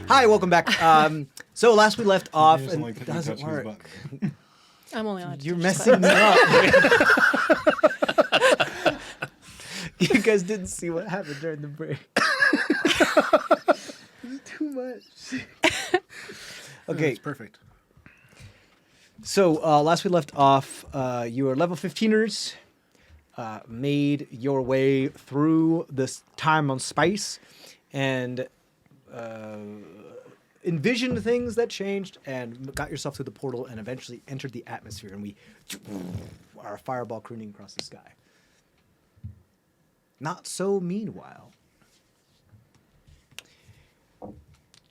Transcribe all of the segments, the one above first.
Hi, welcome back. So last we left off, and only it because you doesn't touched his work. I'm only allowed to You're touch messing me up. You guys didn't see what happened during the break. It's too much. Okay. It's perfect. So last we left off, you were level 15ers, made your way through this time on space, and envisioned things that changed, and got yourself through the portal, and eventually entered the atmosphere, and we are a fireball crooning across the sky. Not so meanwhile.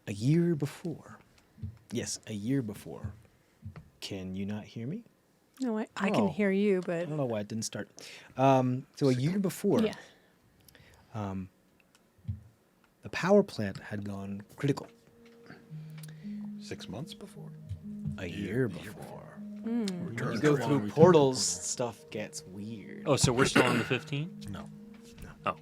A year before. Yes, a year before. Can you not hear me? No, I can Oh. hear you, I but don't know why it didn't start. So a year before, yeah. the power plant had gone critical. 6 months before? A year before. Mm. You go through portals, stuff gets weird. Oh, so we're still on the 15? No. Oh.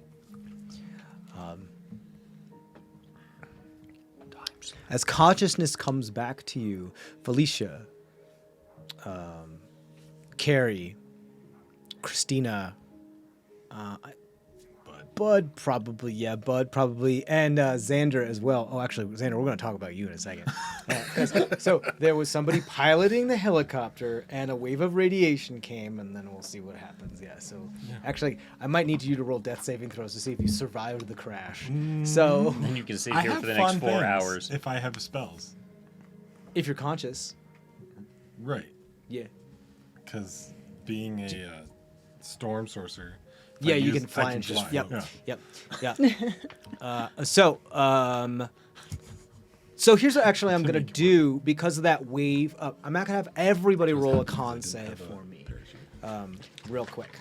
As consciousness comes back to you, Felicia, Carrie, Christina, Bud probably, and Xander as well. Oh, actually, Xander, we're going to talk about you in a second. So there was somebody piloting the helicopter, and a wave of radiation came, and then we'll see what happens. Yeah. So actually, I might need you to roll death saving throws to see if you survived the crash. So Then you can sit I here have for the next fun 4 things hours. if I have spells. if you're conscious, Right. yeah. Because being a storm sorcerer. if Yeah, I you use- can fly I and just. fly. Yep, Yeah. yep. So here's what actually I'm gonna do because of that wave. I'm not gonna have everybody roll a con save for me, real quick.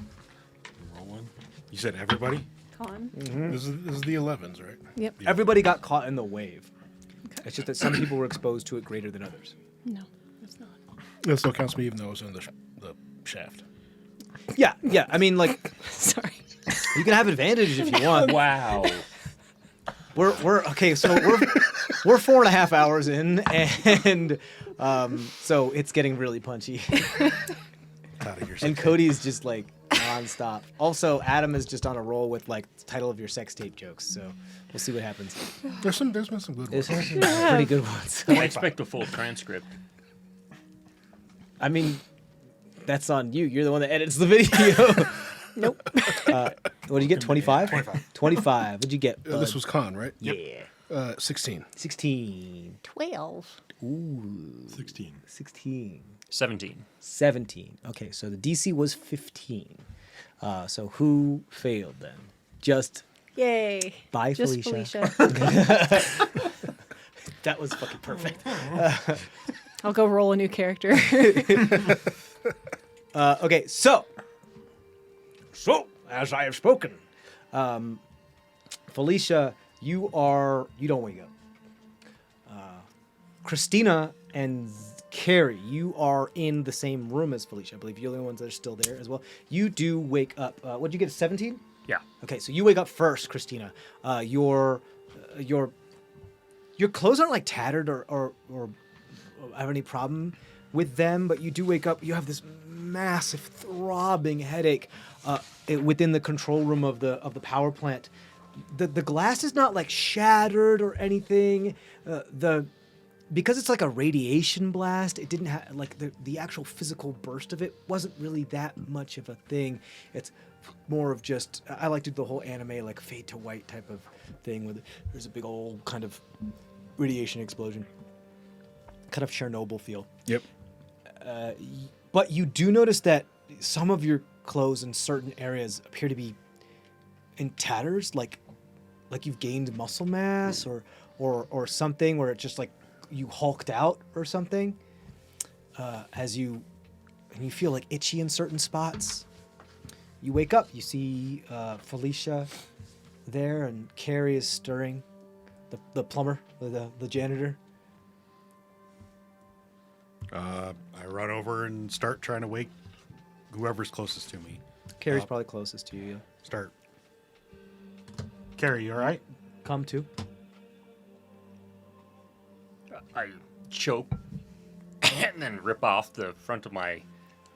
Roll one. You said everybody? Con. This is the 11s, right? Yep. Everybody got caught in the wave. It's just that some people were exposed to it greater than others. No, it's not. It still counts me even though it was in the shaft. Yeah. I mean, like, Sorry. you can have advantage if you want. Wow. We're okay. So we're 4.5 hours in, and so it's getting really punchy. Out of your And Cody's just like nonstop. Also, Adam is just on a roll with like the title of your sex tape jokes. So we'll see what happens. there's been some good There's ones. some pretty good ones. I expect a full transcript. I mean, that's on you. You're the one that edits the video. Nope. What did you get? 25? 25. What'd you get? This bud? was con, right? Yeah. 16. 16. 12. Ooh. 16. 16. 17. 17. Okay, so the DC was 15. So who failed then? Just Yay. by Just Felicia. Felicia. That was fucking perfect. I'll go roll a new character. Okay, so as I have spoken, Felicia, you don't wake up. Christina and Carrie, you are in the same room as Felicia. I believe you're the only ones that are still there as well. You do wake up. What'd you get? 17? Yeah. Okay, so you wake up first, Christina. Your clothes aren't like tattered or have any problem with them, but you do wake up. You have this massive throbbing headache within the control room of the power plant. The glass is not like shattered or anything. Because it's like a radiation blast, it didn't have like the actual physical burst of it wasn't really that much of a thing. It's more of just, I like to do the whole anime like fade to white type of thing with there's a big old kind of radiation explosion, kind of Chernobyl feel. Yep. But you do notice that some of your clothes in certain areas appear to be in tatters, like you've gained muscle mass or something, where it just like you hulked out or something. And you feel like itchy in certain spots. You wake up, you see Felicia there, and Carrie is stirring, the plumber, the janitor. I run over and start trying to wake whoever's closest to me. Carrie's probably closest to you. Yeah. Start. Carrie, you all right? Come to. I choke and then rip off the front of my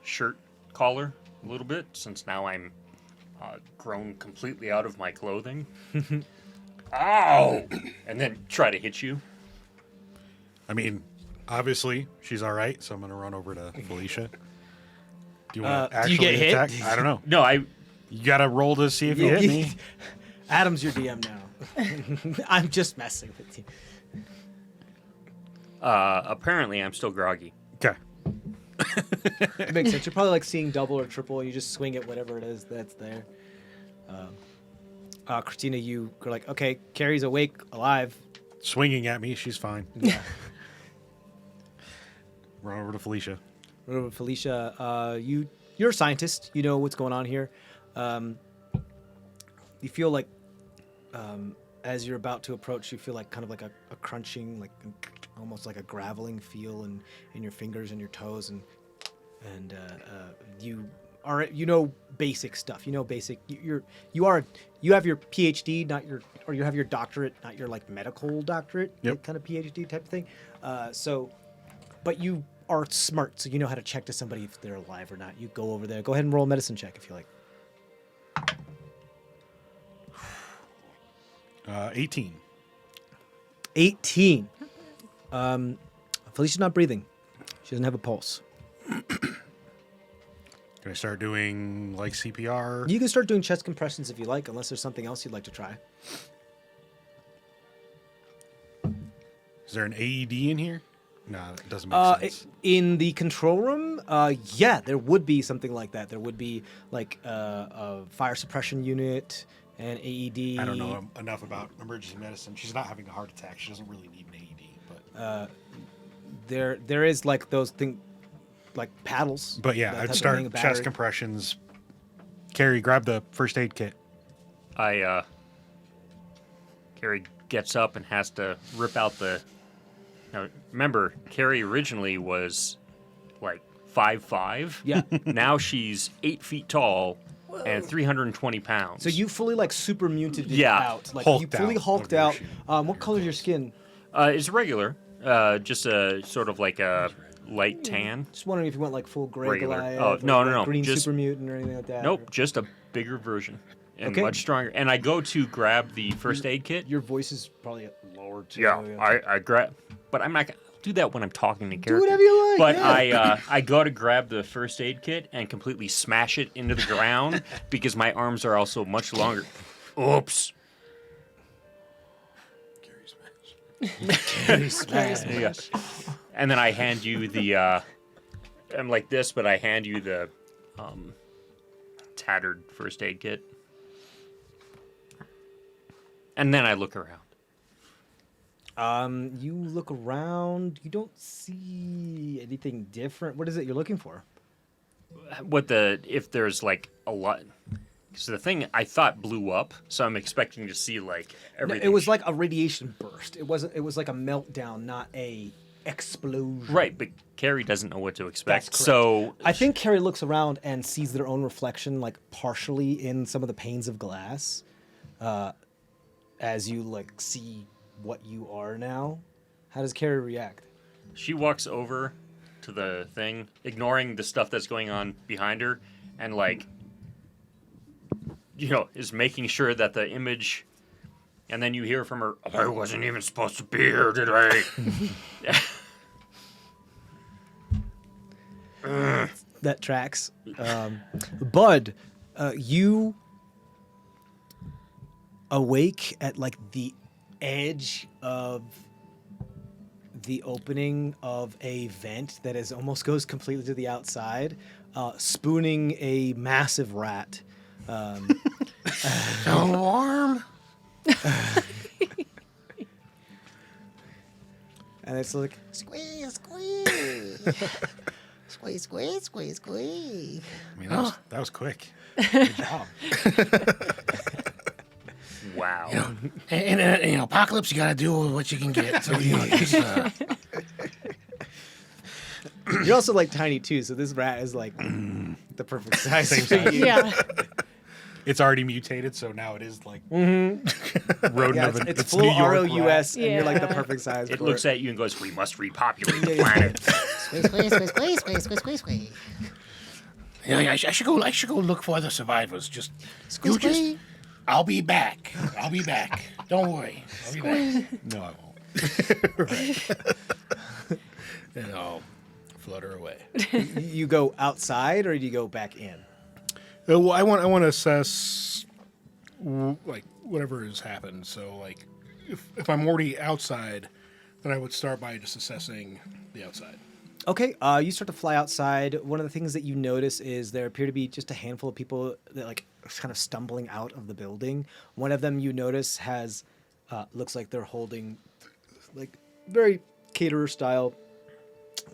shirt collar a little bit, since now I'm grown completely out of my clothing. Ow! And then try to hit you. I mean, obviously she's all right, so I'm gonna run over to Felicia. Do you want to do you actually get hit? attack? I don't know. No, I You gotta roll to see if you hit me. Adam's your DM now. I'm just messing with you. apparently I'm still groggy. Okay. It makes sense. You're probably like seeing double or triple, and you just swing at whatever it is that's there. Christina, you are like, okay, Carrie's awake, alive. Swinging at me, she's fine. Yeah. Run over to Felicia. Felicia, you're a scientist. You know what's going on here. You feel like, as you're about to approach, you feel like kind of like a crunching, like almost like a graveling feel in your fingers and your toes, and you know basic stuff. You know basic. You have your PhD, or you have your doctorate, not your like medical doctorate, Yep. like, kind of PhD type of thing. But you are smart, so you know how to check to somebody if they're alive or not. You go over there. Go ahead and roll a medicine check if you like. 18. 18. Felicia's not breathing. She doesn't have a pulse. Can I start doing like CPR? You can start doing chest compressions if you like, unless there's something else you'd like to try. Is there an AED in here? No, it doesn't make sense. In the control room, yeah, there would be something like that. There would be like a fire suppression unit, an AED. I don't know enough about emergency medicine. She's not having a heart attack. She doesn't really need an AED. But There is like those thing, like paddles. But yeah, that I'd type of start thing, a chest battery. compressions. Carrie, grab the first aid kit. Carrie gets up and has to rip out the. Now, remember, Carrie originally was like 5'5". Yeah. Now she's 8 feet tall and 320 pounds. So you fully like super muted it Yeah. out. Like Hulked you fully out hulked of your out. shoe. What color is your skin? It's regular, just a sort of like a light tan. Just wondering if you went like full gray Regular. Goliath. Oh, or, no, like, no, no, green just- super mutant or anything like that. Nope, or- just a bigger version and Okay. much stronger. And I go to grab the first aid kit. Your voice is probably lower too. Yeah, I grab, but I'm not gonna do that when I'm talking to characters. whatever you like, But yeah. I go to grab the first aid kit and completely smash it into the ground because my arms are also much longer. Oops. Carrie smash. Yeah. And then I hand you the. I'm like this, but I hand you the tattered first aid kit. And then I look around. You look around. You don't see anything different. What is it you're looking for? If there's like a lot. So the thing I thought blew up, so I'm expecting to see like No, everything. it was like a radiation burst. It wasn't. It was like a meltdown, not a explosion. right, but Carrie doesn't know what to expect. That's correct. So I think Carrie looks around and sees their own reflection, like partially in some of the panes of glass, as you like see what you are now. How does Carrie react? she walks over to the thing, ignoring the stuff that's going on behind her, and like, is making sure that the image. And then you hear from her, "I wasn't even supposed to be here, did I?" That tracks. Bud, you awake at like the edge of the opening of a vent that is almost goes completely to the outside, spooning a massive rat. So warm. And it's like, Squeeze, squeeze. Squeeze, squeeze, squeeze, squeeze. I mean, that was quick. Good job. Wow. In an apocalypse, you gotta do what you can get. So just, you're also like tiny too, so this rat is like the perfect size. Same for size. you. Yeah. It's already mutated, so now it is like rodent Yeah, of it's it's full New York ROUS, and you're like the Yeah. perfect size. It for looks at you and goes, "We must repopulate the planet." Squeeze, squeeze, squeeze, squeeze, squeeze, squeeze, squeeze, squeeze. Yeah, I should go. I should go look for the survivors. Just Squeeze, you just. squeeze. I'll be back. I'll be back. Don't worry. I'll be back. No, I won't. And I'll flutter away. You go outside, or do you go back in? Well, I want to assess like whatever has happened. So like, if I'm already outside, then I would start by just assessing the outside. Okay, you start to fly outside. One of the things that you notice is there appear to be just a handful of people that like kind of stumbling out of the building. One of them you notice has looks like they're holding like very caterer style,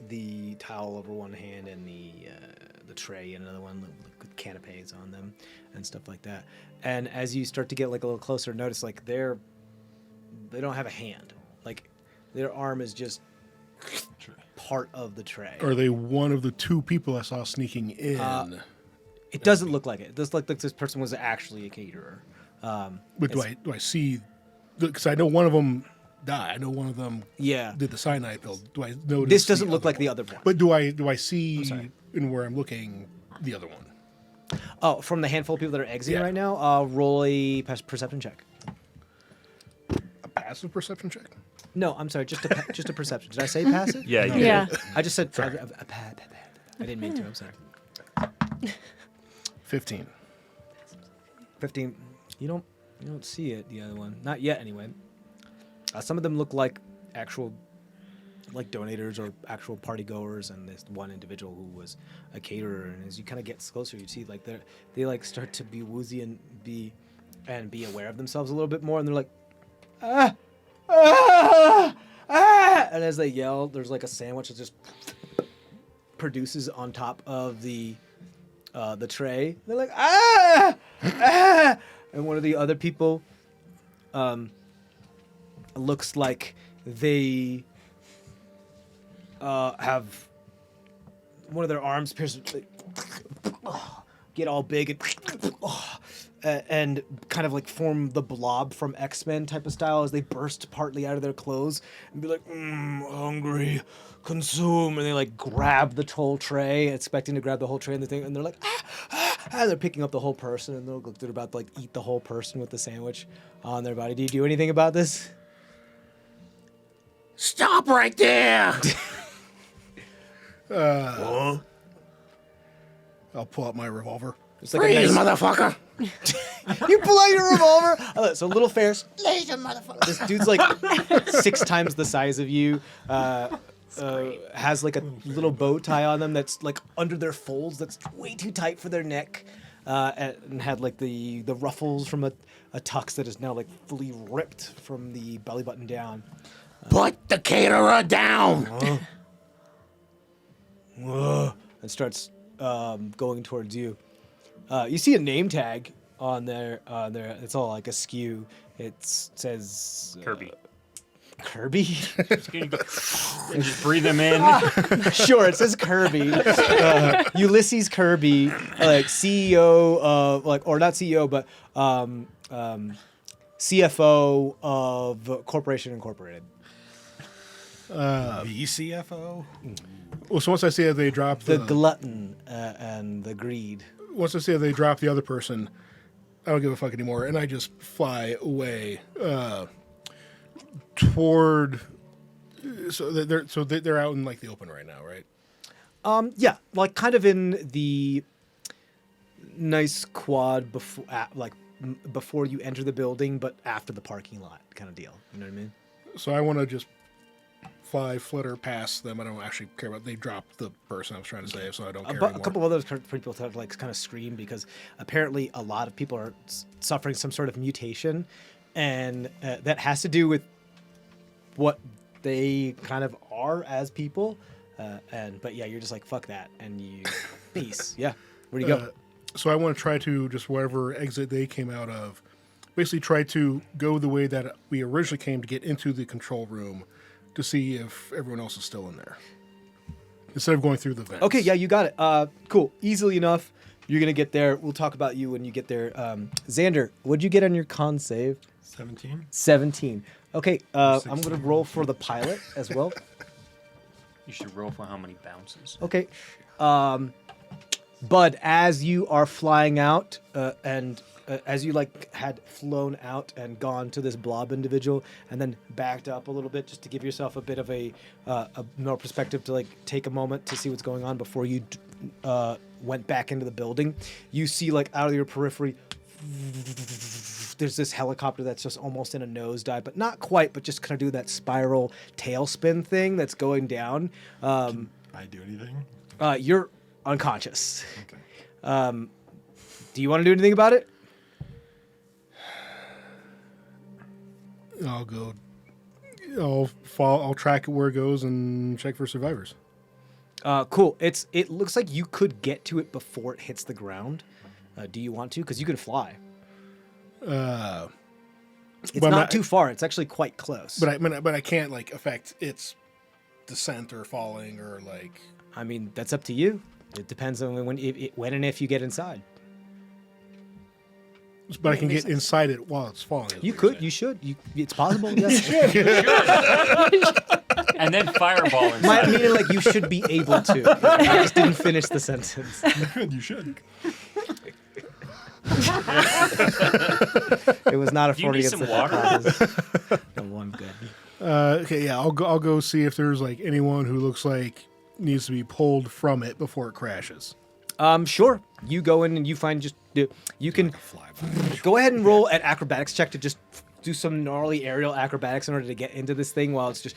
the towel over one hand and the tray in another one with canapes on them and stuff like that. And as you start to get like a little closer, notice like they don't have a hand. Like their arm is just part of the tray. Are they one of the two people I saw sneaking in? It doesn't look like it. It does look like this person was actually a caterer. But do I see? Because I know one of them died. I know one of them Yeah. did the cyanide pill. Do I notice? This doesn't the look other like the one? other one. But do I see sorry. in where I'm looking the other one? Oh, from the handful of people that are exiting Yeah. right now, roll a perception check. A passive perception check. No, I'm sorry, just a perception. Did I say passive? Yeah, you Yeah. I just said I didn't mean to. I'm sorry. 15. 15. You don't see it. The other one, not yet. Anyway, some of them look like actual, like donators or actual party goers, and this one individual who was a caterer. And as you kind of get closer, you see like they like start to be woozy and be aware of themselves a little bit more, and they're like, ah, ah, ah, and as they yell, there's like a sandwich that just produces on top of the tray. They're like, ah, ah, and one of the other people looks like they have one of their arms pierced, get all big and kind of like form the blob from X-Men type of style as they burst partly out of their clothes and be like, hungry, consume, and they like grab the whole tray, expecting to grab the whole tray and the thing, and they're like, they're picking up the whole person, and they're about to like eat the whole person with the sandwich on their body. Do you do anything about this? Stop right there! I'll pull out my revolver. It's like a Freeze, nice, motherfucker! you pull out your revolver. So little Ferris, Laser, motherfucker. this dude's like 6 times the size of you. Has like a little bow tie on them that's like under their folds that's way too tight for their neck, and had like the ruffles from a tux that is now like fully ripped from the belly button down. Put the caterer down! And starts going towards you. You see a name tag on there. It's all like askew. It says Kirby. Kirby. Can you go and just breathe them in? Sure, it says Kirby. Ulysses Kirby, like CEO of like, or not CEO, but CFO of Corporation Incorporated. VCFO. Well, so once I see that they drop The glutton and the greed. once I see that they drop the other person, I don't give a fuck anymore, and I just fly away toward. So they're out in like the open right now, right? Yeah, like kind of in the nice quad before, before you enter the building, but after the parking lot kind of deal. You know what I mean? So I want to just flutter past them. I don't actually care about. They dropped the person I was trying to save, so I don't care But anymore. a couple of other people start like kind of scream because apparently a lot of people are suffering some sort of mutation, and that has to do with what they kind of are as people. But yeah, you're just like fuck that, and you peace. Yeah, where do you go? So I want to try to just whatever exit they came out of, basically try to go the way that we originally came to get into the control room, to see if everyone else is still in there. instead of going through the vents. Okay, yeah, you got it. Cool. Easily enough. You're gonna get there. We'll talk about you when you get there. Xander, what'd you get on your con save? 17. 17. Okay, I'm gonna roll for the pilot as well. You should roll for how many bounces. Okay. Bud, as you are flying out, and as you like had flown out and gone to this blob individual, and then backed up a little bit just to give yourself a bit of a more perspective to like take a moment to see what's going on before you went back into the building, you see like out of your periphery, there's this helicopter that's just almost in a nosedive, but not quite, but just kind of do that spiral tailspin thing that's going down. I do anything? You're unconscious. Okay. Do you want to do anything about it? I'll go. I'll track it where it goes and check for survivors. Cool. It looks like you could get to it before it hits the ground. Do you want to? Because you can fly. It's but not too far. It's actually quite close. But I can't like affect its descent or falling or like. I mean, that's up to you. It depends on when and if you get inside. But I can get inside it while it's falling. You could. You should. It's possible. Yes. And then fireball inside. Meaning like you should be able to. I just didn't finish the sentence. You should. It was not a Do you need 40 some water? No, I'm good. Okay, yeah, I'll go see if there's like anyone who looks like needs to be pulled from it before it crashes. Sure. You go in and you find you can go ahead and roll an acrobatics check to just do some gnarly aerial acrobatics in order to get into this thing while it's just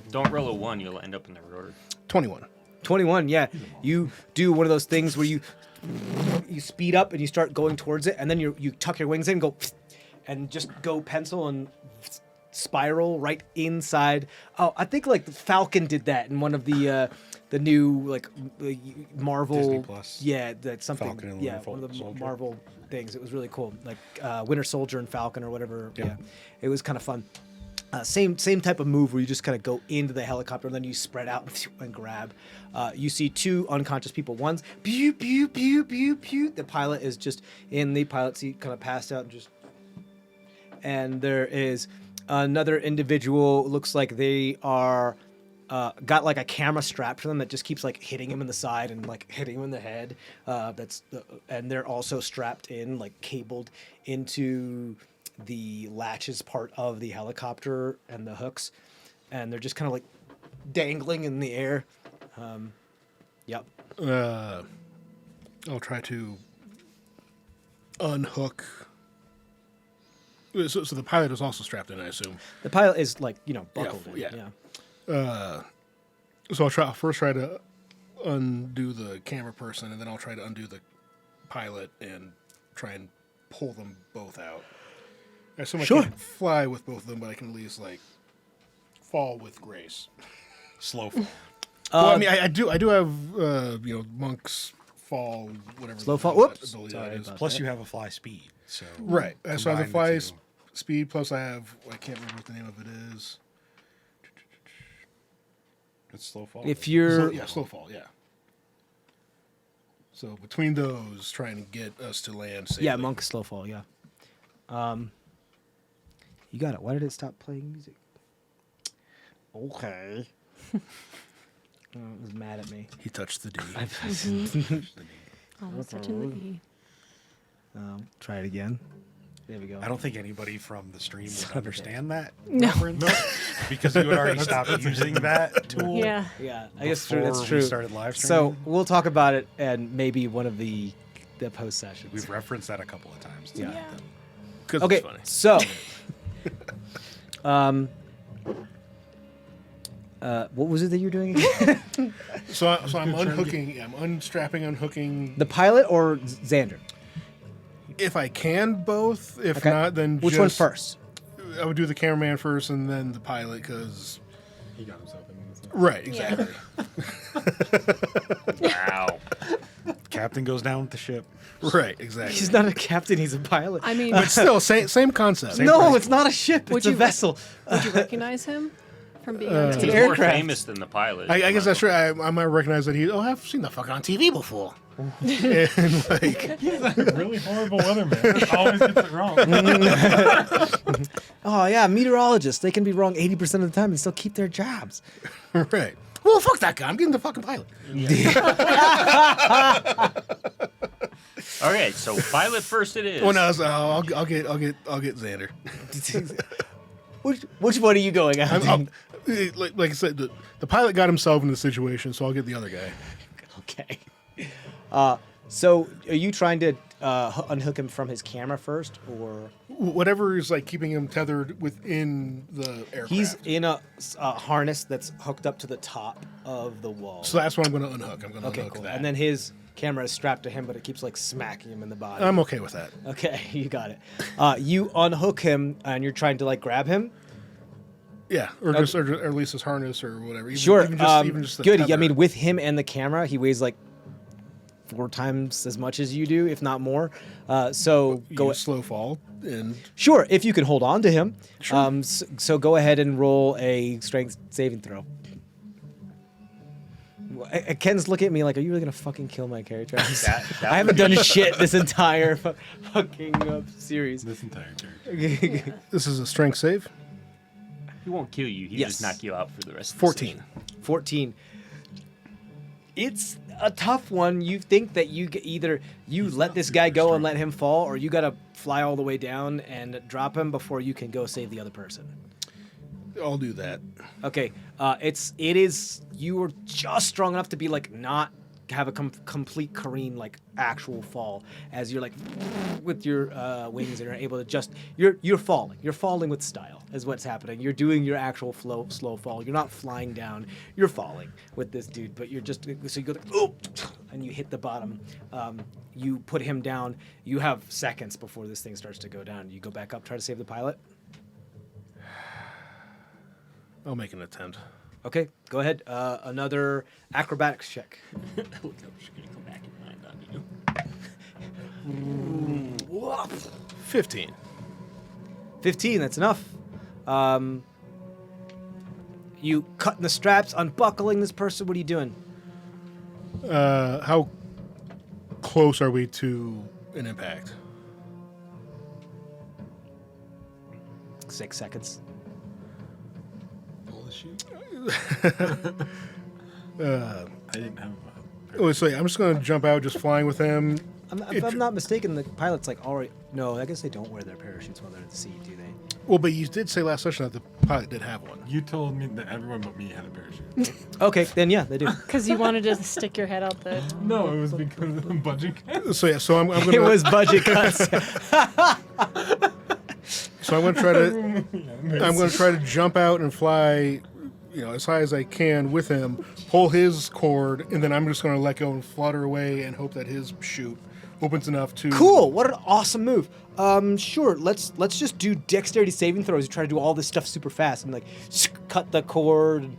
Don't roll a 1, you'll end up in the rotor. 21. 21. Yeah, you do one of those things where you speed up and you start going towards it, and then you tuck your wings in, go, and just go pencil and spiral right inside. Oh, I think like the Falcon did that in one of the new like Marvel Disney Plus. Yeah, that's something. Falcon and Yeah, Winter one of the Soldier. Marvel things. It was really cool, like Winter Soldier and Falcon or whatever. Yeah, it was kind of fun. Same type of move where you just kind of go into the helicopter and then you spread out and grab. You see two unconscious people. One's pew pew pew pew pew. The pilot is just in the pilot seat, kind of passed out and just. And there is another individual. Looks like they are got like a camera strapped to them that just keeps like hitting him in the side and like hitting him in the head. And they're also strapped in, like cabled into the latches part of the helicopter and the hooks, and they're just kind of like dangling in the air. Yep. I'll try to unhook. So the pilot is also strapped in, I assume. The pilot is like buckled in. yeah. Yeah. So I'll first try to undo the camera person, and then I'll try to undo the pilot and try and pull them both out. I assume I can't fly with both of them, but I can at least like fall with grace. Slow fall. Well, I mean, I do have monks fall, whatever. Slow fall. that Whoops. ability Sorry that is. about Plus, that. you have a fly speed. So Right. So I have the combine fly the two. speed, plus I can't remember what the name of it is. It's slow fall. If you're Slow fall, yeah. So between those, trying to get us to land safely. yeah, monk slow fall. Yeah. You got it. Why did it stop playing music? Okay. It was mad at me. He touched the D. Oh, it's such an E. Try it again. There we go. I don't think anybody from the stream would understand that No. reference because you had already stopped using that tool. Yeah. Yeah, I guess before that's we true. started live So streaming. we'll talk about it and maybe one of the post sessions. We've referenced that a couple of times. Yeah. Yeah. Because Okay, it's funny. so what was it that you were doing again? So I'm unhooking. I'm unhooking. The pilot or Xander? If I can, both. If Okay. not, then Which one just- first? I would do the cameraman first and then the pilot, because. He got himself in this. Right, exactly. Wow. Captain goes down with the ship. Right, exactly. He's not a captain; he's a pilot. I mean, But still, same concept. no, it's not a ship. Would It's a you- vessel. would you recognize him? From being on He's TV. more aircraft. famous than the pilot. I guess that's true. I might recognize that I've seen the fucker on TV before. And like, He's a really horrible weatherman. Always gets it wrong. Oh yeah, meteorologists. They can be wrong 80% of the time and still keep their jobs. right. Well, fuck that guy. I'm getting the fucking pilot. Okay, so pilot first it is. Well, no, I'll get Xander. Which one are you going after? Like I said, the pilot got himself into the situation, so I'll get the other guy. Okay. So are you trying to unhook him from his camera first, or Whatever is like keeping him tethered within the aircraft. he's in a harness that's hooked up to the top of the wall? So that's what I'm going to unhook. I'm going to Okay, unhook cool. that. And then his camera is strapped to him, but it keeps like smacking him in the body. I'm okay with that. Okay, you got it. You unhook him, and you're trying to like grab him. Yeah, or just or at least his harness or whatever. Sure. Even just the good. I tether. mean, with him and the camera, he weighs like 4 times as much as you do, if not more. So You go. slow fall and Sure, if you can hold on to him. So go ahead and roll a strength saving throw. Ken's looking at me like, "Are you really gonna fucking kill my character?" That I haven't done shit this entire fucking series. This entire character. this is a strength save. He won't kill you. He Yes. just knock you out for the rest of the 14. session. 14. It's a tough one. You think that either you let this guy go and let him fall, or you gotta fly all the way down and drop him before you can go save the other person. I'll do that. Okay, it is you are just strong enough to be like not have a complete careen like actual fall as you're like with your wings and you're able to just you're falling with style is what's happening. You're doing your actual slow fall. You're not flying down. You're falling with this dude, but you're just so you go like oh, and you hit the bottom. You put him down. You have seconds before this thing starts to go down. You go back up, try to save the pilot. I'll make an attempt. Okay, go ahead. Another acrobatics check. Look how she's gonna come back and land on you. 15. 15, that's enough. You cutting the straps, unbuckling this person. What are you doing? How close are we to an impact? 6 seconds. Pull the chute. Uh, I didn't have oh, so yeah, I'm just going to jump out, just flying with him. If I'm not mistaken, the pilot's like already. No, I guess they don't wear their parachutes while they're at the sea, do they? Well, but you did say last session that the pilot did have one. You told me that everyone but me had a parachute. Okay, then yeah, they do. Because you wanted to stick your head out the. No, it was because of the budget cut. So yeah, so I'm going It was budget cuts. so I'm going to try to I'm going to try to jump out and fly, as high as I can with him, pull his cord, and then I'm just going to let go and flutter away and hope that his chute opens enough to. Cool. What an awesome move. Sure. Let's just do dexterity saving throws. You try to do all this stuff super fast and like cut the cord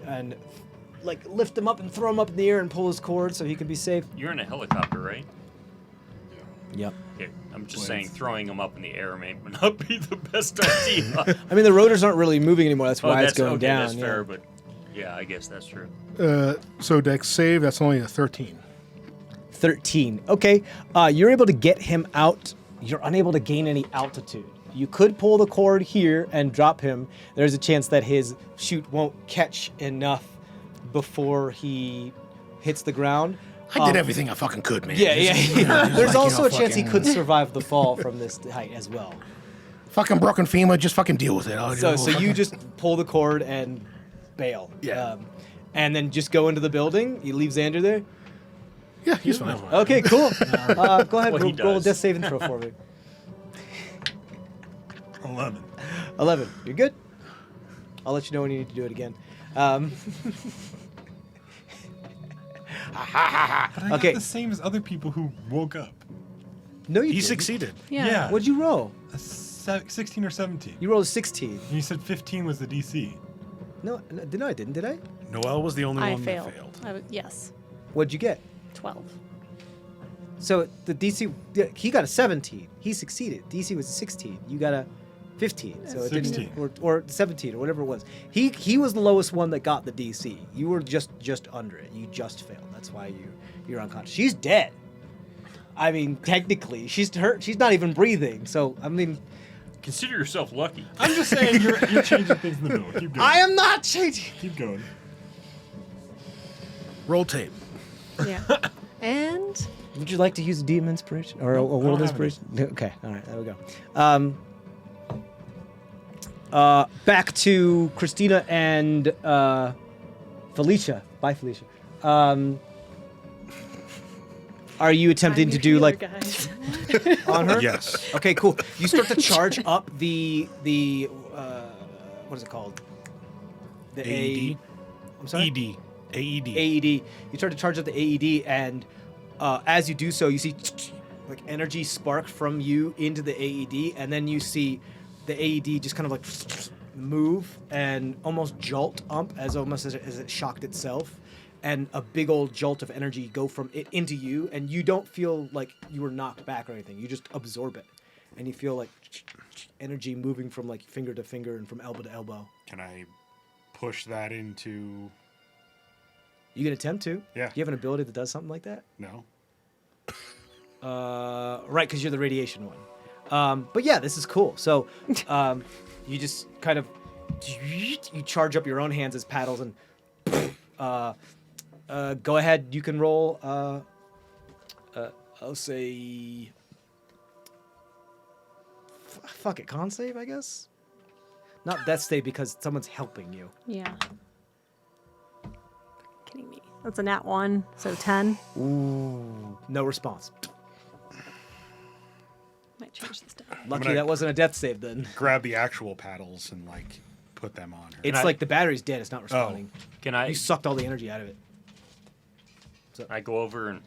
and like lift him up and throw him up in the air and pull his cord so he can be safe. You're in a helicopter, right? Yep. Okay, I'm just saying throwing them up in the air may not be the best idea. I mean, the rotors aren't really moving anymore. That's why that's it's going okay, down. That's yeah. fair, but yeah, I guess that's true. So Dex save, that's only a 13. 13. Okay. You're able to get him out. You're unable to gain any altitude. You could pull the cord here and drop him. There's a chance that his chute won't catch enough before he hits the ground. I did everything I fucking could, man. Yeah. There's like, also a chance he fucking- could survive the fall from this height as well. Fucking broken femur, just fucking deal with it. So you just pull the cord and bail. Yeah. And then just go into the building. You leave Xander there. Yeah, he's fine. Okay, cool. Go ahead, Well, he roll a does. death saving throw for me. 11. 11. You're good. I'll let you know when you need to do it again. But I Okay. got the same as other people who woke up. No, you He didn't. succeeded. Yeah. What'd you roll? 16 or 17. You rolled a 16. And you said 15 was the DC. No, I didn't, did I? Noel was the only I one failed. that failed. Yes. What'd you get? 12. So the DC, he got a 17. He succeeded. DC was 16. You got a 15. So it 16. didn't, or 17 or whatever it was. He was the lowest one that got the DC. You were just under it. You just failed. That's why you're unconscious. She's dead. I mean, technically, she's hurt. She's not even breathing. So I mean, Consider yourself lucky. I'm just saying you're changing things in the middle. Keep going. I am not changing. Keep going. Roll tape. Yeah. And Would you like to use a demon inspiration or a Nope, I world don't have inspiration? Okay, all right, there we go. Back to Christina and Felicia. Bye, Felicia. Are you attempting I'm to your do like healer, guys. on her? Yes. Okay, cool. You start to charge up the what is it called? The AED? I'm sorry. ED. AED. AED. You start to charge up the AED, and as you do so, you see like energy spark from you into the AED, and then you see the AED just kind of like move and almost jolt up as it shocked itself, and a big old jolt of energy go from it into you, and you don't feel like you were knocked back or anything. You just absorb it, and you feel like energy moving from like finger to finger and from elbow to elbow. Can I push that into... You can attempt to. Yeah. Do you have an ability that does something like that? No. Right, because you're the radiation one. But yeah, this is cool. So you just kind of you charge up your own hands as paddles, and go ahead. You can roll. I'll say, fuck it, con save, I guess. Not death save because someone's helping you. Yeah. Kidding me. That's a nat 1, so 10. Ooh, no response. Might change this down. Lucky gonna- that wasn't a death save then. Grab the actual paddles and, like, put them on her. It's like the battery's dead. It's not responding. Can I You sucked all the energy out of it. I go over and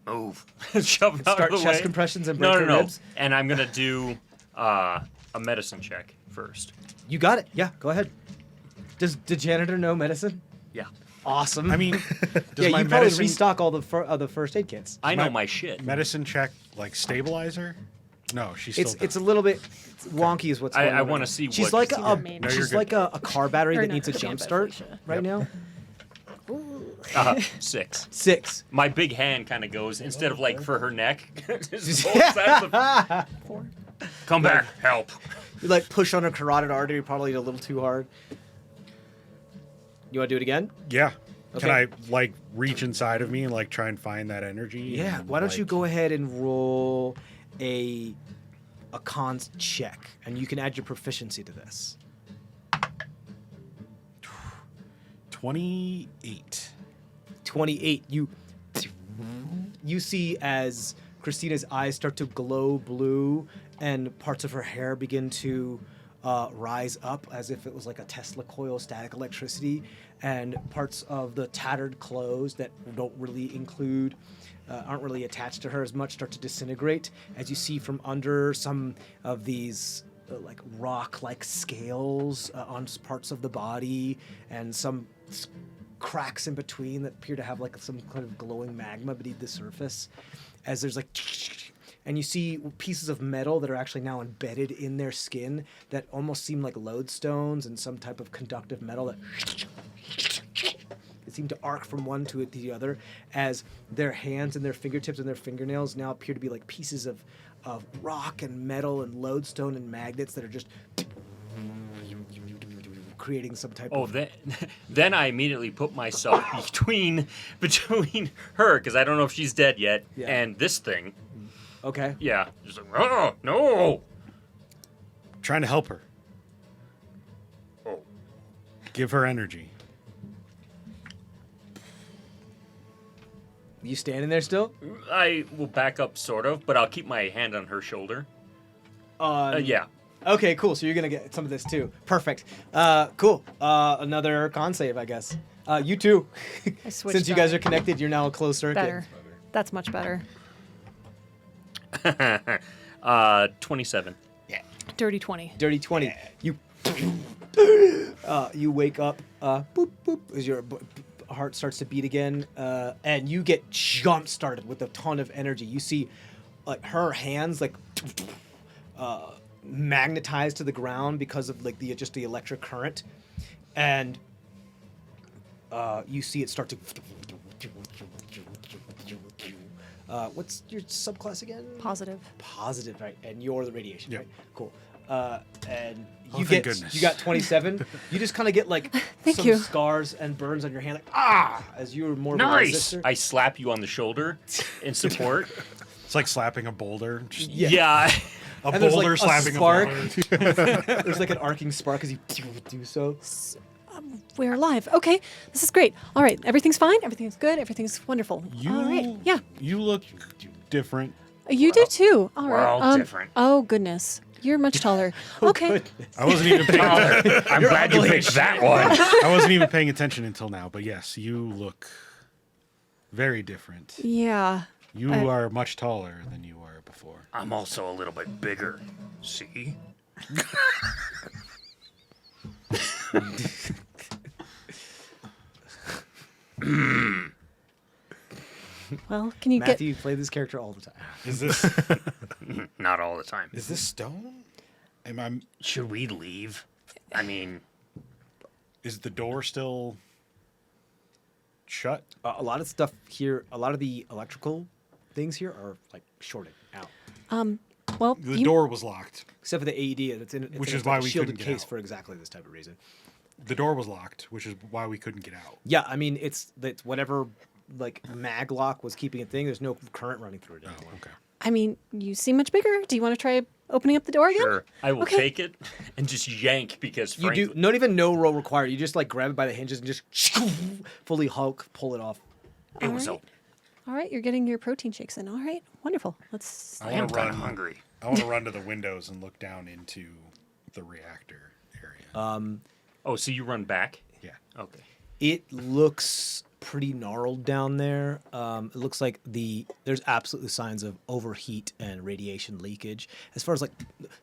move, shove it out Start of the chest way? compressions and break No, her no, no. ribs. And I'm gonna do a medicine check first. You got it. Yeah, go ahead. Does the janitor know medicine? Yeah, Awesome. I mean, does yeah, my you probably medicine, restock all the first aid kits. I know My- my shit. medicine check, like, stabilize her? No, she's still It's a little bit wonky, is what's going on. I right want now. to see She's what. like See a what made No, it. you're she's good. like a car battery Or that not needs a Christina, jump but start Felicia. right now. 6. 6. My big hand kind of goes instead of like for her neck. just both sides of- 4. Come back, help. You like push on her carotid artery probably a little too hard. You want to do it again? Yeah. Okay. Can I, like, reach inside of me and, like, try and find that energy? Yeah. and, Why don't you like- go ahead and roll a cons check, and you can add your proficiency to this. 28. 28. You see as Christina's eyes start to glow blue and parts of her hair begin to rise up as if it was like a Tesla coil static electricity, and parts of the tattered clothes that don't really include aren't really attached to her as much start to disintegrate as you see from under some of these like rock-like scales on parts of the body, and some cracks in between that appear to have like some kind of glowing magma beneath the surface, as there's like, and you see pieces of metal that are actually now embedded in their skin that almost seem like lodestones and some type of conductive metal that it seemed to arc from one to the other, as their hands and their fingertips and their fingernails now appear to be like pieces of rock and metal and lodestone and magnets that are just creating some type Oh, of... then I immediately put myself between her because I don't know if she's dead yet Yeah. and this thing. Okay. Yeah, just like oh no. Trying to help her. Oh, Give her energy. You standing there still? I will back up sort of, but I'll keep my hand on her shoulder. Yeah. Okay, cool. So you're gonna get some of this too. Perfect. Cool. Another con save, I guess. You too. I switched Since you guys up. are connected, you're now a closed circuit. Better. That's much better. 27. Dirty 20. Dirty 20. You you wake up, boop, boop, as your heart starts to beat again, and you get jump started with a ton of energy. You see like her hands like magnetized to the ground because of like the electric current, and you see it start to. What's your subclass again? Positive. Positive, right? And you're the radiation, Yep. right? Cool. And Oh, you thank get goodness. you got 27. You just kind of get like Thank some you. scars and burns on your hand, like as you're more of a Nice. resistor. I slap you on the shoulder in support. It's like slapping a boulder. Just Yeah. a And there's, like, boulder a slapping spark. a boulder. There's like an arcing spark as you do so. We're alive. Okay, this is great. All right, everything's fine. Everything's good. Everything's wonderful. You, All right. Yeah, You look different. you do too. All we're right. all different. Oh goodness, you're much taller. Okay. I wasn't even paying. I'm glad you picked that one. I wasn't even paying attention until now. But yes, you look very different. Yeah. You are much taller than you were before. I'm also a little bit bigger. See? Well, can you Matthew, you play this character all the time. Is this Not all the time. is this stone? Am I? Should we leave? I mean, Is the door still shut? A lot of stuff here, a lot of the electrical things here are like shorted out. Well, The door was locked. Except for the AED, Which in is a why we shielded couldn't get case out. for exactly this type of reason. The door was locked, which is why we couldn't get out. Yeah, I mean it's whatever like mag lock was keeping it thing. There's no current running through it Oh, anymore. okay. I mean, you seem much bigger. Do you want to try opening up the door again? sure. I will Okay. take it and just yank because You frankly, do not even no roll required. You just like grab it by the hinges and just fully Hulk pull it off. it All was right. All right, you're getting your protein shakes in. All right, wonderful. Let's. I am kind of hungry. I want to run to the windows and look down into the reactor area. Oh, so you run back? Yeah. Okay. It looks pretty gnarled down there. It looks like there's absolutely signs of overheat and radiation leakage. As far as like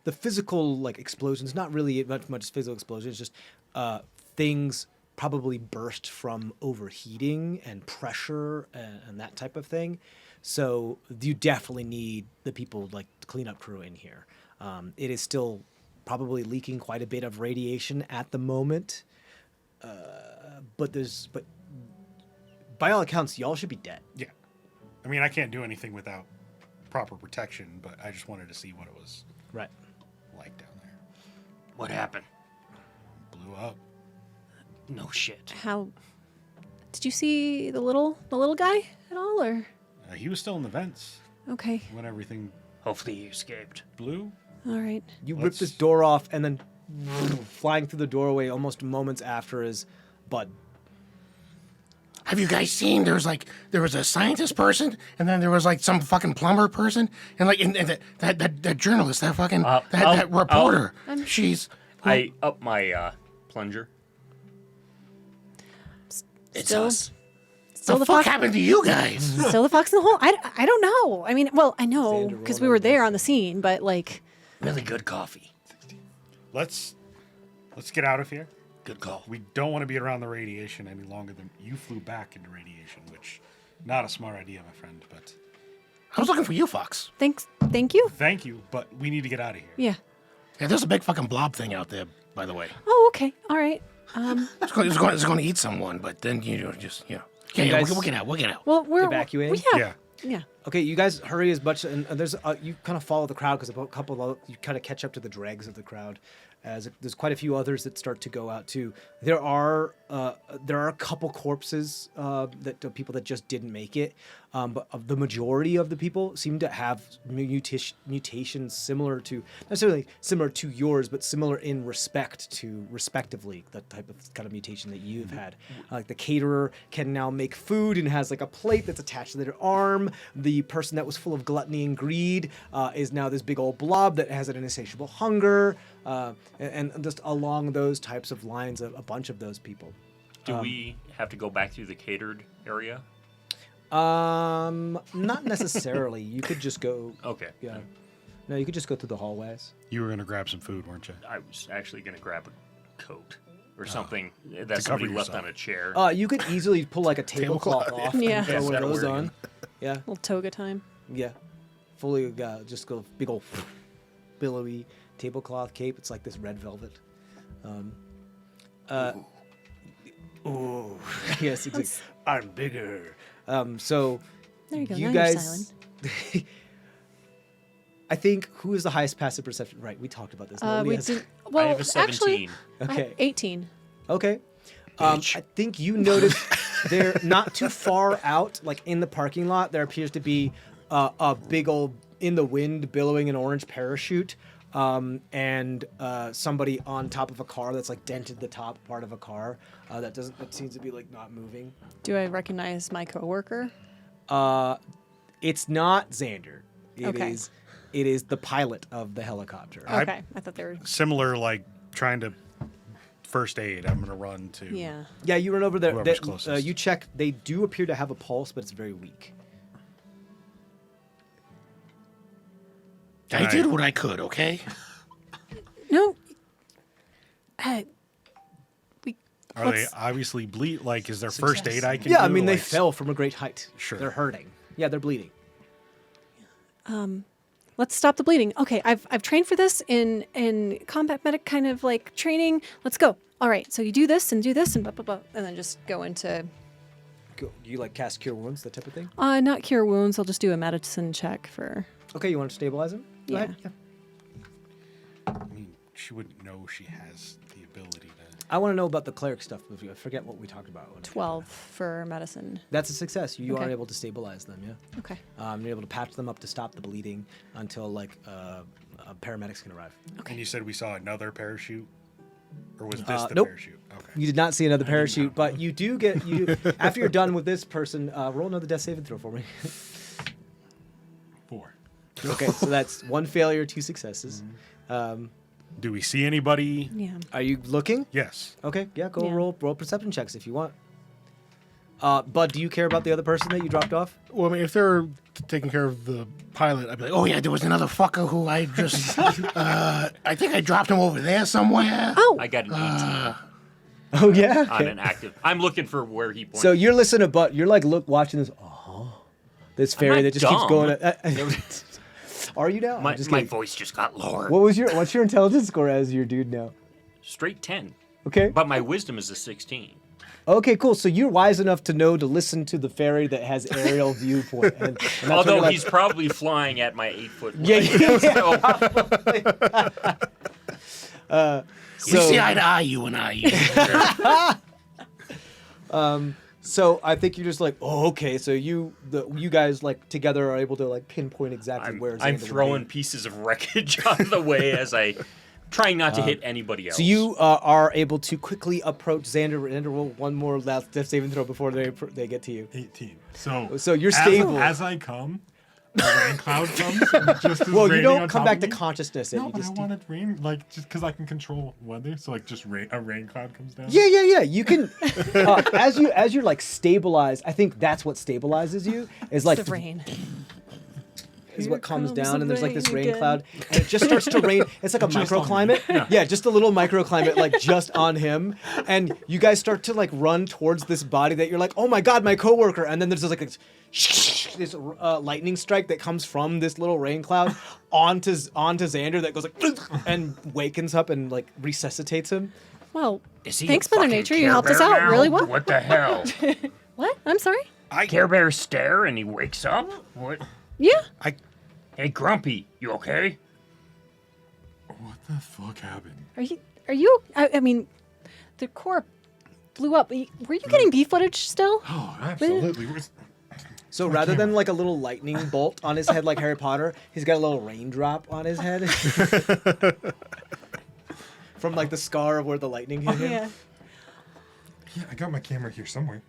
the physical like explosions, not really much physical explosions, just things probably burst from overheating and pressure and that type of thing. So you definitely need the people like cleanup crew in here. It is still probably leaking quite a bit of radiation at the moment. But by all accounts, y'all should be dead. Yeah. I mean, I can't do anything without proper protection, but I just wanted to see what it was Right. like down there. What happened? Blew up. No shit. How? Did you see the little guy at all, or? He was still in the vents Okay. when everything Hopefully you escaped. blew. All right. You rip Let's- this door off, and then flying through the doorway almost moments after is Bud. Have you guys seen? There was a scientist person, and then there was like some fucking plumber person, and like and that journalist, that fucking that reporter. She's I up my plunger. it's Still- us. Still the the fuck fox. happened to you guys? Still the fox in the hole. I don't know. I mean, well, I know Xander because rolled we were over there this. on the scene, but like, Really good coffee. Let's get out of here. Good call. We don't want to be around the radiation any longer than you flew back into radiation, which not a smart idea, my friend, but I was looking for you, Fox. thank you. thank you, but we need to get out of here. Yeah. Yeah, there's a big fucking blob thing out there, by the way. Oh, okay. All right. It's going to eat someone, but then Yeah, You guys- we'll get out. We'll get out. Well, we're Evacuating? Yeah. Yeah. Okay, you guys hurry as much, and there's you kind of follow the crowd because a couple of you kind of catch up to the dregs of the crowd, as there's quite a few others that start to go out too. There are a couple corpses that people that just didn't make it, but the majority of the people seem to have mutations similar to not necessarily similar to yours, but similar in respect to respectively the type of kind of mutation that you've had. Like the caterer can now make food and has like a plate that's attached to their arm. The person that was full of gluttony and greed is now this big old blob that has an insatiable hunger, and just along those types of lines, a bunch of those people. Do we have to go back through the catered area? Not necessarily. You could just go. Okay. Yeah. No, you could just go through the hallways. You were going to grab some food, weren't you? I was actually going to grab a coat or something that somebody left yourself. on a chair. You could easily pull like a tablecloth off Yeah. and throw one of That'll those work. on. Yeah, Little toga time. yeah. Fully, just go big old. billowy tablecloth cape. It's like this red velvet. Ooh. Yes, exactly. I'm bigger. So There you go. you now guys. you're silent. I think who is the highest passive perception? Right, we talked about this. Nobody We has- did, well, I have a 17. actually, I have Okay. 18. Okay. I think you notice they're not too far out, like in the parking lot. There appears to be a big old in the wind billowing an orange parachute, and somebody on top of a car that's like dented the top part of a car that seems to be like not moving. Do I recognize my coworker? It's not Xander. Okay. It is the pilot of the helicopter. Okay, I thought they were. Similar, like trying to first aid. I'm gonna run to. Yeah. Yeah, you run over there. Whoever's closest. You check. They do appear to have a pulse, but it's very weak. I did what I could, okay? No. Are they obviously bleed? Like, is there first aid I can? Yeah, I do? mean they Like, fell from a great height. Sure. They're hurting. Yeah, they're bleeding. Let's stop the bleeding. Okay, I've trained for this in combat medic kind of like training. Let's go. All right, so you do this and blah blah blah, and then just go into You like cast cure wounds, that type of thing. not cure wounds. I'll just do a medicine check for. Okay, you want to stabilize him? Go Yeah. ahead. Yeah. I mean, she wouldn't know she has the ability to. I want to know about the cleric stuff. But I forget what we talked about. 12 for medicine. That's a success. You Okay. are able to stabilize them. Yeah. Okay. You're able to patch them up to stop the bleeding until like paramedics can arrive. And you said we saw another parachute, or was this the Nope. parachute? Okay. You did not see another parachute, but you do get after you're done with this person. Roll another death saving throw for me. 4. Okay, so that's 1 failure, 2 successes. Do we see anybody? Yeah. Are you looking? Yes. Okay, yeah, go Yeah. roll perception checks if you want. Bud, do you care about the other person that you dropped off? Well, I mean, if they're taking care of the pilot, I'd be like, Oh yeah, there was another fucker who I just, I think I dropped him over there somewhere. Oh. I got an 18 Oh yeah. on an active. I'm looking for where he pointed. So you're listening to Bud. You're like watching this. This fairy not that just keeps dumb. going. Are you now? my I'm just my kidding. voice just got lower. What's your intelligence score as your dude now? Straight 10. Okay. But my wisdom is a 16. Okay, cool. So you're wise enough to know to listen to the fairy that has aerial viewpoint. And that's when Although you're like, he's probably flying at my 8-foot. Yeah, So, We see eye to eye, you and I. So I think you're just like, oh, okay. So you guys like together are able to like pinpoint exactly where I'm Xander would throwing be. pieces of wreckage out of the way as I trying not to hit anybody else. So you are able to quickly approach Xander. Xander will one more last death saving throw before they get to you. 18. So you're stable. As I come, the rain cloud comes. And just as Well, you raining don't on come top back of to me. consciousness. No, you but just I wanted rain, like just because I can control weather. So like just a rain cloud comes down. Yeah. You can as you're like stabilized. I think that's what stabilizes you is like the rain. is what comes comes down the and there's like this rain rain again. cloud and it just starts to rain. It's like a Just on me. microclimate. Yeah, just a little microclimate like just on him. And you guys start to like run towards this body that you're like, oh my god, my coworker. And then there's just like this lightning strike that comes from this little rain cloud onto Xander that goes like and wakens up and like resuscitates him. Well, Is he a thanks, Mother fucking Nature. You Care helped us Bear out now? really well. What the hell? What? I'm sorry. Care Bear stare and he wakes up? What? Yeah. Hey, Grumpy, you okay? What the fuck happened? Are you? I mean, the core blew up. Were you getting B footage still? Oh, absolutely. So rather than like a little lightning bolt on his head like Harry Potter, he's got a little raindrop on his head. From like the scar of where the lightning hit him. Yeah. Yeah, I got my camera here somewhere.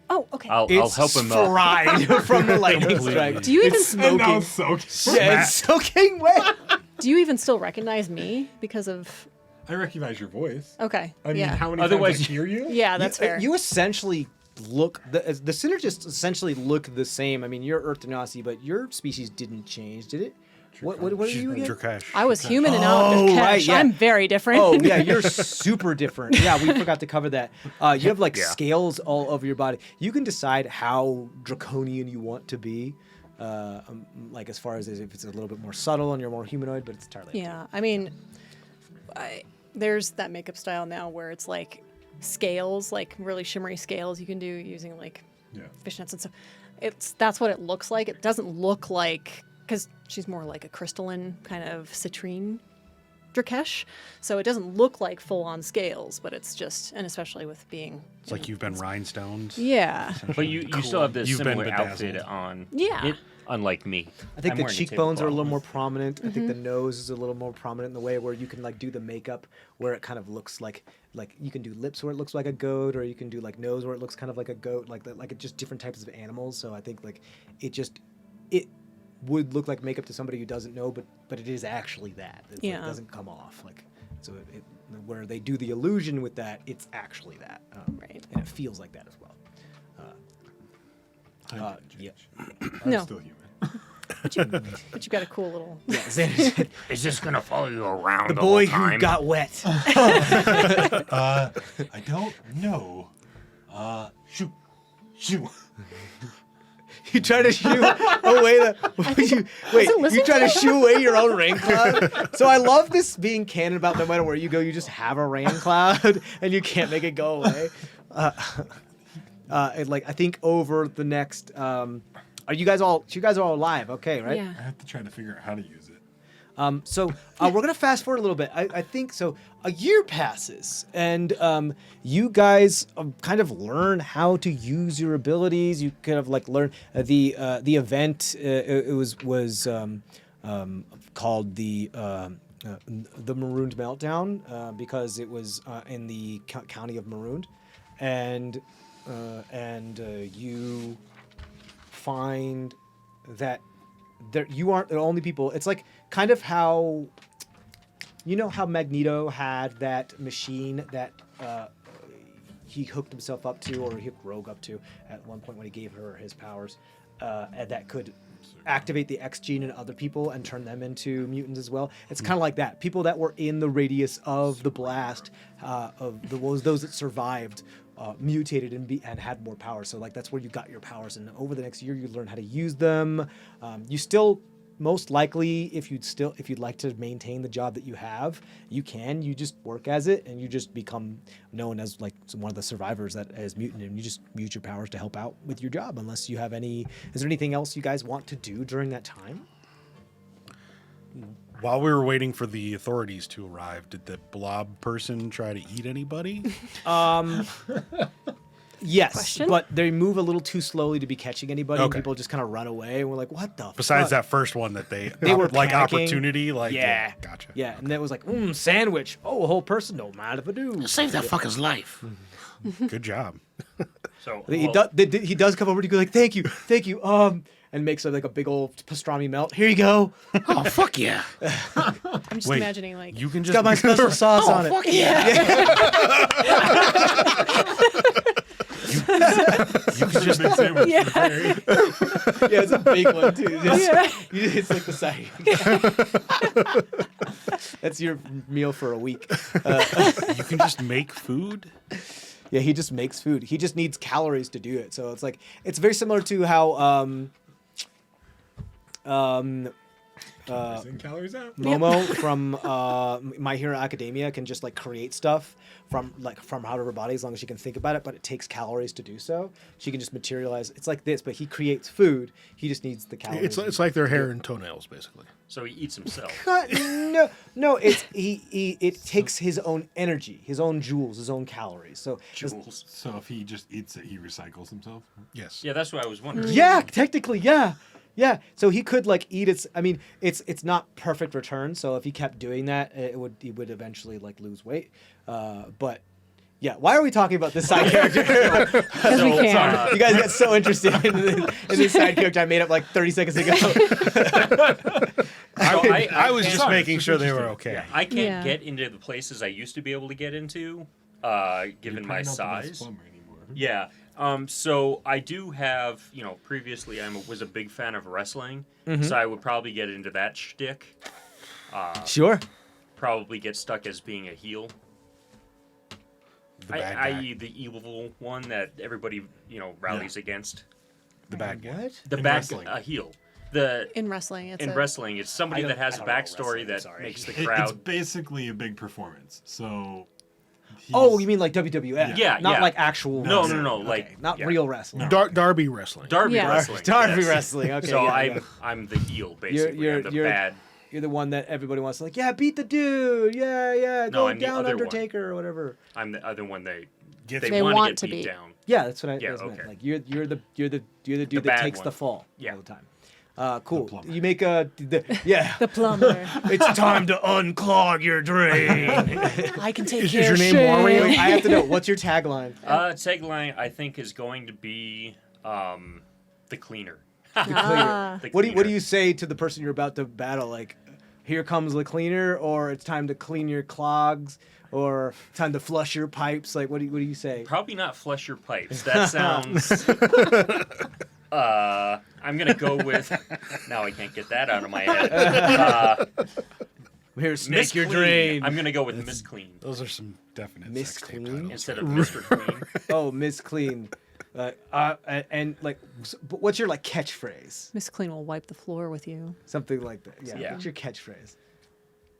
Oh, okay. I'll help him out. fried from the lightning strike. Do you even It's And now smoking. it's soaked. Yeah, it's soaking wet. do you even still recognize me because of? I recognize your voice. Okay. I mean, yeah. how many Otherwise- times I hear you? Yeah, that's fair. You essentially look the synergists essentially look the same. I mean, you're Earth Genasi, but your species didn't change, did it? What are you again? Drakesh. I was human and now I'm Oh, Drakesh. right, yeah. I'm very different. Oh yeah, you're super different. Yeah, we forgot to cover that. You have like Yeah. scales all over your body. You can decide how draconian you want to be. like as far as if it's a little bit more subtle and you're more humanoid, but it's entirely up to you. Yeah, I mean, there's that makeup style now where it's like scales, like really shimmery scales you can do using like fishnets and stuff. That's what it looks like. It doesn't look like, because she's more like a crystalline kind of citrine Drakesh, so it doesn't look like full-on scales, but it's just, and especially with being, It's like you've been rhinestoned. yeah, But you still have this You've been similar outfit bedazzled. on. Yeah. It, unlike me. I think I'm the wearing a cheekbones are a little tablecloth. more prominent. I think the nose is a little more prominent in the way where you can like do the makeup where it kind of looks like you can do lips where it looks like a goat, or you can do like nose where it looks kind of like a goat, like that, like it just different types of animals. So I think like it would look like makeup to somebody who doesn't know, but it is actually that. It's, Yeah. like, it doesn't come off like so. Where they do the illusion with that, it's actually that, Right. And it feels like that as well. I Yeah. I'm No. still human. but you got a cool little. Yeah, Xander said, Is this gonna follow you around the the boy whole who time? got wet. I don't know. Shoot. You try to shoo away the. You try to shoo away your own rain cloud. So I love this being canon about no matter where you go, you just have a rain cloud and you can't make it go away. And like I think over the next, are you guys all alive? Okay, right? Yeah. I have to try to figure out how to use it. So we're gonna fast forward a little bit. I think so. A year passes, and you guys kind of learn how to use your abilities. You kind of like learn the event. It was called the Marooned Meltdown because it was in the county of Marooned, and you find that you aren't the only people. It's like kind of how, you know how Magneto had that machine that he hooked himself up to, or he hooked Rogue up to at one point when he gave her his powers, and that could activate the X gene in other people and turn them into mutants as well. It's kind of like that. People that were in the radius of the blast, those that survived, mutated and had more power. So like that's where you got your powers, and over the next year you learn how to use them. You still most likely, if you'd like to maintain the job that you have, you can. You just work as it, and you just become known as like one of the survivors that is mutant, and you just use your powers to help out with your job. Unless you have any, is there anything else you guys want to do during that time? While we were waiting for the authorities to arrive, did the blob person try to eat anybody? Yes, Question? but they move a little too slowly to be catching anybody. And Okay. people just kind of run away, and we're like, "What the?" Besides fuck? that first one that they were like panicking. opportunity, like Yeah. gotcha. Yeah, and that was like, sandwich. Oh, a whole person. Don't mind if I do. Save that fucker's life. Good job. So He, well, he does come over to go like, thank you, and makes like a big old pastrami melt. Here you go. Oh, fuck yeah. I'm just Wait, imagining like You can It's just got my special sauce on it. Fuck yeah. You can just make sandwich. yeah. Yeah, it's a big one too. Yeah. It's like the side. That's your meal for a week. you can just make food. Yeah, he just makes food. He just needs calories to do it. So it's like it's very similar to how Send calories out. Momo from My Hero Academia can just like create stuff from out of her body as long as she can think about it, but it takes calories to do so. She can just materialize. It's like this, but he creates food. He just needs the calories. It's like their hair and toenails, basically. so he eats himself. No. It's it takes his own energy, his own joules, his own calories. So Jules. So if he just eats it, he recycles himself. Yes. Yeah, that's what I was wondering. yeah, technically, yeah. Yeah, so he could like eat its. I mean, it's not perfect return. So if he kept doing that, he would eventually like lose weight. But yeah, why are we talking about this side character? Because we can. You guys got so interested in this side character I made up like 30 seconds ago. I was just can't- making sure they were okay. Yeah, I can't Yeah. get into the places I used to be able to get into, given my You're probably not the best size. plumber anymore. Yeah. So I do have, previously I was a big fan of wrestling, so I would probably get into that shtick. Sure. Probably get stuck as being a heel, The bad guy. i.e. the evil one that everybody, rallies against. The bad guy. What? The In bad wrestling. a heel. In wrestling, it's it's somebody that has a backstory that makes the It's crowd. basically a big performance. So. Oh, you mean like WWF? Yeah, not yeah. like actual. No, wrestling. no, Okay, like not yeah. real wrestling. Darby wrestling. Darby Yeah. wrestling. Darby yes. wrestling. Okay, So yeah, I'm the heel basically. I'm the bad. You're the one that everybody wants to like. Yeah, beat the dude. Yeah, No, go I'm the down other one. Undertaker or whatever. I'm the other one they They want want to to get beat be. down. Yeah, that's what I Yeah, that's what I meant. okay. Like you're the dude that bad takes one. the fall Yeah. all the time. Cool. plumber. You make a the plumber. it's time to unclog your drain. I can take Is care your of name shit. Wario? Wait, I have to know what's your tagline. Tagline I think is going to be the cleaner. Ah. The What do you cleaner. say to the person you're about to battle? Like, here comes the cleaner, or it's time to clean your clogs, or time to flush your pipes. Like, what do you say? Probably not flush your pipes. That sounds. I'm gonna go with. Now I can't get that out of my head. Here, snake Miss your Clean. drain. I'm gonna go with Miss Clean Those are some definite Miss sex tape Clean? titles. instead of Mr. Clean. Oh, Miss Clean. And like, but what's your like catchphrase? Miss Clean will wipe the floor with you. Something like that. Yeah. Yeah. What's your catchphrase?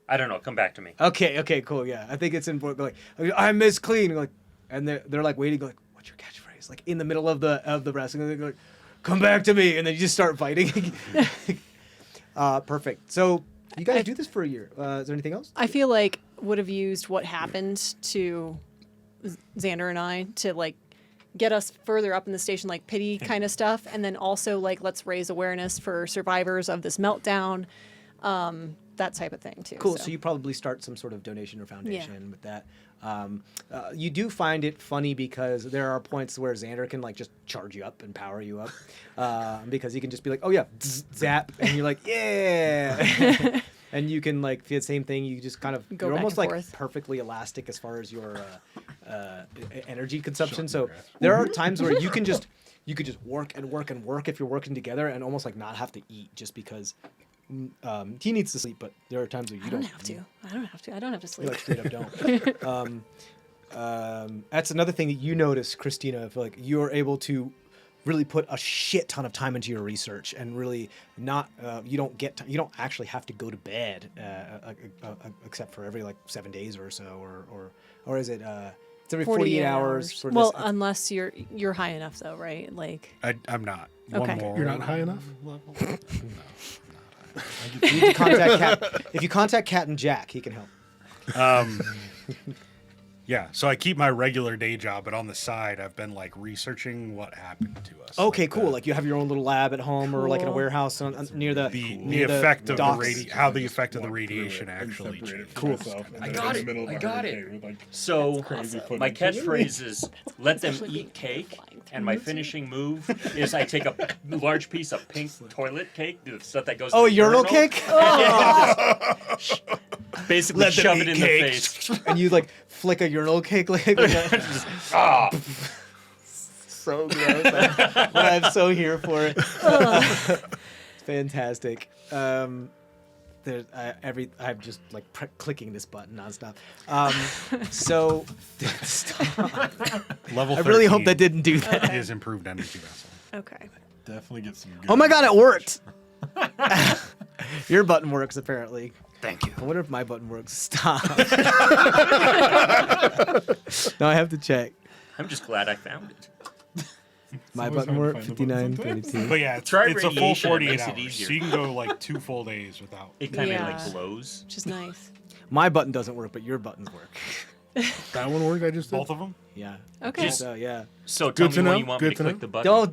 I don't know. Come back to me. Okay, cool. Yeah, I think it's important. Like, I'm Miss Clean. Like, and they're like waiting. Like, what's your catchphrase? Like in the middle of the wrestling, they're like, come back to me, and then you just start fighting. Perfect. So you guys do this for a year. Is there anything else? I feel like would have used what happened to Xander and I to like get us further up in the station, like pity kind of stuff, and then also like let's raise awareness for survivors of this meltdown, that type of thing too. Cool. So you probably start some sort of donation or foundation with that. You do find it funny because there are points where Xander can like just charge you up and power you up, because he can just be like, "Oh yeah, zap," and you're like, "Yeah," and you can like the same thing. You just kind of Go you're back almost and like forth. perfectly elastic as far as your energy consumption. So there are times where you could just work and work and work if you're working together and almost like not have to eat just because. He needs to sleep, but there are times where you I don't have to. I don't have to. I don't have to You sleep. like straight up don't. That's another thing that you notice, Christina. I feel like you're able to really put a shit ton of time into your research and really not. You don't actually have to go to bed, except for every like 7 days or so, or is it? It's every 48 hours. For Well, this. unless you're high enough though, right? Like I'm not. Okay. One more. You're not high enough? You need to contact Cat. If you contact Cat and Jack, he can help. Yeah, so I keep my regular day job, but on the side, I've been like researching what happened to us. Okay, Like, cool. Like you have your own little lab at home, or like in a Cool. warehouse near the the effect of docks. how the effect of the radiation actually changes. Cool. I got it. I got it. So my catchphrase is "Let them eat cake," and my finishing move is I take a large piece of pink toilet cake, the stuff that goes. Oh, in the urinal urinal, cake? Basically, Let them shove eat it in the cakes. face. And you like flick a urinal cake like that. Ah, So gross. But I'm so here for it. It's fantastic. I'm just like clicking this button nonstop. So stop. Level I really hope 13 that didn't do that. is improved energy vessel. okay. Definitely get some. Good Oh my god, it worked. Your button works apparently. thank you. I wonder if my button works. Stop. No, I have to check. I'm just glad I found it. My always button hard to worked. find the buttons 59, sometimes. 32. But yeah, it's, Try it's a full radiation, it 48 makes it hours. easier. So you can go like 2 full days without. It kind of Yeah. like glows. Which is nice. My button doesn't work, but your buttons work. That one worked. I just did. Both of them? Yeah. Okay. Just- So yeah. So tell Good me to when know, you want good me to to click know. the button.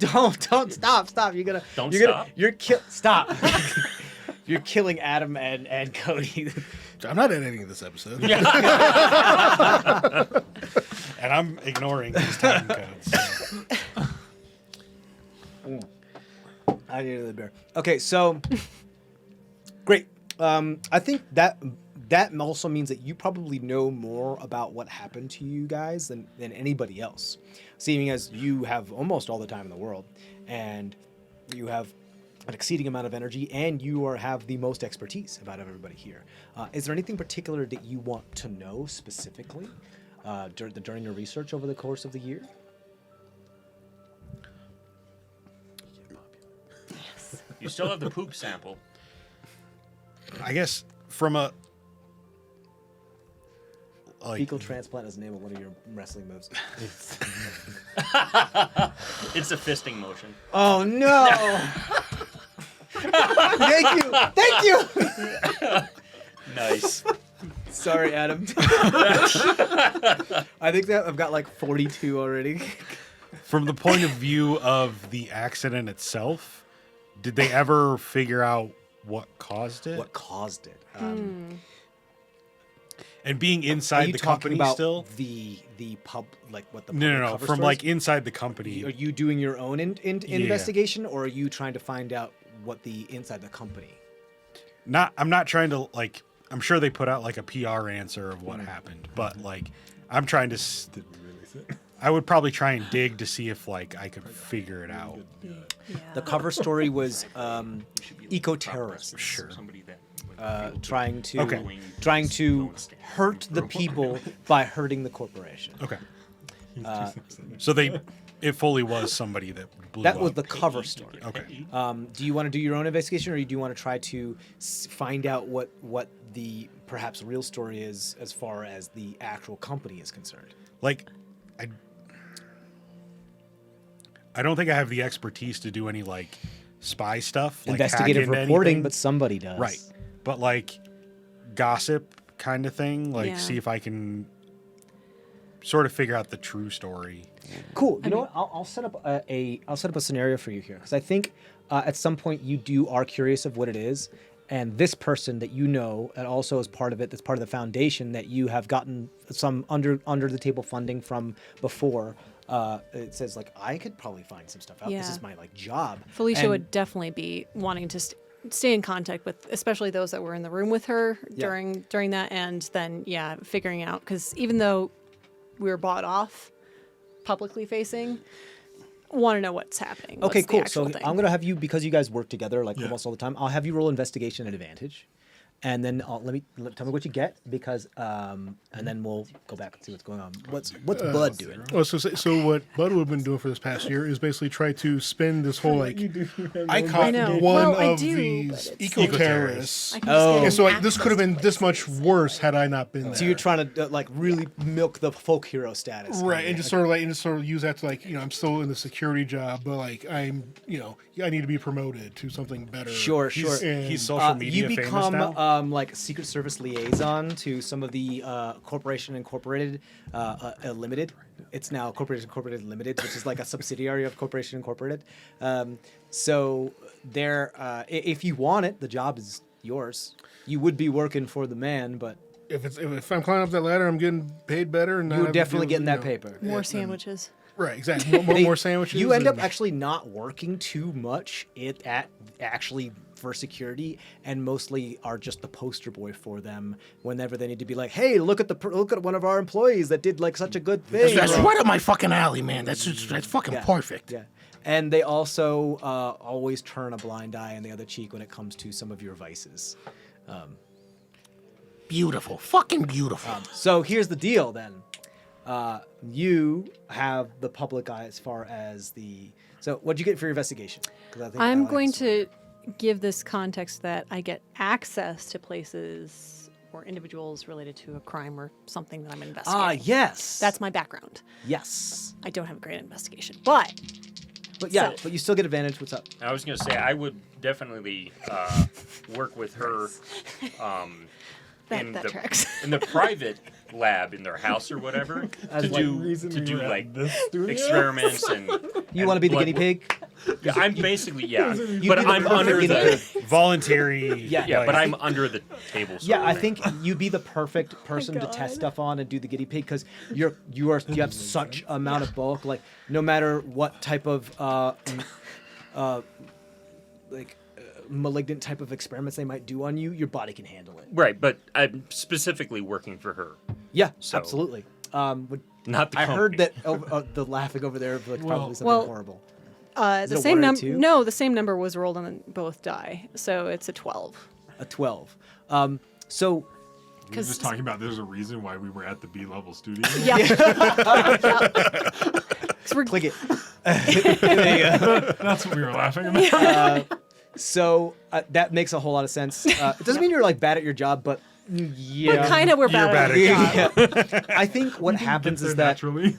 Don't stop. You're gonna. Don't you're stop? Stop. You're killing Adam and Cody. I'm not editing this episode. And I'm ignoring these time codes. so. I need another bear. Okay, so great. I think that also means that you probably know more about what happened to you guys than anybody else, seeing as you have almost all the time in the world, and you have an exceeding amount of energy, and you have the most expertise about everybody here. Is there anything particular that you want to know specifically during your research over the course of the year? You still have the poop sample. I guess from a Fecal transplant is the name of one of your wrestling moves. It's a fisting motion. Oh no! Thank you. Nice. Sorry, Adam. I think that I've got like 42 already. from the point of view of the accident itself, did they ever figure out what caused it? What caused it? And being Are inside you the talking company about still? the pub, like what the No. cover From stories? like inside the company. Are you doing your own investigation, or are you trying to find out what the inside the company? I'm not trying to like. I'm sure they put out like a PR answer of what happened, but like, I'm trying to. I would probably try and dig to see if like I could figure it out. The cover story was eco-terrorists. Sure. Somebody that Trying to Okay. hurt the people by hurting the corporation. Okay. So it fully was somebody that blew That was up. the cover story. Okay. Do you want to do your own investigation, or do you want to try to find out what the perhaps real story is as far as the actual company is concerned? Like, I don't think I have the expertise to do any like spy stuff, like Investigative hack into reporting, anything. but somebody does. Right. But like gossip kind of thing, like Yeah. see if I can sort of figure out the true story. Cool. You know what? I'll set up I'll set up a scenario for you here, because I think at some point you are curious of what it is, and this person that you know, and also as part of it, that's part of the foundation that you have gotten some under the table funding from before. It says like I could probably find some stuff out. This Yeah. is my like job. Felicia And- would definitely be wanting to stay in contact with, especially those that were in the room with her during that, and then figuring out, because even though we were bought off, publicly facing, want to know what's happening. Okay, what's the cool. actual So thing. I'm gonna have you, because you guys work together like almost all the time. I'll have you roll investigation at advantage, and then tell me what you get, because and then we'll go back and see what's going on. What's Bud doing? Well, so what Bud would have been doing for this past year is basically try to spin this whole like I caught know. one Well, I of do, these but it's- eco-terrorists. I can just get And so like an this could have been this much worse had I not been there. So you're trying to like really milk the folk hero status, Right, and just sort of use that to like, I'm still in the security job, but like I'm, I need to be promoted to something better. Sure. And- He's social media You become famous now. like Secret Service liaison to some of the Corporation Incorporated Limited. It's now Corporation Incorporated Limited, which is like a subsidiary of Corporation Incorporated. So there, if you want it, the job is yours. You would be working for the man, but if I'm climbing up that ladder, I'm getting paid better, and not you're having to definitely deal getting with, that paper. more sandwiches. Right, exactly. More sandwiches. You end up and- actually not working too much actually for security, and mostly are just the poster boy for them whenever they need to be like, hey, look at one of our employees that did like such a good thing. That's right up my fucking alley, man. That's fucking perfect. Yeah. And they also always turn a blind eye on the other cheek when it comes to some of your vices. Beautiful, fucking beautiful. So here's the deal then. You have the public eye as far as the... So what'd you get for your investigation? 'Cause I think I I'm like going this one. to give this context that I get access to places or individuals related to a crime or something that I'm investigating. Ah, yes. That's my background. Yes. I don't have a great investigation, but But yeah, So- but you still get advantage. What's up? I was gonna say I would definitely work with her that tracks. in the private lab in their house or whatever As to like do like experiments and You want to be the blood guinea work. pig? Yeah, I'm basically but be the I'm perfect under guinea the pig. Voluntary. Yeah, but I'm under the table. Sort Yeah, of I thing. think you'd be the perfect person to test stuff on and do the guinea pig, because you have such amount of bulk. Like no matter what type of malignant type of experiments they might do on you, your body can handle it. Right, but I'm specifically working for her, Yeah, So- absolutely. not the I heard company. that the laughing over there like probably something Well- horrible. The it a same one or a number. two? No, the same number was rolled on both die, so it's a 12. A 12. So We were just talking about there's a reason why we were at the B-level studio. Yeah. So we're click it. That's what we were laughing about. So that makes a whole lot of sense. It doesn't mean you're like bad at your job, but yeah, But kind of we're You're bad at bad it. at Yeah. I think what happens Get is there that naturally.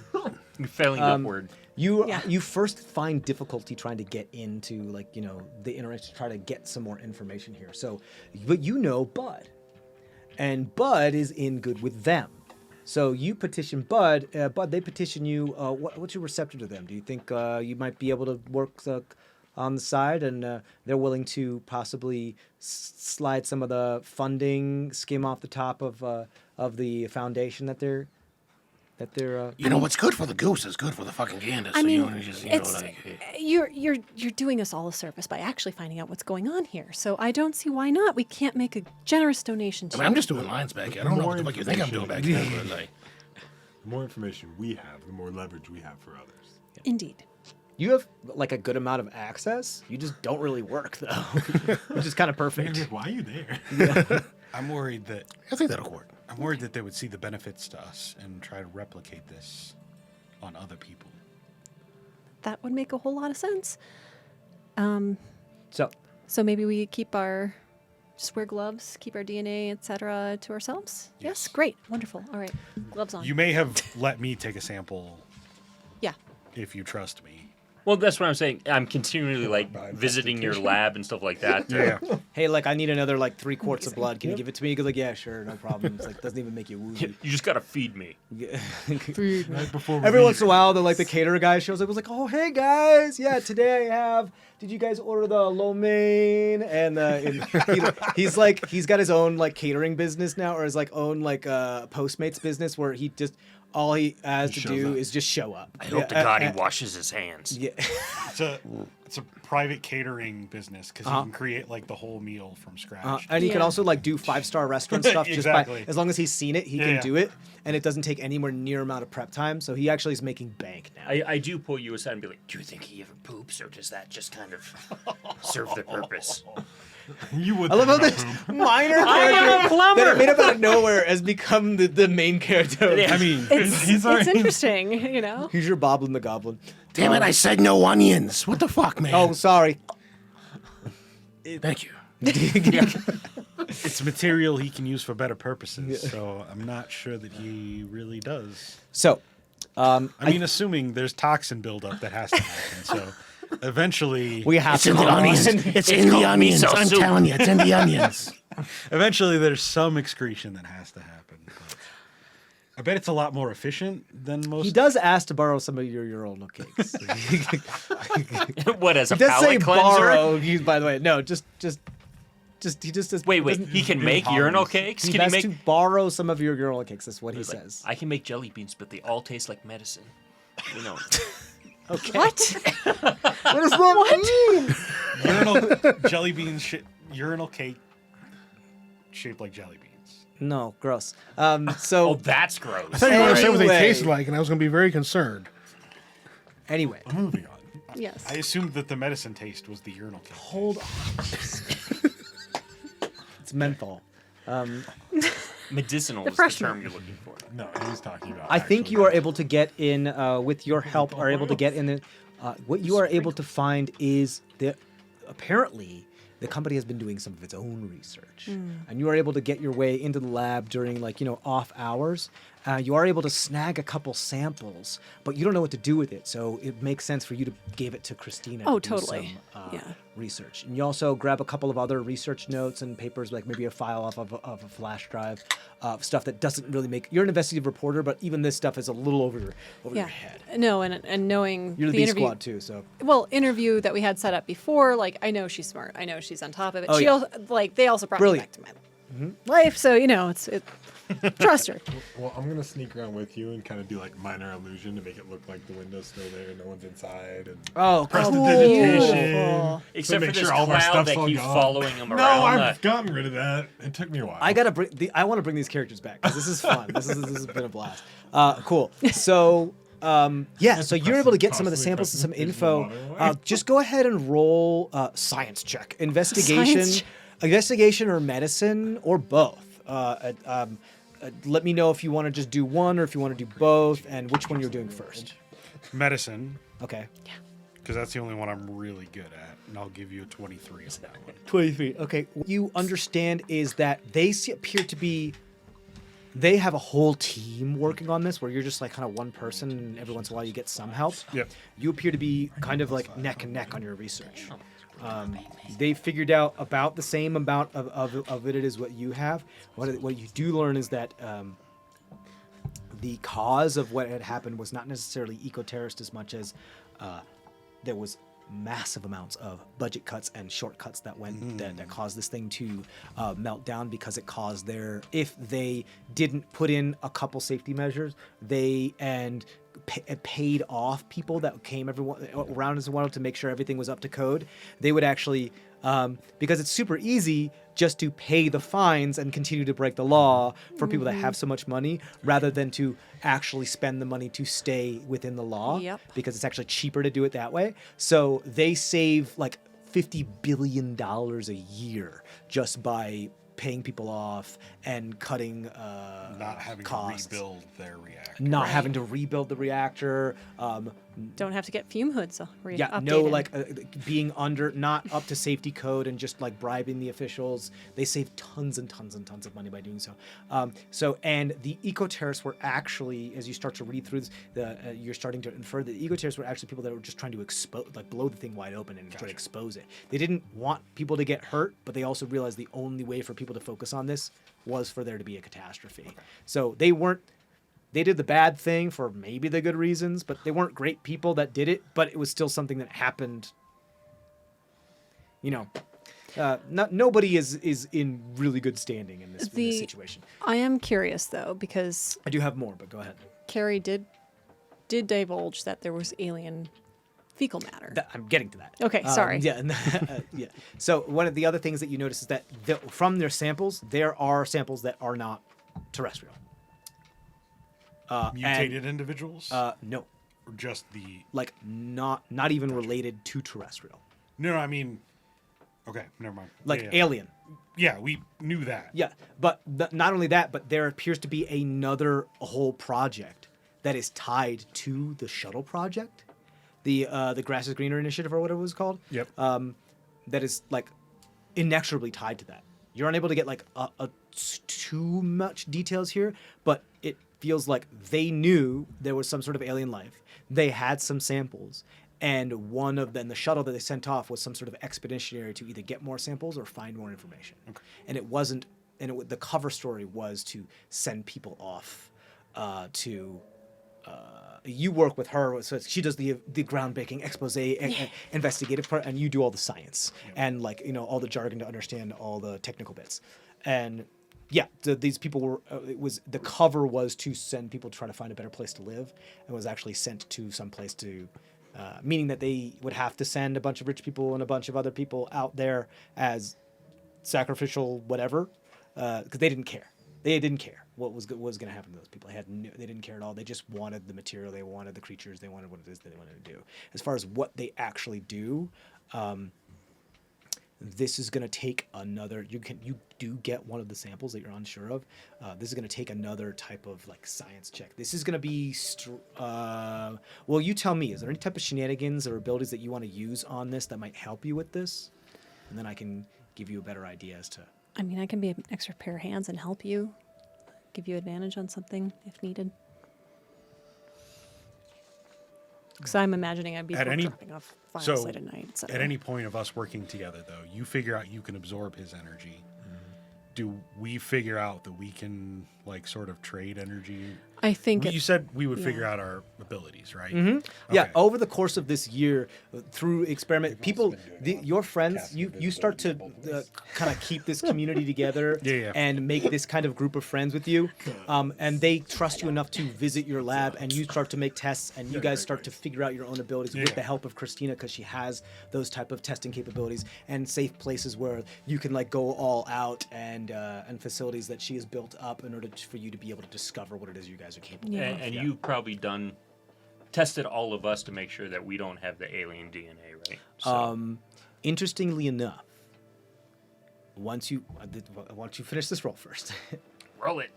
You're failing upward. you first find difficulty trying to get into like the interaction to try to get some more information here. So, but Bud, and Bud is in good with them. So you petition Bud. Bud, they petition you. What's your reception to them? Do you think you might be able to work on the side, and they're willing to possibly slide some of the funding, skim off the top of the foundation that they're what's good for the goose is good for the fucking gander. I so mean, it's you're doing us all a service by actually finding out what's going on here. So I don't see why not. We can't make a generous donation to I mean, I'm just doing lines back here. I don't know what the fuck you think I'm doing back here. But like, The more information we have, the more leverage we have for others. Indeed. You have like a good amount of access. You just don't really work though, which is kind of perfect. Why are you there? I'm worried that I think that'll work. I'm worried that they would see the benefits to us and try to replicate this on other people. That would make a whole lot of sense. So So maybe we keep just wear gloves, keep our DNA, etc. to ourselves? Yes. Great. Wonderful. All right. Gloves on. You may have let me take a sample Yeah. if you trust me. Well, that's what I'm saying. I'm continually like visiting your lab and stuff like that. Yeah. hey, like I need another like 3 quarts of blood. Can you give it to me? You go like, yeah, sure, no problem. It's like doesn't even make you woozy. You just gotta feed me. Right before we Every leave. once in a while, the caterer guy shows up. Was like, oh hey guys, yeah, today I have. Did you guys order the lo mein? And he's like he's got his own like catering business now, or his like own like Postmates business where he just all he has to shows do up. is just show up. I hope to God he washes his hands. Yeah. It's a private catering business because you can create like the whole meal from scratch. And he can Yeah. also like do 5-star restaurant stuff just by Exactly. as long as he's seen it, he can Yeah. do it, and it doesn't take anywhere near amount of prep time. So he actually is making bank now. I do pull you aside and be like, do you think he ever poops, or does that just kind of serve the purpose? You would I love how think this about poop. minor I'm a character plumber! that made up out of nowhere has become the main character. Yeah. I mean, He's It's interesting, you know? He's your Boblin the Goblin. Damn it! I said no onions. What the fuck, man? Oh, sorry. Thank you. it's material he can use for better purposes. So I'm not sure that he really does. So, I mean, assuming there's toxin buildup that has to happen. So eventually, we have It's to in the move on. onions. It's in the called onions. miso I'm soup. telling you, it's in the onions. eventually there's some excretion that has to happen. But I bet it's a lot more efficient than most. He does ask to borrow some of your urinal cakes. What, as a He does say palate cleanser? borrow. By the way, no, just he just says. Wait, doesn't- he can make urinal cakes? He Can has he make... to borrow some of your urinal cakes. That's what he He's like, says. I can make jelly beans, but they all taste like medicine. You know. Okay. What? What does that mean? urinal jelly beans, urinal cake shaped like jelly beans. No, gross. Oh, So that's gross. I thought you were going to say what they Anyway. tasted like, and I was going to be very concerned. anyway, Moving on. Yes. I assumed that the medicine taste was the urinal cake. hold on. It's menthol. Medicinal is the freshman. term you're looking for. No, he's talking about. I think actual you are able to get in with your help. Are able to get in. What you are able to find is that apparently the company has been doing some of its own research, and you are able to get your way into the lab during off hours. You are able to snag a couple samples, but you don't know what to do with it. So it makes sense for you to give it to Christina. Oh, to do totally. some, Yeah. research. And you also grab a couple of other research notes and papers, like maybe a file off of a flash drive, stuff that doesn't really make. You're an investigative reporter, but even this stuff is a little over your Yeah. head. No, and knowing You're the the B interview. squad too, so Interview that we had set up before, like I know she's smart. I know she's on top of it. Oh, she yeah. also, they also brought Brilliant. me back to my life, so trust her. Well, I'm gonna sneak around with you and kind of do like minor illusion to make it look like the window's still there, no one's inside, and Beautiful. Except make for this sure all of our cloud stuff's that all keeps gone. following him no, around. I've gotten rid of that. It took me a while. I want to bring these characters back because this is fun. this has been a blast. Cool. So. So you're able to get some of the samples and some info. Just go ahead and roll science check, investigation or medicine or both. Let me know if you want to just do one or if you want to do both, and which one you're doing first. Medicine. Okay. Because that's the only one I'm really good at, and I'll give you a 23 on that one. 23. Okay. What you understand is that appear to be. They have a whole team working on this, where you're just like kind of one person, and every once in a while you get some help. Yep. You appear to be kind of like neck and neck on your research. They figured out about the same amount of it as what you have. What you do learn is that the cause of what had happened was not necessarily eco-terrorist as much as there was massive amounts of budget cuts and shortcuts that went that caused this thing to melt down, because it caused if they didn't put in a couple safety measures, paid off people that came everyone around as well to make sure everything was up to code. They would actually because it's super easy just to pay the fines and continue to break the law for people that have so much money, rather than to actually spend the money to stay within the law. Yep. Because it's actually cheaper to do it that way. So they save like $50 billion a year just by paying people off and cutting Not having costs. to rebuild their reactor. Not having to rebuild the reactor. Don't have to get fume hoods. Being not up to safety code and just like bribing the officials. They save tons and tons and tons of money by doing so. And the eco-terrorists were actually, as you start to read through this, you're starting to infer that the eco-terrorists were actually people that were just trying to blow the thing wide open and try to expose it. They didn't want people to get hurt, but they also realized the only way for people to focus on this was for there to be a catastrophe. So they did the bad thing for maybe the good reasons, but they weren't great people that did it, but it was still something that happened. Nobody is in really good standing in this situation. I am curious though, because I do have more, but go ahead. Carrie did divulge that there was alien fecal matter. I'm getting to that. Okay, sorry. Yeah. So one of the other things that you notice is that from their samples, there are samples that are not terrestrial. Mutated individuals? No. Or just the... Like, not even related to terrestrial. No, I mean... Okay, never mind. Like alien. Yeah, we knew that. Yeah, but not only that, but there appears to be another whole project that is tied to the shuttle project. The Grass is Greener initiative, or whatever it was called. Yep. That is, like, inexorably tied to that. You're unable to get, like, too much details here, but it feels like they knew there was some sort of alien life. They had some samples, and one of them, the shuttle that they sent off, was some sort of expeditionary to either get more samples or find more information. Okay. And it wasn't, the cover story was to send people off to. You work with her, so she does the groundbreaking expose investigative part, and you do all the science and all the jargon to understand all the technical bits. And yeah, these people were. The cover was to send people to try to find a better place to live, and was actually sent to some place to, meaning that they would have to send a bunch of rich people and a bunch of other people out there as sacrificial whatever, because they didn't care. They didn't care what was going to happen to those people. They didn't care at all. They just wanted the material. They wanted the creatures. They wanted what it is that they wanted to do. As far as what they actually do, this is going to take another. You do get one of the samples that you're unsure of. This is going to take another type of like science check. This is going to be. Well, you tell me. Is there any type of shenanigans or abilities that you want to use on this that might help you with this? And then I can give you a better idea as to. I mean, I can be an extra pair of hands and help you, give you advantage on something if needed. Because I'm imagining I'd be dropping off files late at night. So. At any point of us working together, though, you figure out you can absorb his energy. Do we figure out that we can like sort of trade energy? I think you said we would figure out our abilities, right? Mm-hmm. Okay. Yeah, over the course of this year, through experiment, your friends, you start to kind of keep this community together and make this kind of group of friends with you, and they trust you enough to visit your lab, and you start to make tests, and you guys start to figure out your own abilities with the help of Christina, because she has those type of testing capabilities and safe places where you can like go all out, and facilities that she has built up in order for you to be able to discover what it is you guys are capable of. And you've probably tested all of us to make sure that we don't have the alien DNA, right? So. Interestingly enough, once you finish this roll first. Roll it.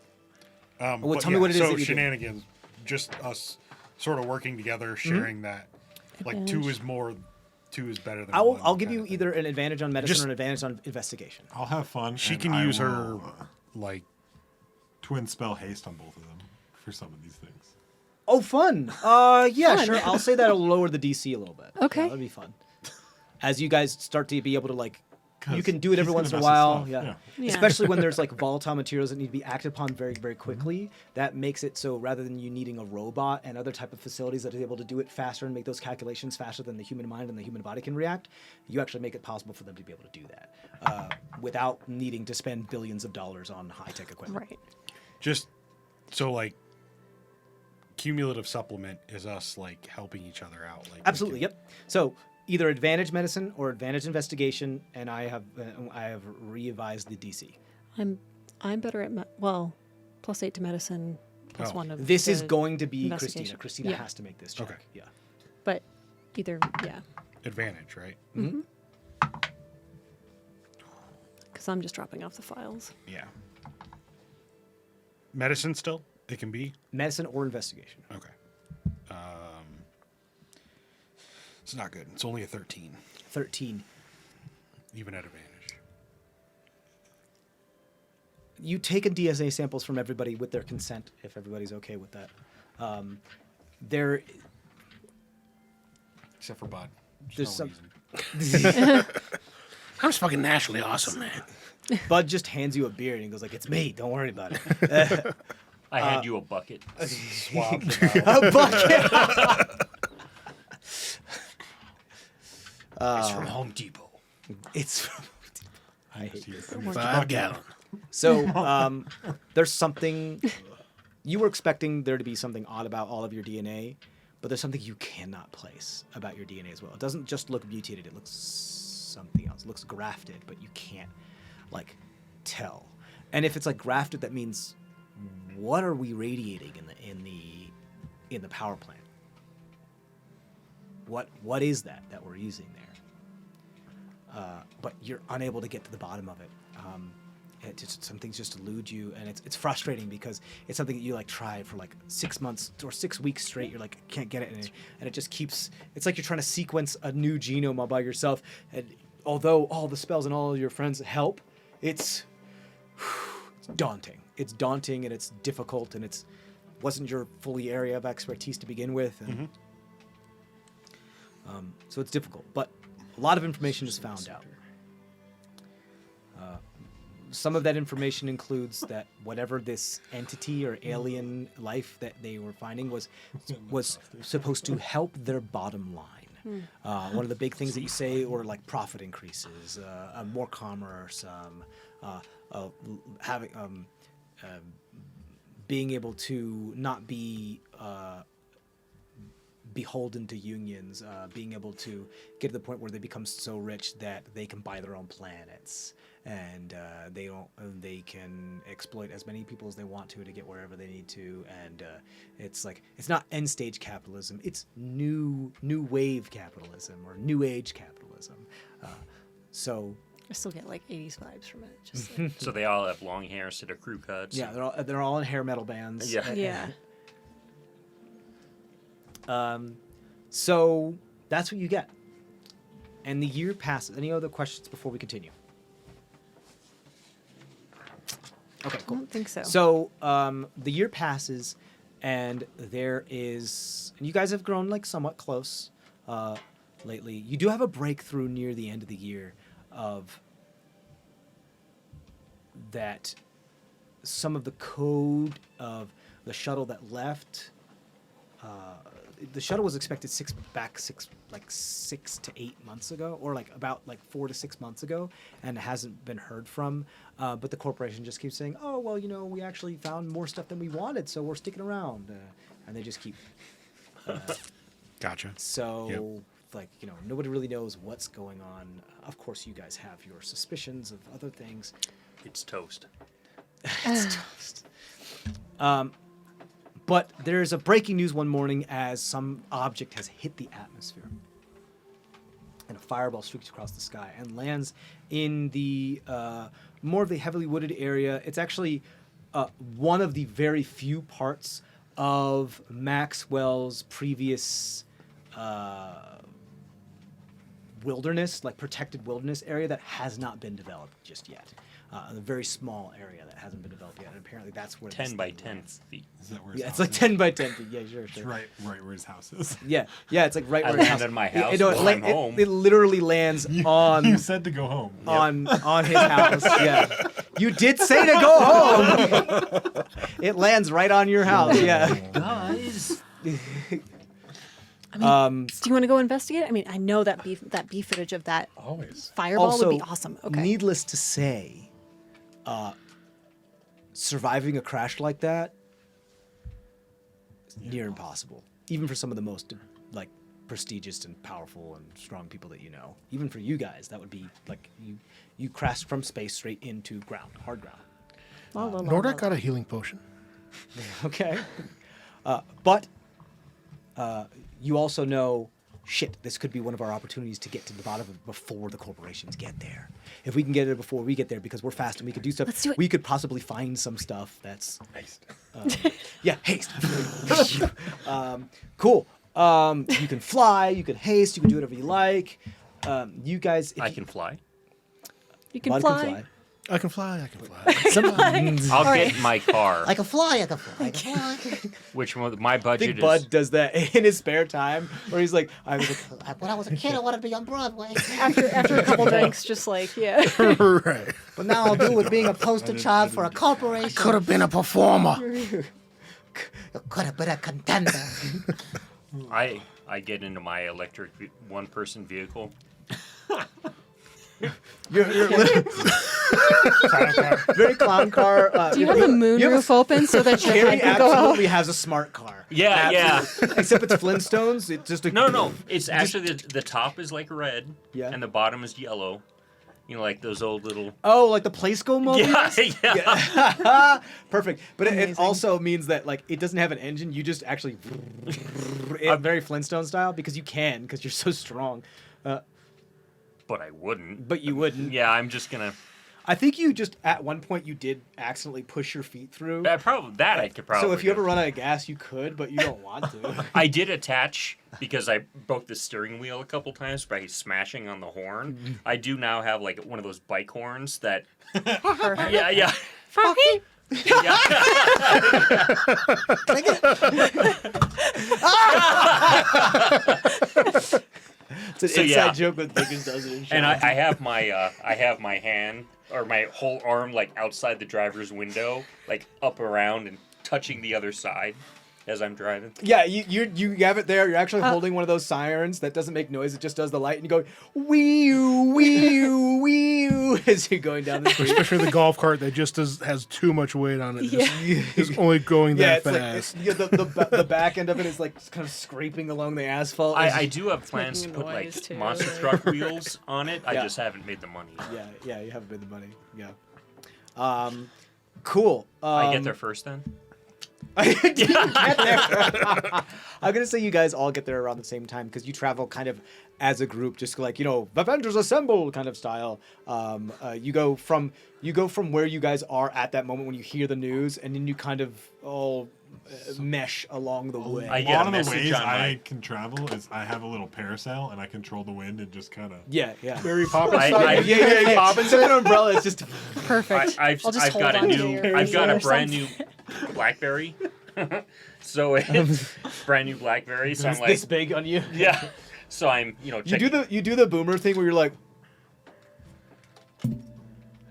Well, tell me what it is. So that you shenanigans, just us sort of working together, sharing that Like two is better than I'll one. give you kinda thing. either an advantage on medicine Just- or an advantage on investigation. I'll have fun. She and can I use will, her like twin spell haste on both of them for some of these things. Oh, fun. Yeah, Fun. sure. I'll say that'll lower the DC a little bit. Okay. Yeah, that'd be fun. As you guys start to be able to like, you 'Cause can do it every he's once in a gonna mess while. us Yeah. up, Yeah. Especially when there's like volatile materials that need to be acted upon very, very quickly. That makes it so rather than you needing a robot and other type of facilities that are able to do it faster and make those calculations faster than the human mind and the human body can react, you actually make it possible for them to be able to do that without needing to spend billions of dollars on high-tech equipment. Right. just so like cumulative supplement is us like helping each other out. Like we Absolutely. can- Yep. So either advantage medicine or advantage investigation, and I have revised the DC. I'm better at +8 to medicine, plus Oh. 1 of This is the going to be investigation. Christina. Christina Yeah. has to make this check. Okay. Yeah. But either Advantage, right? because I'm just dropping off the files. Yeah. Medicine still? It can be? Medicine or investigation. Okay. It's not good. It's only a 13, 13. even at advantage. You take a DSA samples from everybody with their consent, if everybody's okay with that. There, Except for Bud. There's no some- reason. I'm just fucking naturally awesome, man. Bud just hands you a beer and he goes like, "It's me. Don't worry about it." I hand you a bucket. Swab them out. A bucket. It's from Home Depot. It's. I hate this. 5 gallon. So there's something you were expecting there to be something odd about all of your DNA, but there's something you cannot place about your DNA as well. It doesn't just look mutated; it looks something else. It looks grafted, but you can't like tell. And if it's like grafted, that means what are we radiating in the power plant? What is that we're using there? But you're unable to get to the bottom of it. Some things just elude you, and it's frustrating because it's something that you like try for like 6 months or 6 weeks straight. You're like can't get it, and it just keeps. It's like you're trying to sequence a new genome all by yourself. And although all the spells and all of your friends help, it's daunting. It's daunting and it's difficult, and it's wasn't your fully area of expertise to begin with, and so it's difficult. But a lot of information is found out. Some of that information includes that whatever this entity or alien life that they were finding was supposed to help their bottom line. One of the big things that you say were like profit increases, more commerce, having being able to not be beholden to unions, being able to get to the point where they become so rich that they can buy their own planets, and they can exploit as many people as they want to get wherever they need to. And it's like it's not end stage capitalism; it's new wave capitalism or new age capitalism. So I still get like 80s vibes from it. Just like, So they all have long hair instead of crew cuts. yeah, they're all in hair metal bands. Yeah. yeah. So that's what you get. And the year passes. Any other questions before we continue? Okay, I cool. don't think so. So the year passes, and there is, and you guys have grown like somewhat close lately. You do have a breakthrough near the end of the year of that some of the code of the shuttle that left. The shuttle was expected 6 to 8 months ago, or like about 4 to 6 months ago, and hasn't been heard from. But the corporation just keeps saying, "Oh well, we actually found more stuff than we wanted, so we're sticking around," and they just keep. Gotcha. So, nobody really knows what's going on. Of course, you guys have your suspicions of other things. It's toast. It's toast. But there's a breaking news one morning as some object has hit the atmosphere. And a fireball streaks across the sky and lands in the more of the heavily wooded area. It's actually one of the very few parts of Maxwell's previous wilderness, like protected wilderness area that has not been developed just yet. A very small area that hasn't been developed yet, and apparently that's where 10 this by thing 10 lands. feet. Is that where his Yeah, it's house like is? 10 by 10 feet. Yeah, sure. It's right where his house is. Yeah, it's like right I where his land house. on my house No, while I'm home. It literally lands on You said to go home. on his house. Yeah, you did say to go home. It lands right on your house. Yeah. Guys. Do you want to go investigate it? I mean, I know that beef footage of that Always. fireball Also, would be awesome. Okay. needless to say, surviving a crash like that is near impossible. Even for some of the most like prestigious and powerful and strong people that you know. Even for you guys, that would be like you crashed from space straight into ground, hard ground. Nordak got a healing potion. Okay. But you also know, shit, this could be one of our opportunities to get to the bottom of it before the corporations get there. If we can get it before we get there, because we're fast and we could do stuff, Let's do it. we could possibly find some stuff that's... yeah, haste. Cool. You can fly, you can haste, you can do whatever you like. You guys... if I you- can fly. You can Bud fly. I can fly. I can fly. I'll right. get my car. I can fly. I can fly. I can fly. Which one? My budget Big is. Bud does that in his spare time, where he's like, I was like, When I was a kid, I wanted to be on Broadway. After a couple drinks, just like, yeah. Right. But now I'll do with being a poster child for a corporation. Could have been a performer. You could have been a contender. I get into my electric one-person vehicle. you're very clown car. Do you have the moonroof open so that your Carrie head can go out? absolutely has a smart car. Yeah, Absolutely. Except it's Flintstones. It's just a No. It's actually the top is like red, Yeah. and the bottom is yellow. You know, like those old little. Oh, like the Playsko movie. Yeah. Perfect. But it Amazing. also means that like it doesn't have an engine. You just actually very Flintstone style because you can because you're so strong. But I wouldn't. But you wouldn't. Yeah, I'm just gonna. I think you just at one point you did accidentally push your feet through. I could probably. So if you do. ever run out of gas, you could, but you don't want to. I did attach because I broke the steering wheel a couple times by smashing on the horn. I do now have like one of those bike horns that. Perfect. Yeah. Yeah. It's an So, inside yeah. joke with Dickens does it. In And Shadow. I have my hand or my whole arm like outside the driver's window, like up around and touching the other side as I'm driving. Yeah, you have it there. You're actually holding one of those sirens that doesn't make noise. It just does the light, and you go wee-oo, wee-oo, wee-oo as you're going down the street. Especially the golf cart that just has too much weight on it. Yeah. It's only going Yeah, that it's fast. like the back end of it is like kind of scraping along the asphalt. I do have plans to making a put like noise, too. monster truck wheels on it. I Yeah. just haven't made the money yet. Yeah, you haven't made the money. Yeah. Cool. I get there first then. You get there. I'm gonna say you guys all get there around the same time because you travel kind of as a group, just like Avengers Assemble kind of style. You go from where you guys are at that moment when you hear the news, and then you kind of all mesh along the way. I get a One of the message ways on my. I can travel is I have a little parasail and I control the wind and just kind of. Yeah. Mary Poppins. I- Yeah. Instead of an umbrella, it's just Perfect. I've I'll just hold got a on to new. your I've got ear a or brand new something. BlackBerry. So it's brand new BlackBerry. So I'm it's like, this big on you. yeah. So I'm, checking, You do the boomer thing where you're like,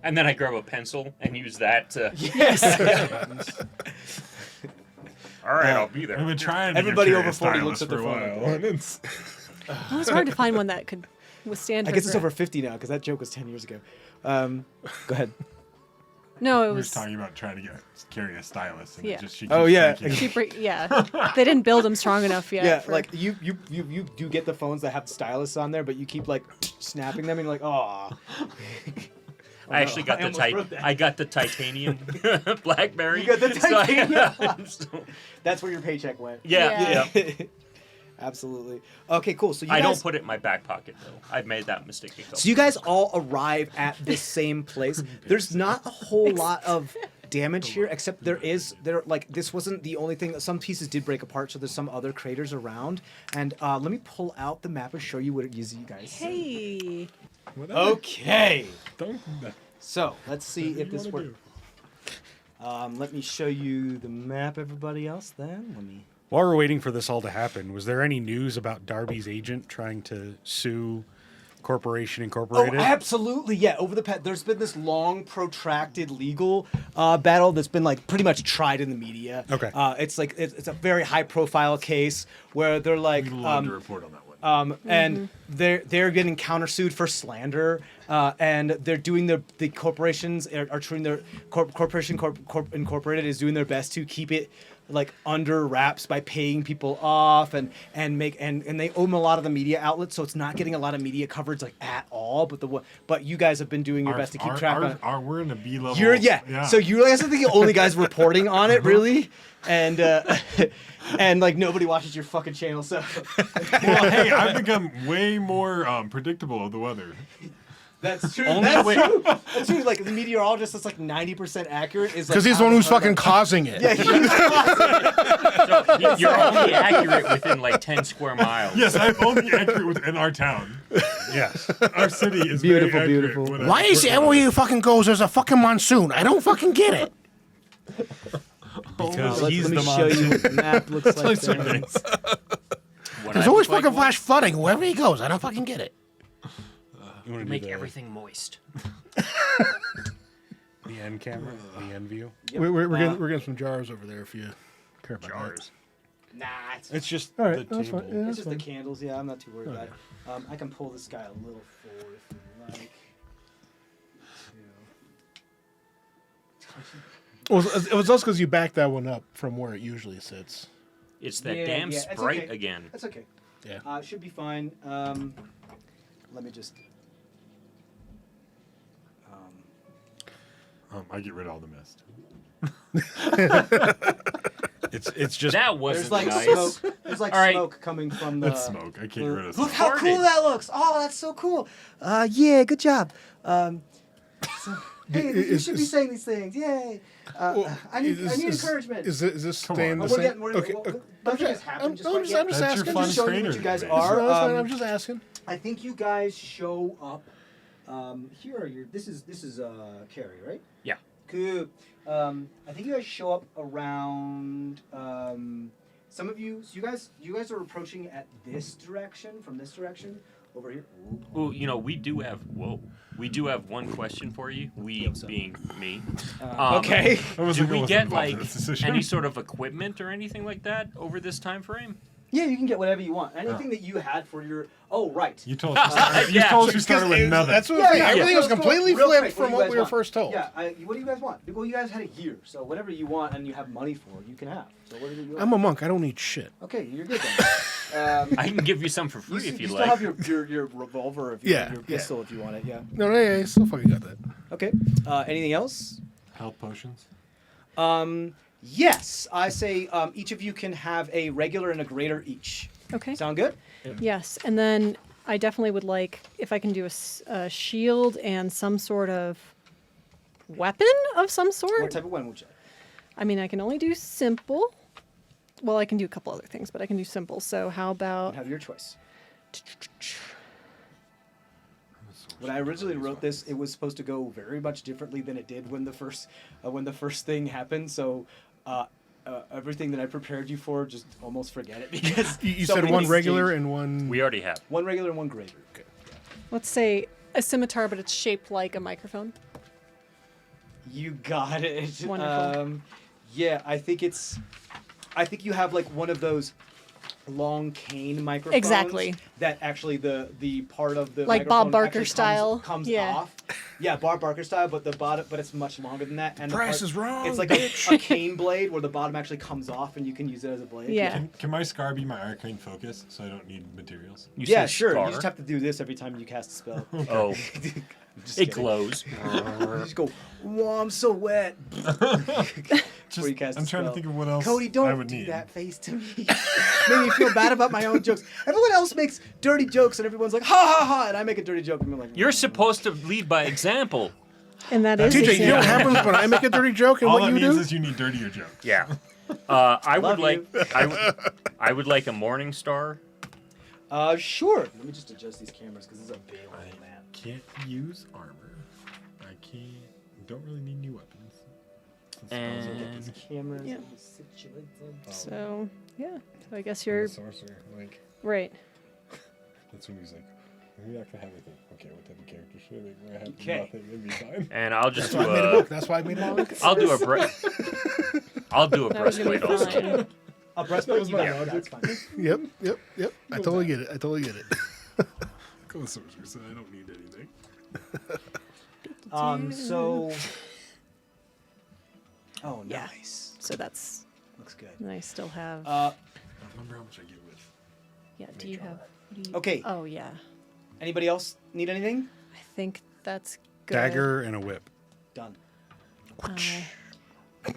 and then I grab a pencil and use that to. yes. All right, I'll be there. I've been trying to Everybody get over Curious 40 looks at Stylus their for a phone. while, and it's- It was hard to find one that could withstand. I her guess it's grip. over 50 now because that joke was 10 years ago. Go ahead. No, it we were was. talking about trying to carry a stylus. And Yeah. she Oh, keeps yeah. breaking. Yeah, they didn't build them strong enough yet. Yeah, for- like you do get the phones that have the stylus on there, but you keep like snapping them and you're like, oh. I actually got I the almost wrote that. I got the titanium BlackBerry. You got the titanium? So, That's where your paycheck went. yeah. Absolutely. Okay, cool. So you I guys, don't put it in my back pocket though. I've made that mistake a couple. So you guys all arrive at this same place. There's not a whole lot of damage here, except there like this wasn't the only thing. Some pieces did break apart, so there's some other craters around. And let me pull out the map and show you what it is, you guys. Hey. Okay. Don't. So let's see if this works. Let me show you the map, everybody else. Then let me. While we're waiting for this all to happen, was there any news about Darby's agent trying to sue Corporation Incorporated? Oh, absolutely, yeah. Over the past, there's been this long, protracted legal battle that's been like pretty much tried in the media. Okay. It's like it's a very high-profile case where they're like, We love to report on that one. and they're getting countersued for slander, and they're doing the corporations are treating their Corporation Incorporated is doing their best to keep it like under wraps by paying people off and they own a lot of the media outlets, so it's not getting a lot of media coverage like at all. But you guys have been doing your best to keep track of it. We're in a B level. So you guys are the only guys reporting on it, really, and and like nobody watches your fucking channel. So Well, hey, I've become way more predictable of the weather. that's true. That's true. Like the meteorologist that's like 90% accurate is Because he's the one who's fucking causing it. Yeah, So you're only accurate within like 10 square miles. Yes, I'm only accurate within our town. Yes. Our city is Beautiful, very accurate beautiful. when Why is everywhere he fucking goes, there's a fucking monsoon? I don't fucking get it. Because let he's me the show you monster. what the map looks like. there. When There's I always look like fucking one, flash flooding wherever he goes. I don't fucking get it. You want to make do everything moist. the end camera, the end view? We're getting some jars over there if you care about Jars. Nah, It's just All right, the that's table. fine. Yeah, it's that's just fine. the candles. Yeah, I'm not too worried about Okay. it. I can pull this guy a little forward if you like. Well, it was also because you backed that one up from where it usually sits. It's that Yeah, damn yeah, it's Sprite okay. again. That's okay. Yeah. Should be fine. Let me just. I get rid of all the mist. It's just That There's wasn't like nice. smoke. There's like All right. smoke coming from the. That's smoke. I can't get rid of Look smoke. how Farted. cool that looks! Oh, that's so cool. Yeah, good job. So, hey, you should be saying these things. Yay! I need encouragement. Is this Come staying on. the We're same? getting, we're, Okay. okay. Nothing has happened. I'm just That's your asking. fun Just showing you trainer what you guys base. are. No, that's fine. I'm just asking. I think you guys show up. Here are your. This is Carrie, right? Yeah. Good. I think you guys show up around. Some of you. So you guys are approaching at this direction from this direction over here. Well, we do have one question for you. We being me. Okay. I was Do like, I we wasn't get involved in like this decision. any sort of equipment or anything like that over this time frame? Yeah, you can get whatever you want. Anything that you had for your. Oh, right. You told us. Yeah. You started with nothing. That's what Yeah, I'm yeah, saying. Everything yeah. was completely Real quick, flipped from do you what guys we were want? first told. Yeah. What do you guys want? Well, you guys had a year, so whatever you want and you have money for, you can have. So whatever you want. I'm a monk. I don't need shit. Okay, you're good then. I can give you some for You, free if you you'd still like. have your revolver, if you, Yeah, your pistol if you want it. Yeah. No, yeah, I still fucking got that. Okay. Anything else? Health potions. Yes. I say each of you can have a regular and a greater each. Okay. Sound good? Yes, and then I definitely would like if I can do a shield and some sort of weapon of some What sort. type of one would you? I mean, I can only do simple. Well, I can do a couple other things, but I can do simple. So how about Have your choice. When I originally wrote this, it was supposed to go very much differently than it did when the first thing happened. So. Everything that I prepared you for, just almost forget it because You so said many one regular stages. and one. We already have. One regular and one greater. Okay. let's say a scimitar, but it's shaped like a microphone? You got it. Wonderful. Yeah, I think you have like one of those long cane microphones. Exactly. That actually the part of the Like Bob microphone Barker actually style. comes Yeah. off. Yeah, Bob Barker style, but the bottom, but it's much longer than that. And the Price part- is wrong, It's like a cane blade where the bottom actually comes off, and you can use it as a blade. Yeah. Can my scar be my arcane focus so I don't need materials? You Yeah, say sure. scar. You just have to do this every time you cast a spell. Oh, Just it kidding. glows. You just go, "Whoa, I'm so wet." Before you cast a I'm trying to spell. think of what else Cody, I don't would do need. that face to me. Made me feel bad about my own jokes. Everyone else makes dirty jokes, and everyone's like, "Ha ha ha!" And I make a dirty joke, and I'm like, You're supposed to lead by example. And that is TJ, you know what example. happens when I make a dirty joke and All what that you means do? is you need dirtier jokes. Yeah. I would Love like you. I would like a morning star. Sure. Let me just adjust these cameras because this is a big old map. Can't use armor. I can't. Don't really need new weapons. And Cameras. Yeah. and situated. So yeah. So I guess I'm you're a sorcerer. Like right. that's when he's like, maybe I can have anything. Okay, what type of character should I make? Where I have Okay. nothing and be fine. and I'll just That's do why I made a a book. That's why I made a book. I'll do a I'll do a That was gonna be breastplate also. fine. A breastplate. was You my got it. logic. That's fine. Yep. I totally get it. Go with sorcerer, so I don't need anything. So. Oh, Yeah. nice. So that's Looks good. and I still have I remember how much I get with. yeah, do you have what do you, Okay. Oh yeah. Anybody else need anything? I think that's good. Dagger and a whip. Done.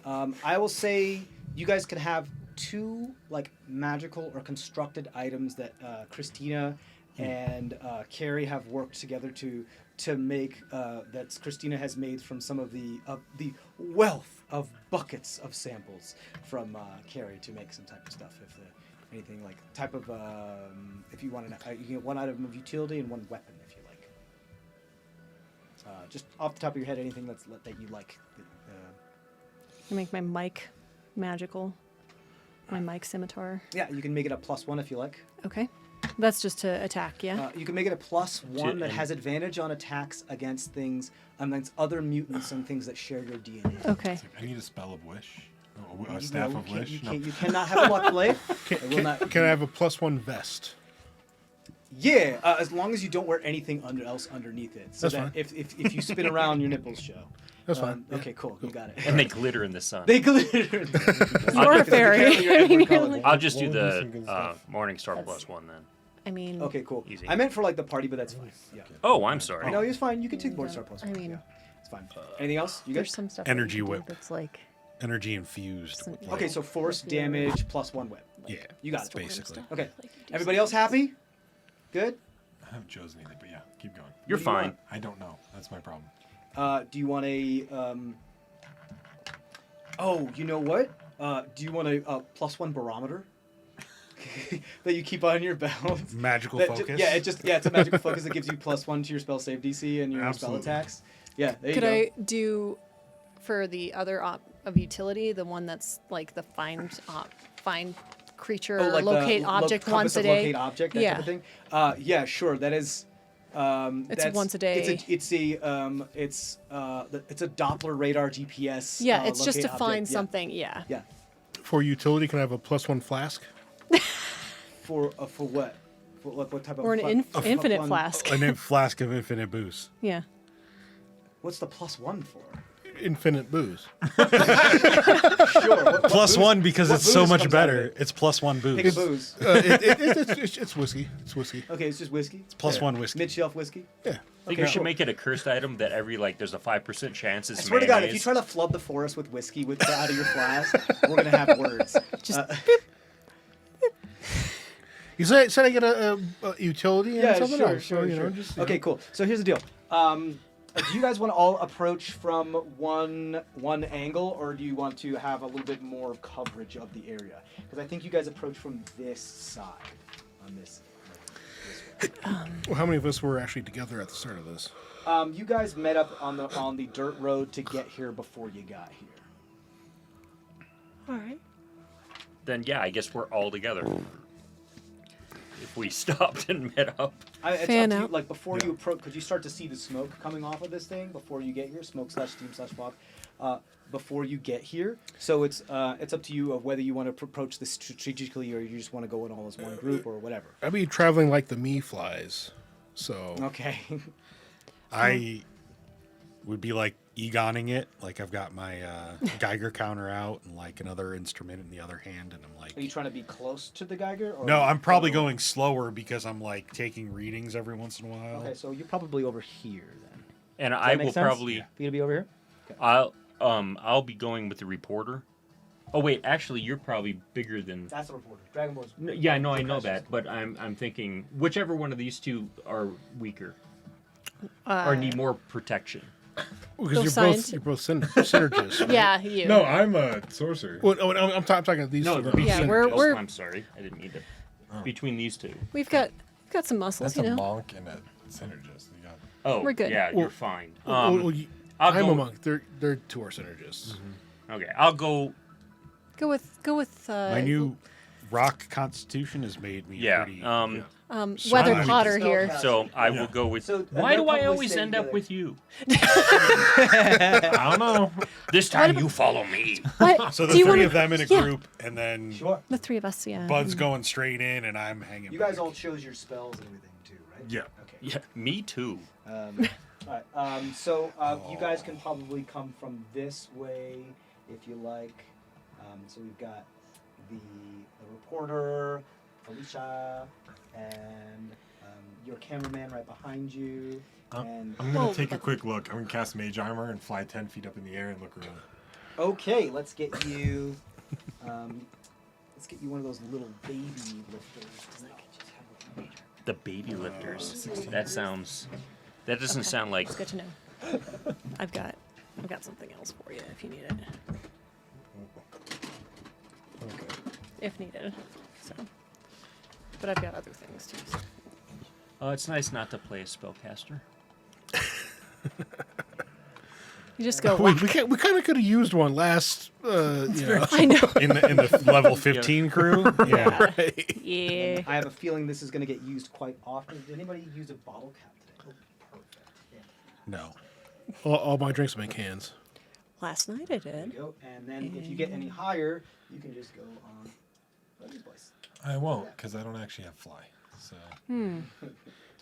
Uh, I will say you guys can have two like magical or constructed items that Christina and Carrie have worked together to make that Christina has made from some of the wealth of buckets of samples from Carrie to make some type of stuff. If anything like type of if you want you can get one item of utility and one weapon if you like. Just off the top of your head, anything that you like. I make my mic magical. My mic scimitar. Yeah, you can make it a +1 if you like. Okay. That's just to attack, yeah? You can make it a +1 that and- has advantage on attacks against things, against other mutants and things that share your DNA. Okay. It's like, I need a spell of wish. Oh, a You staff know, of you can't- wish. You, No. can't, you cannot have a luck blade. It will not. Can I have a +1 vest? Yeah, as long as you don't wear anything else underneath it. So That's that fine. if you spin around, your nipples show. That's fine. Yeah. Okay, cool. You got it. And they glitter in the sun. They glitter. You're a fairy. I mean, you're Colorful. like- I'll just do What would be some good the stuff? morning star That's- +1 then. I mean, Okay, cool. Easy. I meant for like the party, but that's fine. Yeah. Oh, I'm sorry. No, it's fine. You can take Morning Star +1. I mean- yeah, it's fine. Anything else? You there's guys? some stuff Energy that you can do whip. that's like Energy infused. Some- like- Okay, so force damage +1 whip. yeah, You got it. storm basically. stuff. Okay. Like, you do Everybody else happy? Good. I haven't chosen anything, but yeah, keep going. You're What do you fine. want? I don't know. That's my problem. Do you want a? Oh, you know what? Do you want a +1 barometer that you keep on your belt? Magical That focus. it's a magical focus that gives you +1 to your spell save DC and your Absolutely. spell attacks. Yeah, there Could you go. I do for the other of utility, the one that's like the find creature, like the locate object compass once a of day? Locate object, that Yeah. type of thing. Yeah, sure. That is. That's, once a day. It's a Doppler radar GPS. Yeah, it's just to locate find object. Yeah. something. Yeah. Yeah. For utility, can I have a +1 flask? For what? For what type of? Or an infinite +1 flask. An flask of infinite boost. Yeah. What's the +1 for? Infinite booze. Sure. What +1 because what it's so booze much comes out of better. it? It's +1 Pick a boost. booze. It's whiskey. It's whiskey. Okay, it's just whiskey. +1 whiskey. Mid-shelf whiskey. Yeah. I think Okay, we should cool. make it a cursed item that there's a 5% chance it's I swear to God, if you mayonnaise. try to flood the forest with whiskey out of your flask, we're gonna have words. Just You said I get a utility and Yeah, something sure, else. sure, so, you sure. know, just Okay, cool. So here's the deal. Do you guys want to all approach from one angle, or do you want to have a little bit more coverage of the area? Because I think you guys approach from this side, on this way. Well, how many of us were actually together at the start of this? You guys met up on the dirt road to get here before you got here. all right. Then yeah, I guess we're all together. If we stopped and met up. It's Fan up to you. out. Like before you approach, could you start to see the smoke coming off of this thing before you get here? Smoke/steam/fog. Before you get here, so it's up to you of whether you want to approach this strategically or you just want to go in all as one group or whatever. I'd be traveling like the me flies. So Okay. I would be like Egoning it. Like I've got my Geiger counter out and like another instrument in the other hand, and I'm like. Are you trying to be close to the Geiger? Or No, I'm probably going slower because I'm like taking readings every once in a while. Okay, so you're probably over here then. And Does I that make will sense? probably For you to be over here. I'll be going with the reporter. Oh wait, actually you're probably bigger than That's the reporter. Dragon Ball's. Yeah, I know that, but I'm thinking whichever one of these two are weaker or need more protection. Because science- you're both synergists. Right? Yeah, you. No, I'm a sorcerer. Well, I'm talking these. No, two. Yeah, between- we're- I'm sorry, I didn't mean to. Between these two. We've got some muscles, That's you a know. monk and a synergist. You got Oh, We're good. Yeah, Well- you're fine. Well, I'll I'm go- a monk. They're two are synergists. Okay, I'll go. Go with My new rock constitution has made me Yeah. pretty. Weather I'm- Potter here. So I will go with. So, Why they'll do I probably always stay end up together. with you? I don't know. This time you follow me. What? So the Do you three wanna- of them in a yeah. group, and then Sure. The three of us, yeah. Bud's going straight in, and I'm hanging. You guys back. all chose your spells and everything too, right? Yeah. Okay. Yeah, me too. All right. So you guys can probably come from this way if you like. So we've got the reporter, Felicia, and your cameraman right behind you. And I'm gonna Oh, take a but- quick look. I'm gonna cast Mage Armor and fly 10 feet up in the air and look around. okay, let's get you. Let's get you one of those little baby lifters. The baby lifters. That sounds. That doesn't sound like. It's good to know. I've got something else for you if you need it. Okay. If needed. So. But I've got other things too. So. Oh, it's nice not to play a spellcaster. You just go. We whack. we kind of could have used one last. I know. in the level 15 crew. Yeah. Yeah. I have a feeling this is going to get used quite often. Did anybody use a bottle cap today? Oh, perfect. Yeah. No. All my drinks make hands. Last night I There did. you go. And then if you get any higher, you can just go on Buddy's voice. I won't, because I don't actually have fly. So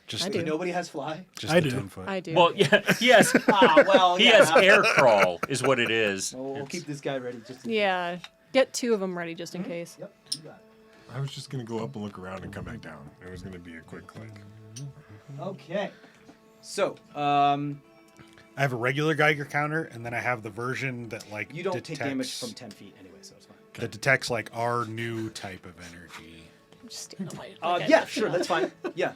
Just I the, do. Nobody has fly? Just I the do. 10 foot. I do. Well, yeah, he has. Well, He has air crawl, is what it is. We'll It's- keep this guy ready just in Yeah. Get two of them ready just in case. Yep, you got it. I was just gonna go up and look around and come back down. It was gonna be a quick click. Okay. So, I have a regular Geiger counter, and then I have the version that like you don't detects, take damage from 10 feet anyway, so it's fine. that detects like our new type of energy. Just stand on my. like I Yeah, left sure, it that's on. fine. Yeah.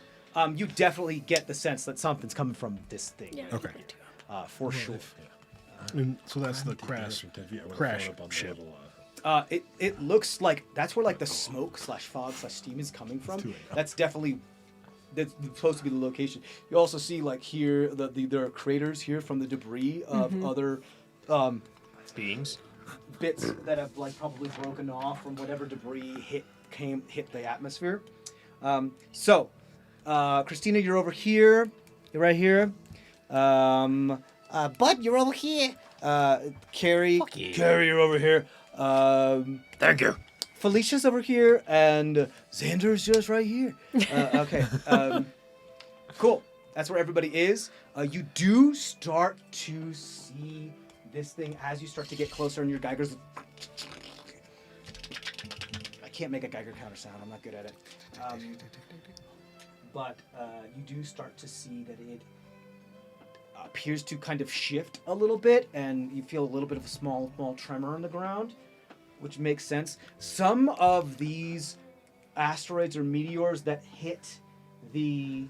You definitely get the sense that something's coming from this thing. Yeah. Okay. For sure. And so that's the crash. Crash ship. It looks like that's where like the smoke / fog / steam is coming from. That's definitely that's supposed to be the location. You also see like here there are craters here from the debris of other Beings. bits that have like probably broken off from whatever debris hit the atmosphere. Christina, you're over here. You're right here. Bud, you're over here. Carrie, Fuck you. Carrie, you're over here. Thank you. Felicia's over here, and Xander's just right here. Okay. Cool. That's where everybody is. You do start to see this thing as you start to get closer, and your Geiger's. I can't make a Geiger counter sound. I'm not good at it. But you do start to see that it appears to kind of shift a little bit, and you feel a little bit of a small tremor on the ground, which makes sense. Some of these asteroids or meteors that hit the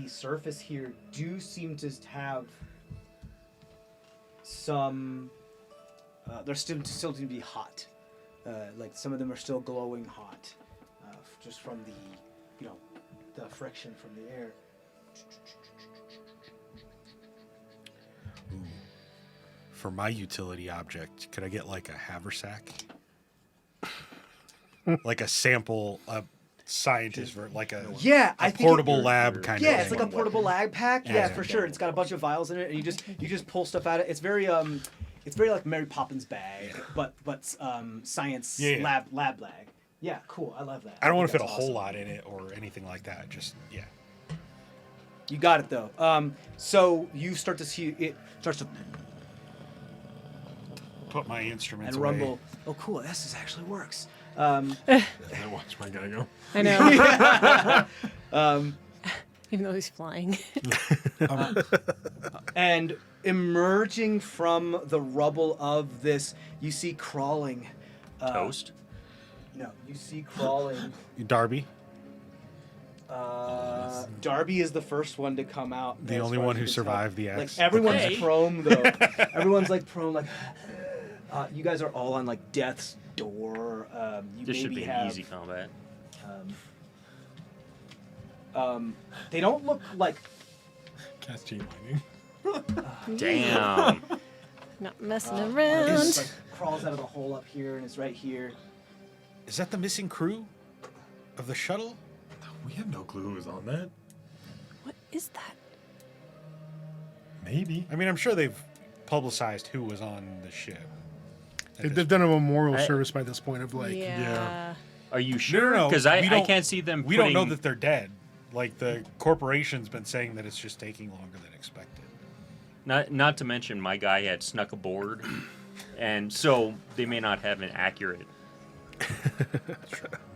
surface here do seem to have some. They're still seem to be hot. Like some of them are still glowing hot, just from the friction from the air. For my utility object, could I get like a haversack? Like a sample, a scientist, like a Yeah, I think portable lab kind of Yeah, thing. it's like a portable lag pack. Yeah, Yeah. for sure. It's got a bunch of vials in it, and you just pull stuff out of it. It's very like Mary Poppins bag, but science Yeah. lab bag. Yeah, cool. I love that. I don't want to think fit a that's whole awesome. lot in it or anything like that. Just yeah. You got it though. So you start to see it starts to Put my instruments and away. rumble. Oh, cool. This actually works. And then watch my guy go. I know. Even though he's flying. And emerging from the rubble of this, you see crawling. Toast. No, you see crawling. Darby. Darby is the first one to come out. The as only far one as who you can tell. survived the Like X. everyone's Okay. prone though. Everyone's like prone. Like you guys are all on like death's door. You This should maybe be have, an easy combat. They don't look like. Cast chain lightning. Damn. Not messing It around. just, like, crawls out of the hole up here and it's right here. Is that the missing crew of the shuttle? We have no clue who was on that. What is that? Maybe. I mean, I'm sure they've publicized who was on the ship. They've done a memorial I- service by this point of like. Yeah. Are you sure? no, Because we I don't- can't see them. We don't know putting- that they're dead. Like, the corporation's been saying that it's just taking longer than expected. Not to mention, my guy had snuck aboard, and so they may not have an accurate.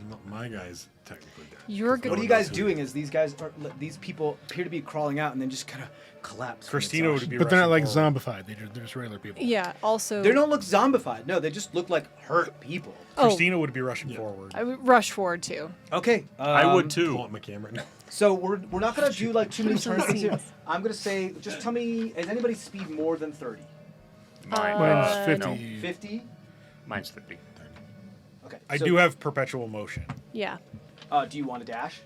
No, my guy's technically dead. You're good. What are you knows guys who- doing? Is these people appear to be crawling out and then just kind of collapse. from Christina would exhaustion. be But they're not like rushing forward. zombified. They're just regular people. Yeah. Also, They don't look zombified. No, they just look like hurt people. Christina would be rushing forward. I would rush forward too. Okay. I would Pull too. up my camera now. So we're not gonna do like too many turn things here. Scenes. I'm gonna say, just tell me, is anybody's speed more than 30? Mine. Mine's 50. No, 50? mine's 50. Okay. I so, do have perpetual motion. Yeah. Do you want to dash?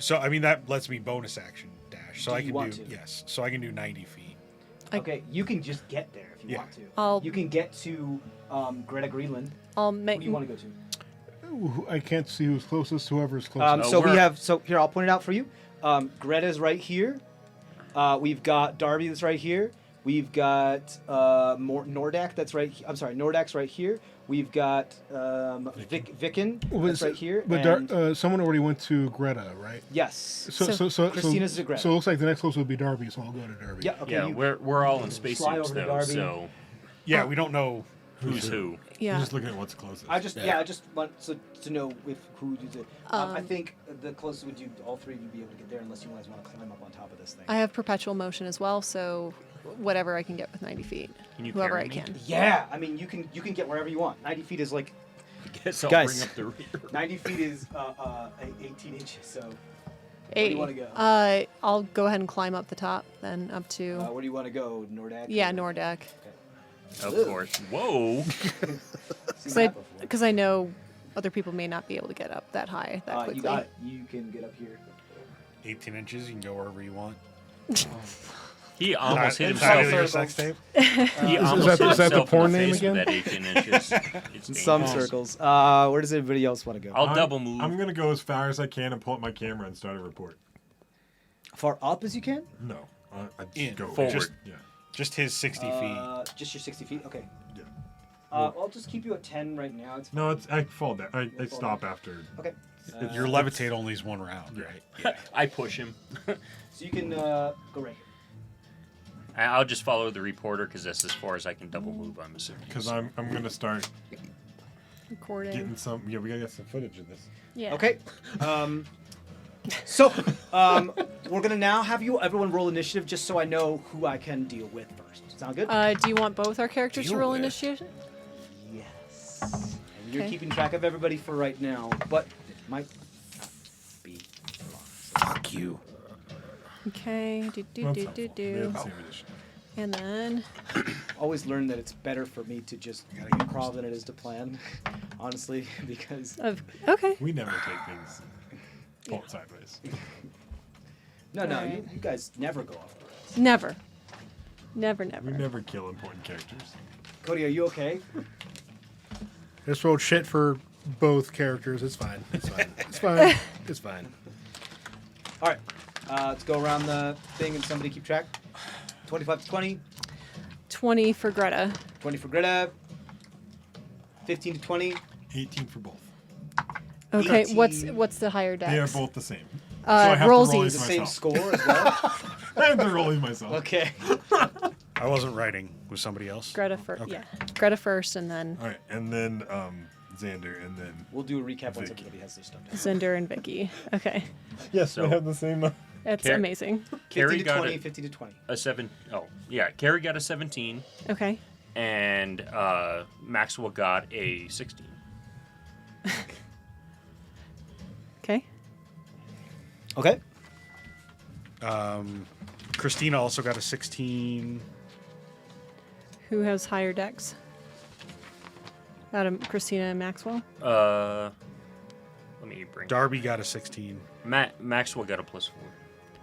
So, I mean, that lets me bonus action dash. So Do I you can want do, to? yes. So I can do 90 feet. Okay, you can just get there if you Yeah. want to. I'll- You can get to Greta Greenland. I'll Who make. do you want to go to? I can't see who's closest. Whoever's closest. So we we're- have, so here, I'll point it out for you. Greta's right here. We've got Darby that's right here. We've got Nordak that's right. I'm sorry, Nordak's right here. We've got Vicken that's right here. But and someone already went to Greta, right? yes. So Christina's to Greta. it looks like the next closest would be Darby, so I'll go to Darby. Yeah. Okay. Yeah, you- we're all in Fly over spacesuits to though, Darby. so Yeah, we don't know. who's who? I'm Yeah. just looking at what's closest. I just want to know if who you do. I think the closest would you all three of you be able to get there unless you guys want to climb up on top of this thing. I have perpetual motion as well, so whatever I can get with 90 feet. Can you Whoever carry I me? can. Yeah, I mean you can get wherever you want. 90 feet is like Guess I'll Guys. bring up the rear. 90 feet is 18 inches. So where do Eight. you want to go? I'll go ahead and climb up the top, then up to. Where do you want to go, Nordak? Yeah, or- Nordak. Of Ugh. course. Whoa. Seen that before. Because I know other people may not be able to get up that high that quickly. You got it. You can get up here. 18 inches, you can go wherever you want. He almost hit Is that himself. your sex tape? He almost that- hit is that the himself porn in the name face again? with that 18 inches. It's Some dangerous. circles. Where does everybody else want to go? I'll double move. I'm gonna go as far as I can and pull up my camera and start a report. Far up as you can. No, I just In, go forward. Just, yeah. Just his 60 feet. Just your 60 feet. Okay. Yeah. I'll just keep you at 10 right now. It's No, it's I fall down. I fall stop after. okay. Your levitate only is one round, right? I push him. So you can go right here. I'll just follow the reporter because that's as far as I can double move. I'm assuming. Because I'm gonna start Recording. getting some. Yeah, we gotta get some footage of this. Yeah. Okay. We're gonna now have everyone roll initiative just so I know who I can deal with first. Sound good? Do you want both our characters to Deal roll with. initiative? yes. And you're Okay. keeping track of everybody for right now, but it might not be long. Fuck you. Okay. Do do That's do helpful. do We have do. the same edition. And then. Always learn that it's better for me to just improv than it is to plan, honestly, because Okay. We never take things pull it sideways. no, Alright. you guys never go off. Never. Never, We never. never kill important characters. Cody, are you okay? I just rolled shit for both characters. It's fine. It's fine. It's fine. It's fine. All right. Let's go around the thing and somebody keep track. 25 to 20. 20 for Greta. 20 for Greta. 15 to 20. 18 for both. Okay. 18. What's the higher dex? They are both the same. So I have to Rollsies. roll The these same myself. score as well. I have to roll these myself. Okay. I wasn't writing with somebody else. Greta first. Okay. Yeah. Greta first, and then All right, and then Xander, and then We'll do a recap once Vicky. everybody has their stuff down. Cinder and Vicky. Okay. yes, So- we have the same. That's Car- amazing. 50 Carrie to got 20, it. 50 to 20. A 7. Oh, yeah. Carrie got a 17, Okay. and Maxwell got a 16. Okay. Okay. Christina also got a 16. Who has higher decks? Out of Christina and Maxwell? Let me bring. Darby got a 16. Maxwell got a +4,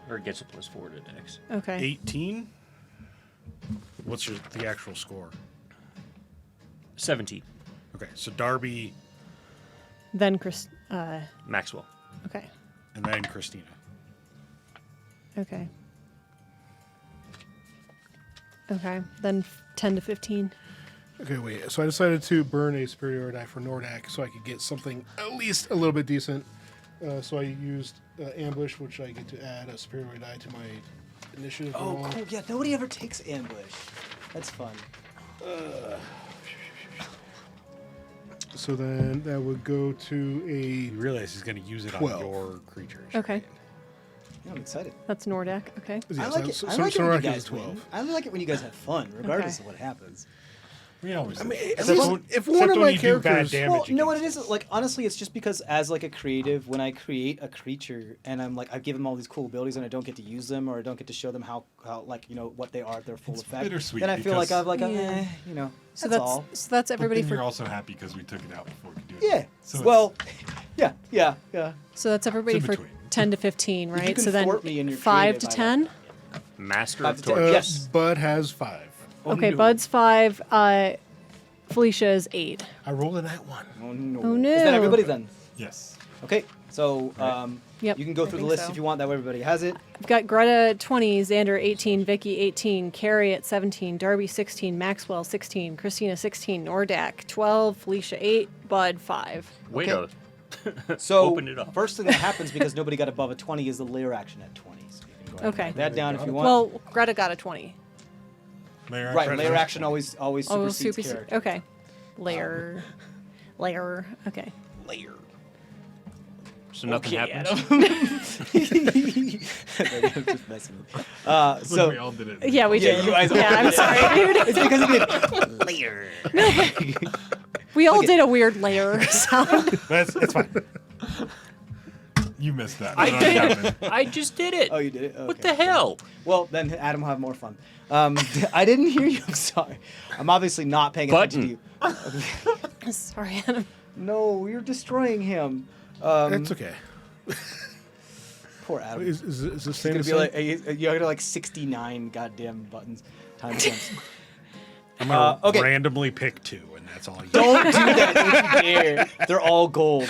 or gets a +4 to Dex. Okay. 18. What's the actual score? 17. Okay, so Darby Then Maxwell. okay. and then Christina. Okay. Okay. Then 10 to 15. Okay, wait. So I decided to burn a superior die for Nordak so I could get something at least a little bit decent. So I used ambush, which I get to add a superior die to my initiative. Oh, roll. cool. Yeah, nobody ever takes ambush. That's fun. So then that would go to You a. realize he's going to use it 12. on your creatures. Okay. Yeah, I'm excited. That's Nordak. Okay. I like it. I like it when you guys win. I like it when you guys have fun, regardless of what happens. We always. If one of my you do bad characters. damage. Well, you know what it against is? Like, honestly, it's just because as like a creative, when I create a creature and I'm like, I give them all these cool abilities and I don't get to use them or I don't get to show them how like, you know, what they are at their full It's effect. bittersweet Then I feel like because- I'm like, Yeah. you know, So that's that's all. so that's everybody But then for you're also happy because we took it out before we could do it. Yeah. So Well, yeah. so that's everybody It's in for between. 10 to 15, right? can So then thwart me in your 5 to creative, 10. Master 5 of to 10. Torch. Yes. Bud has 5. Okay, no. Bud's 5. Felicia is 8. I rolled a nat 1. Oh no. Oh, no. Is that everybody then? Yes. Okay. So Yep, you can go I through the think list so. if you want. That way everybody has it. I've got Greta 20, Xander 18, Vicky 18, Carrie at 17, Darby 16, Maxwell 16, Christina 16, Nordak 12, Felicia 8, Bud 5. Way Okay. to So Open it up. first thing that happens because nobody got above a 20 is the layer action at 20. So you can go ahead and Okay. write that down if you want. Well, Greta got a 20. Layer right. action. Layer action always Oh, supersedes super. character. Okay. Layer. Okay. Layer. So nothing Okay, happens. I'm just messing with you. So we all did it. Yeah, we Yeah, did. you guys all yeah, I'm did it. sorry, dude. it's because it did layer. We all Okay. did a weird layer sound. It's fine. You missed that. I That already did. happened. I just did it. Oh, you did it. What Okay. the hell? Well, then Adam will have more fun. I didn't hear you. I'm sorry. I'm obviously not paying attention to you. Sorry, Adam. No, you're destroying him. It's okay. Poor Adam. Is this He's same gonna as be like, you got like 69 goddamn buttons. Time stamps. I'm going to okay. randomly pick 2, and that's all you Don't do that. Don't you dare. They're all gold.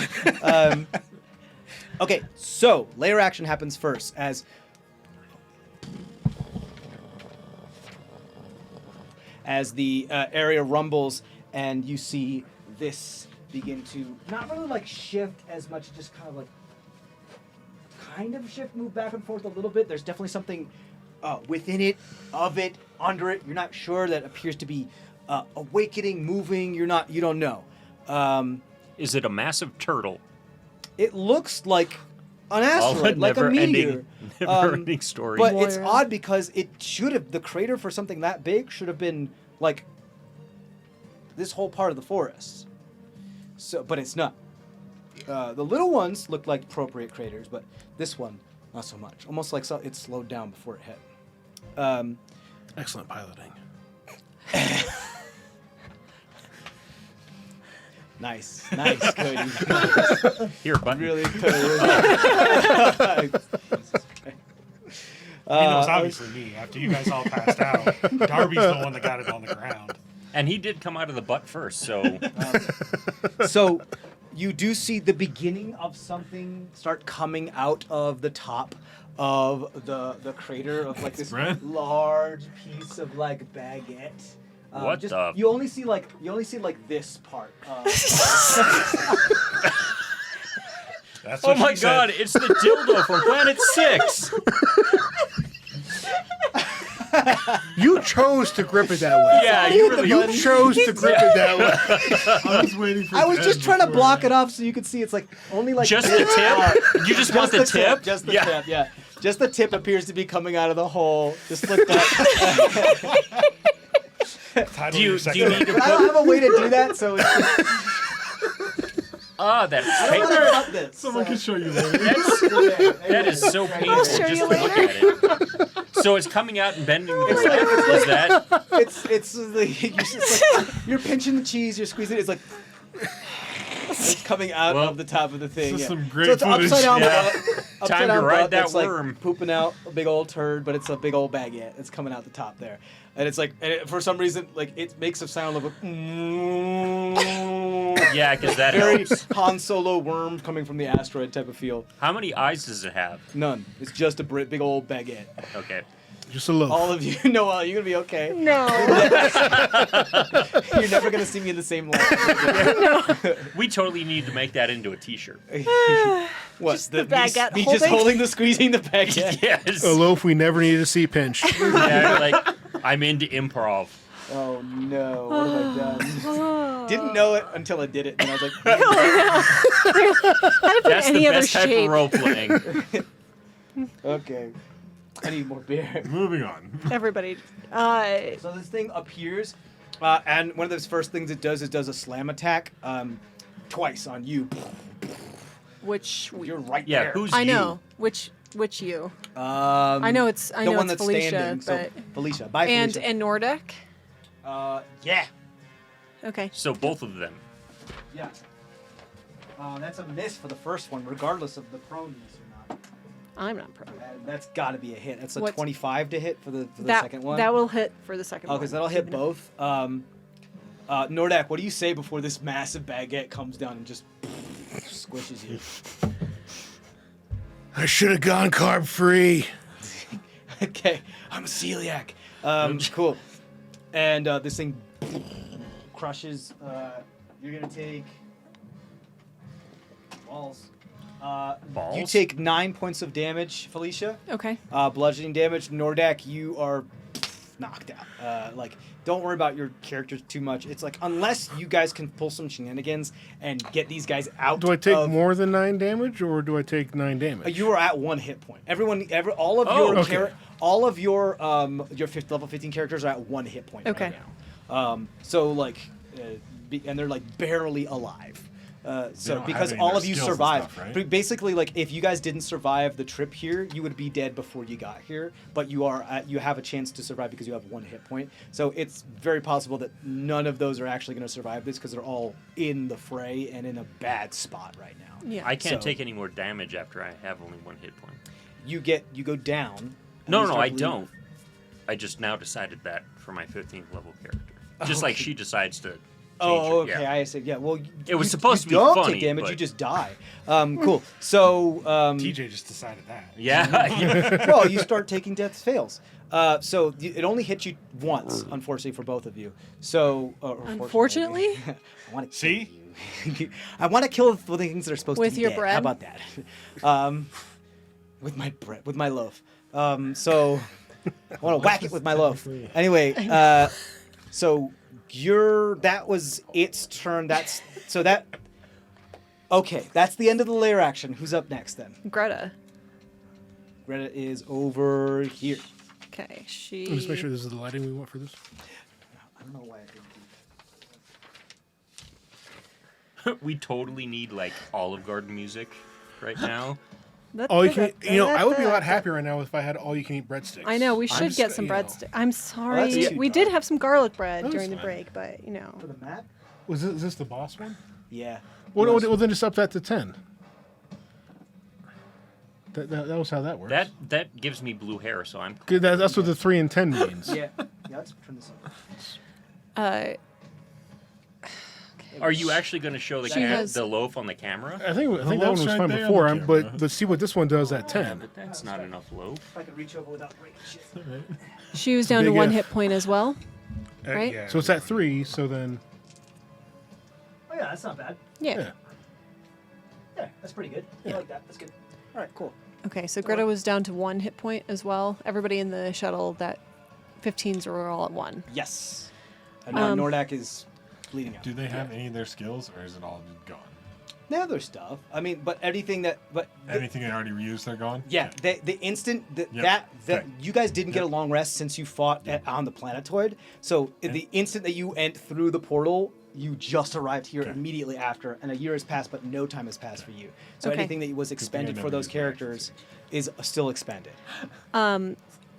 Okay, so layer action happens first as the area rumbles and you see this begin to not really like shift as much, just kind of shift, move back and forth a little bit. There's definitely something within it, of it, under it. You're not sure. That appears to be awakening, moving. You don't know. Is it a massive turtle? It looks like an All the asteroid, like a meteor. never-ending story. But it's Warrior. odd because it should have, the crater for something that big should have been like this whole part of the forest. So, but it's not. The little ones look like appropriate craters, but this one, not so much. Almost like it slowed down before it hit. excellent piloting? Nice, Cody. Nice. Here, button. Really good. He knows obviously me. After you guys all passed out, Darby's the one that got it on the ground. And he did come out of the butt first, so So you do see the beginning of something start coming out of the top of the crater of like this Bread? large piece of like baguette. What the- You only see like this part. That's oh what my she said. god, it's the dildo from Planet 6. You chose to grip it that way. Yeah, you really You chose to grip it that way. I was waiting for. I was Ed just trying to before. block it off so you could see it's like only like just this the part. tip. You just want the tip. Just the yeah. tip, yeah. Just the tip appears to be coming out of the hole. Just like that. Title Do you of your need second- to But I don't have a way to do that, so it's That's this. Someone can show you later. that is so painful just show to you look at it. So it's coming out and bending the bread. Is that? It's like, you're pinching the cheese, you're squeezing it. It's like it's coming out of the top of the thing. This is Yeah. some great So it's footage. upside down. Yeah. Upside Time to down ride butt that that's, like, worm. pooping out a big old turd, but it's a big old baguette. It's coming out the top there, and it's like, for some reason, like it makes a sound of a. Yeah, because that Very helps. Han Solo worm coming from the asteroid type of feel. How many eyes does it have? None. It's just a big old baguette. Okay. Just a loaf. All of you, Noel, you're gonna be okay. No. You're never gonna see me in the same light. We totally need to make that into a T-shirt. What? Just the baguette me just holding? squeezing the baguette. Yes. A loaf we never needed to see pinched. Yeah, like I'm into improv. Oh no! What have I done? Didn't know it until I did it, and I was like, That's the any other best type shape. of role playing. okay. I need more beer. Moving on. Everybody. So this thing appears, and one of those first things it does a slam attack, twice on you. Which You're right Yeah, there. who's I you? know. Which you? I know it's the one that's Felicia, standing. but So Felicia, bye and Felicia. Nordic. Yeah. Okay. So both of them. Yeah. That's a miss for the first one, regardless of the proneness or not. I'm not pro. That's got to be a hit. That's a What's- 25 to hit for the That second one. that will hit for the second Oh, one. because that'll hit Even if- both. Nordak, what do you say before this massive baguette comes down and just squishes you? I should have gone carb free. Okay, I'm a celiac. Cool. And this thing crushes. You're gonna take balls. Balls? You take 9 points of damage, Felicia. Okay. Bludgeoning damage. Nordak, you are knocked out. Don't worry about your characters too much. It's like, unless you guys can pull some shenanigans and get these guys out. Do I take of, more than 9 damage, or do I take 9 damage? You are at 1 hit point. All of Oh, your okay. all of your level 15 characters are at 1 hit point Okay. right now. And they're like barely alive. So don't because have any all of of their you skills and survived, stuff, right? basically, like if you guys didn't survive the trip here, you would be dead before you got here. But you have a chance to survive because you have 1 hit point. So it's very possible that none of those are actually going to survive this because they're all in the fray and in a bad spot right now. Yeah. I can't So- take any more damage after I have only 1 hit point. You go down. and No, you no, start I bleeding. don't. I just now decided that for my 15th level character. Just like Okay. she decides to change Oh, it. okay. Yeah. I see. Yeah. Well, It was you- supposed to you be don't funny, take damage. but- You just die. Cool. So, TJ just decided that. Yeah. well, you start taking death fails. So it only hits you once, unfortunately, for both of you. So, Unfortunately? I want to See? I want to kill the things that are supposed With to be your dead. bread? How about that? With my bread, with my loaf. So I want to whack it with my loaf. Anyway, so that was its turn. Okay, that's the end of the layer action. Who's up next then? Greta. Greta is over here. Okay. She. Just make sure this is the lighting we want for this. I don't know why I didn't do We totally need like Olive Garden music right now. All you can, I would be a lot happier right now if I had all you can eat breadsticks. I know we should get some breadsticks. I'm sorry. We did have some garlic bread That was during the fine. break, but For the map? Is this the boss one? Yeah. Well, then just up that to 10. That was how that works. That gives me blue hair, so I'm. Good, that's what the 3 and 10 means. Yeah. Let's turn this up. Are you actually going to show She has- the loaf on the camera? I think that one loaf's was right fine there on before, the camera. but see what this one does at Yeah, 10. but that's not enough loaf. If I could reach over without breaking shit. she was down to Big 1 F. hit point as well. Right? Yeah. So it's at 3, so then... Oh yeah, that's not bad. Yeah. Yeah. Yeah, that's pretty good. I like that. That's good. All right, cool. Okay, so Greta was down to 1 hit point as well. Everybody in the shuttle, that 15s were all at 1. Yes. And now Nordak is bleeding out. Do they have any of their skills, or is it all gone? They have their stuff. I mean, but anything that, Anything they already used, they're gone. yeah, the instant that Yep. that Okay. you guys didn't get a Yep. long rest since you fought on the planetoid. So the instant that you went through the portal, you just arrived here immediately after, and a year has passed, but no time has passed for you. So Okay. anything that was expended for those characters is still expended.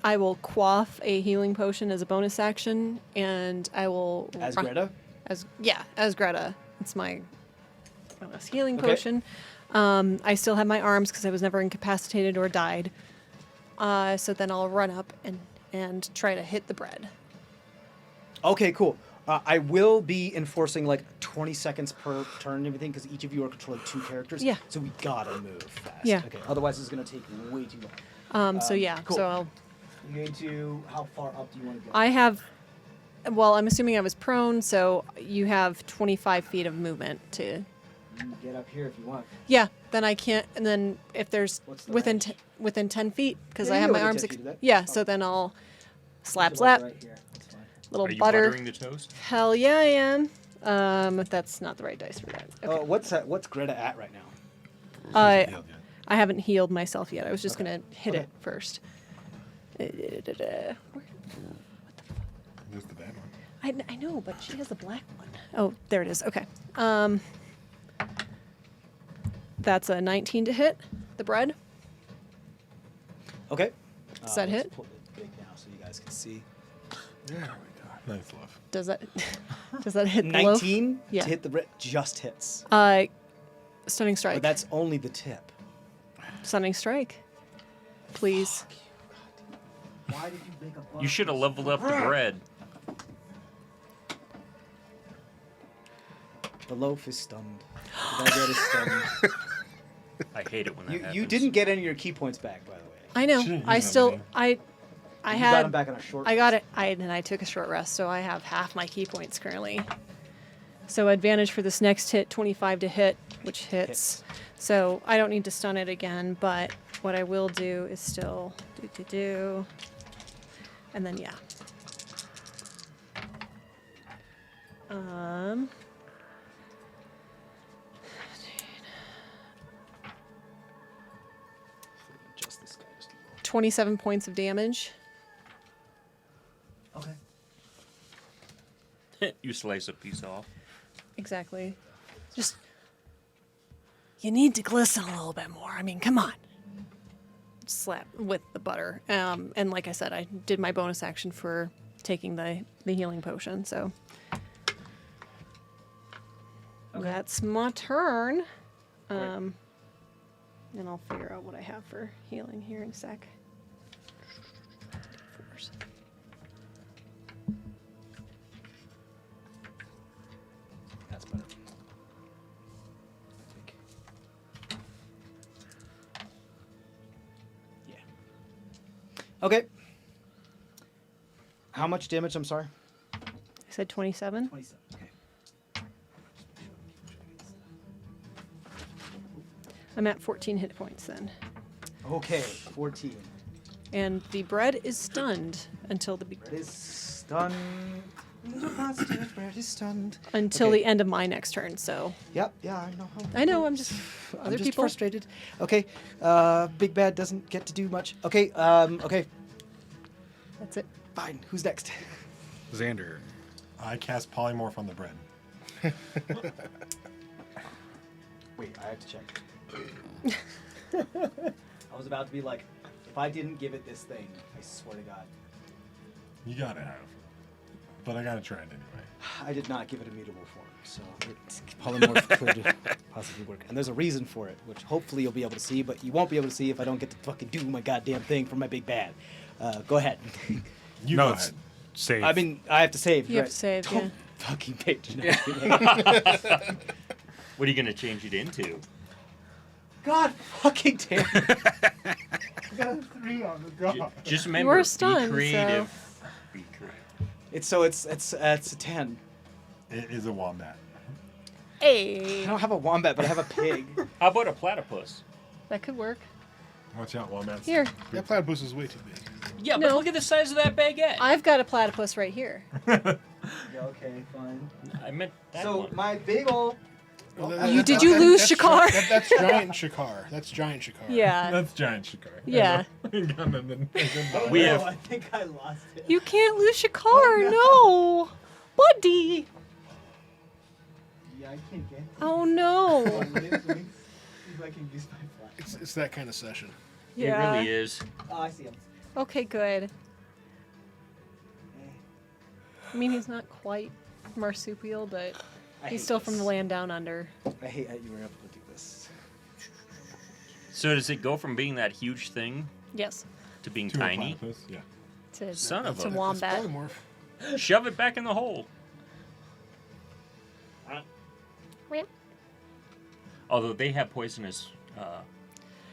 I will quaff a healing potion as a bonus action, and I will As Greta? As Greta. It's my bonus healing Okay. potion. I still have my arms because I was never incapacitated or died. So then I'll run up and try to hit the bread. Okay, cool. I will be enforcing like 20 seconds per turn and everything because each of you are controlling 2 characters. Yeah. So we gotta move fast. Yeah. Okay. Otherwise, it's gonna take way too long. So yeah. cool. So I'll. You're going to how far up do you want to go? I have. Well, I'm assuming I was prone, so you have 25 feet of movement to. You can get up here if you want. Yeah. Then I can't. And then if there's What's the within range? within 10 feet because Yeah, I you have go my within arms. 10 feet of that. Yeah. Fine. So then I'll slap Put it, slap. like, right here. That's fine. Little Are you butter. buttering the toast? Hell yeah, I am. That's not the right dice for that. Okay. What's Greta at right now? I haven't healed myself yet. I was just gonna hit Okay. it first. There's the bad one. I know, but she has a black one. Oh, there it is. Okay. That's a 19 to hit the bread. Okay. Does that let's hit? pull it big now so you guys can see. There we go. Nice love. Does that hit the loaf? 19 Yeah. to hit the just hits. Stunning strike. But that's only the tip. Stunning strike. Please. Why did you make a You should have leveled up the bread. The loaf is stunned. The baguette is stunned. I hate it when that happens. You didn't get any of your key points back, by the way. I know. Shouldn't I use them, still man. I You got had them back on a short I got it. I took a short rest, so I have half my key points currently. So advantage for this next hit, 25 to hit, which hits. So I don't need to stun it again, but what I will do is still do. And then yeah. Just this guy. Just 27 points of damage. okay. You slice a piece off. Exactly. Just you need to glisten a little bit more. I mean, come on. Slap with the butter. And like I said, I did my bonus action for taking the healing potion. So that's my turn. And I'll figure out what I have for healing here in a sec. That's better. I think. Yeah. Okay. How much damage? I'm sorry. I said 27. 27. Okay. I'm at 14 hit points then. Okay. 14. And the bread is stunned until the Red is stunned. Red is stunned. until Okay. the end of my next turn. So Yep. Yeah, I know. I know I'm just I'm other just people. frustrated. Okay. Big Bad doesn't get to do much. Okay. Okay. That's it. Fine. Who's next? Xander. I cast polymorph on the bread. Wait, I have to check. I was about to be like, if I didn't give it this thing, I swear to God. You gotta have. But I gotta try it anyway. I did not give it a mutable form, so polymorph could possibly work. And there's a reason for it, which hopefully you'll be able to see, but you won't be able to see if I don't get to fucking do my goddamn thing for my Big Bad. Go ahead. You No, go it's ahead. save. I mean, I have to save. You have right? to save, Don't yeah. fucking patronize me. What are you gonna change it into? God fucking damn it. I got a 3 on the god. Just remember, are stunned, be creative. Be creative. It's a 10. It is a wombat. I Hey, don't have a wombat, but I have a pig. How about a platypus? that could work. Watch out, wombats. Here, That platypus is way too big. Yeah, No. but look at the size of that baguette. I've got a platypus right here. Okay, fine. I meant that So one. my big ol' Did you lose that's Shakar? That's giant Shakar. That's giant Shakar. Yeah. That's giant Shikar. Yeah. We have- I think I lost it. You can't lose Shakar, no, buddy. I can't get. Oh no. Let me see if I can use my flash. It's that kind of session. Yeah. It really is. Oh, I see him. Okay, good. I mean, he's not quite marsupial, but he's still from the land down under. I hate how you were able to do this. So does it go from being that huge thing Yes. to being To a tiny? platypus? Yeah. To, Son of to a- wombat. Polymorph. Shove it back in the hole. Although they have poisonous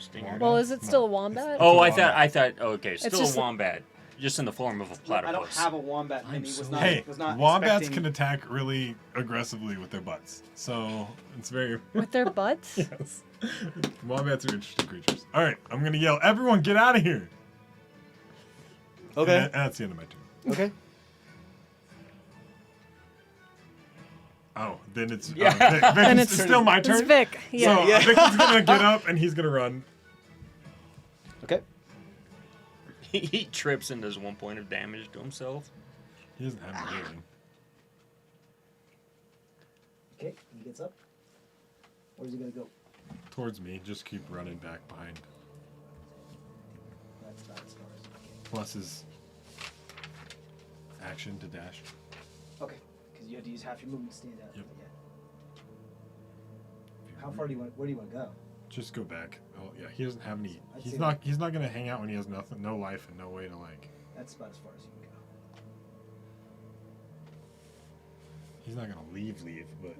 stingers. Well, is it still a wombat? Oh, It's a I thought. Okay, still just- a wombat, just in the form of a platypus. I don't have a wombat. And he was not. Hey, was not wombats expecting- can attack really aggressively with their butts. So it's very. With their butts? Yes. Wombats are interesting creatures. All right, I'm gonna yell, "Everyone, get out of here!" Okay. And that's the end of my turn. Okay. Oh, then it's Yeah. Vic, Then it's it's still my turn. It's Vic. Yeah. So Vic is gonna get up and he's gonna run. Okay. He trips and does 1 point of damage to himself. He doesn't have anything. Okay. He gets up. Where's he gonna go? Towards me, just keep running back behind. That's not as far as. Plus his action to dash. Okay. Because you have to use half your movement to stand up. Yep. Yeah. How far do you want? Where do you want to go? Just go back. Oh yeah, he doesn't have any. I'd He's say not. He's not gonna hang out when he has nothing, no life, and no way to like. That's about as far as you can go. He's not gonna leave, but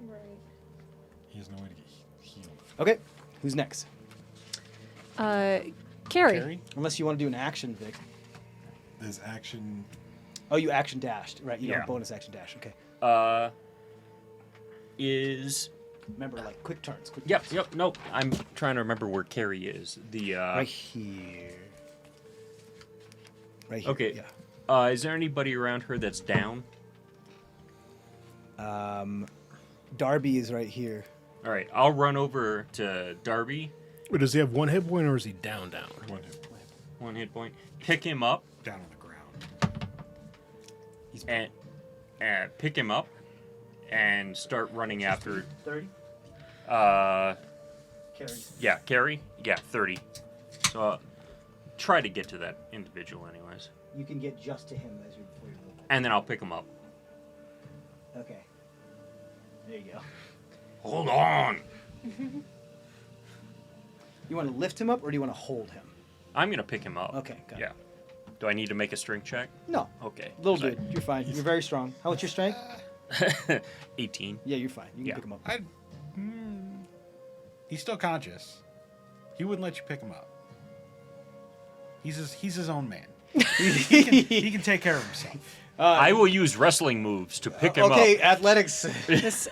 he has no way to get healed. Okay. Who's next? Carrie. Carrie? Unless you want to do an action, Vic. His action. Oh, you action dashed, right? You Yeah. don't bonus action dash. Okay. Is Remember, like quick turns. Quick yep, turns. yep. Nope. I'm trying to remember where Carrie is. The Right here. Right here. Okay. Yeah. Is there anybody around her that's down? Darby is right here. All right, I'll run over to Darby. Wait, does he have one hit point or is he down? One hit point. 1 hit point. Pick him up Down on the ground. and pick him up and start running after. 30. Carry. Yeah, Carrie. Yeah, 30. So try to get to that individual, anyways, You can get just to him as you before you move. and then I'll pick him up. Okay. There you go. Hold on. You want to lift him up or do you want to hold him? I'm gonna pick him up. Okay, got it. Yeah. Do I need to make a strength check? No. Okay. Little dude, you're fine. You're very strong. How much your strength? 18. Yeah, you're fine. You can Yeah. pick him up. He's still conscious. He wouldn't let you pick him up. He's his own man. He can take care of himself. I will use wrestling moves to pick him Okay, up. athletics. This,